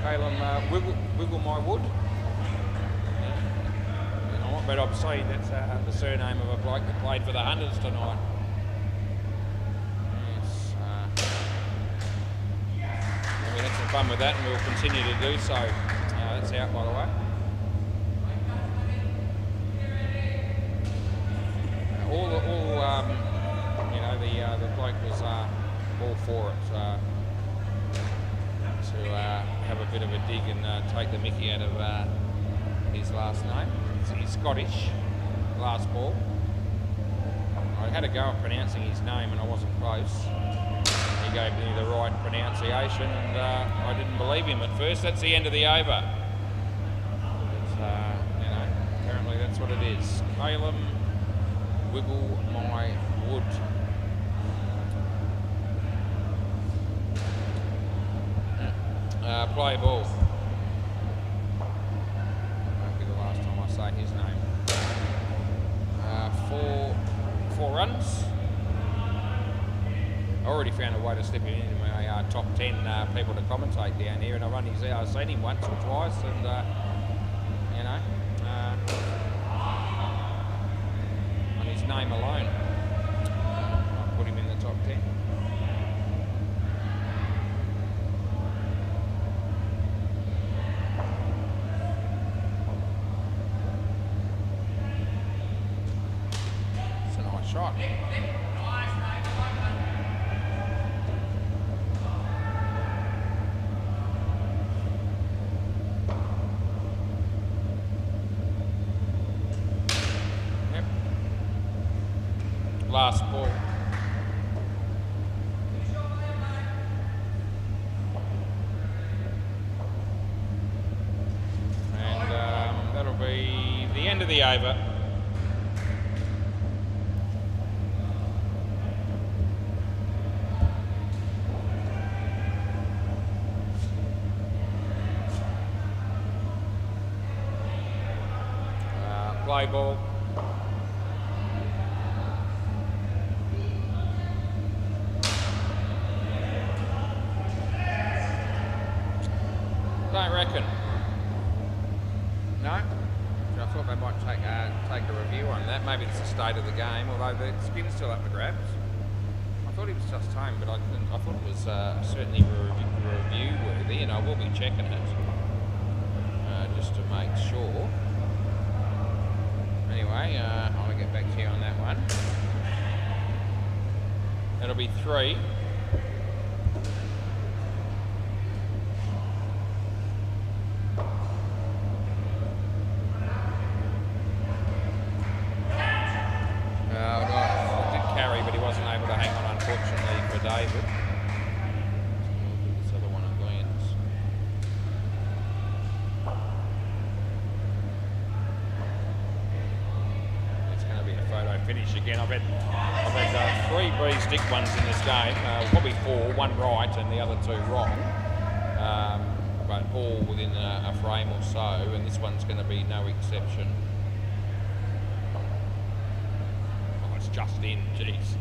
A: Caleb Wiggle My Wood. But I'm saying that's the surname of a bloke that played for the Hunters tonight. Yes. fun with that, and we'll continue to do so. That's out, by the way. The bloke was all for it to have a bit of a dig and take the mickey out of his last name. He's Scottish, last ball. I had a go at pronouncing his name and I wasn't close. He gave me the right pronunciation and I didn't believe him at first. That's the end of the over. But, apparently that's what it is. Calum, wiggle my wood. Play ball. Won't be the last time I say his name. Four runs. I already found a way to slip him into my top 10 people to commentate down here, and I've seen him once or twice, and on his name alone, I'll put him in the top 10. Shot. Yep. Last ball. And that'll be the end of the over. Play ball. Don't reckon. No? I thought they might take a review on that. Maybe it's the state of the game, although the spin's still up for grabs. I thought he was just home, but I thought it was certainly review worthy, and I will be checking it just to make sure. Anyway, I'll get back to you on that one. That'll be 3. I did carry, but he wasn't able to hang on, unfortunately, for David. This other one of Glenn's. Finish again. I've had 3 breeze stick ones in this game, probably 4, 1 right and the other 2 wrong, but all within a frame or so, and this one's going to be no exception. Oh, it's just in, jeez.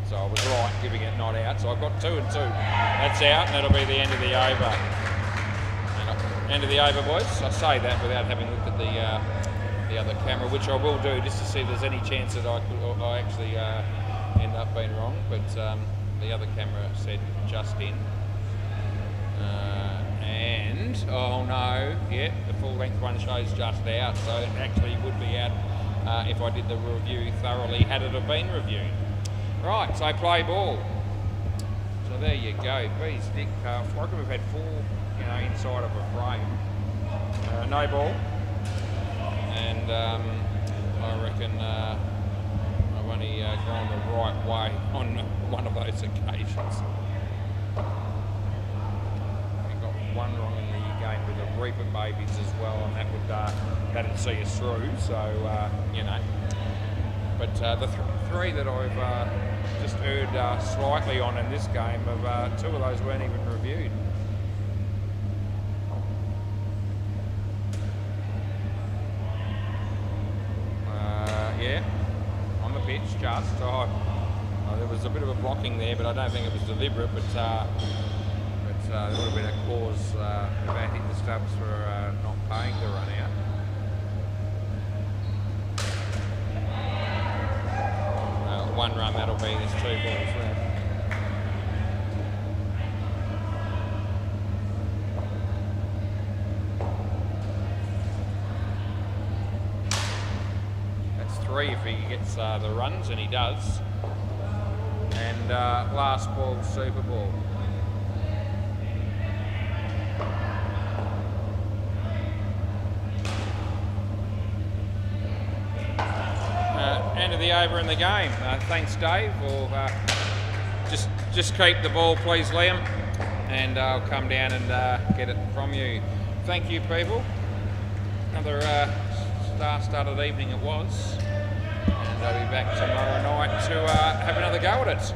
A: So I was right giving it not out, so I've got 2 and 2. That's out, and that'll be the end of the over. End of the over, boys. I say that without having looked at the other camera, which I will do just to see if there's any chance that I actually end up being wrong, but the other camera said just in, and oh no, yeah, the full length one shows just out, so it actually would be out if I did the review thoroughly had it have been reviewed. Right, so play ball. So there you go, Bees Dick. I reckon we've had 4, inside of a frame. No ball. And I reckon I've only gone the right way on one of those occasions. We got 1 wrong in the game with the Reaper babies as well, and that'd see us through. So But the 3 that I've just erred slightly on in this game, 2 of those weren't even reviewed. Yeah, on the pitch just. There was a bit of a blocking there, but I don't think it was deliberate. But there would have been a cause if they hit the stubs for not paying the run out. One run, that'll be, there's 2 balls left. 3 if he gets the runs, and he does. And last ball, super ball. End of the over in the game. Thanks, Dave. We'll just keep the ball, please, Liam, and I'll come down and get it from you. Thank you, people. Another star-studded evening it was, and I'll be back tomorrow night to have another go at it.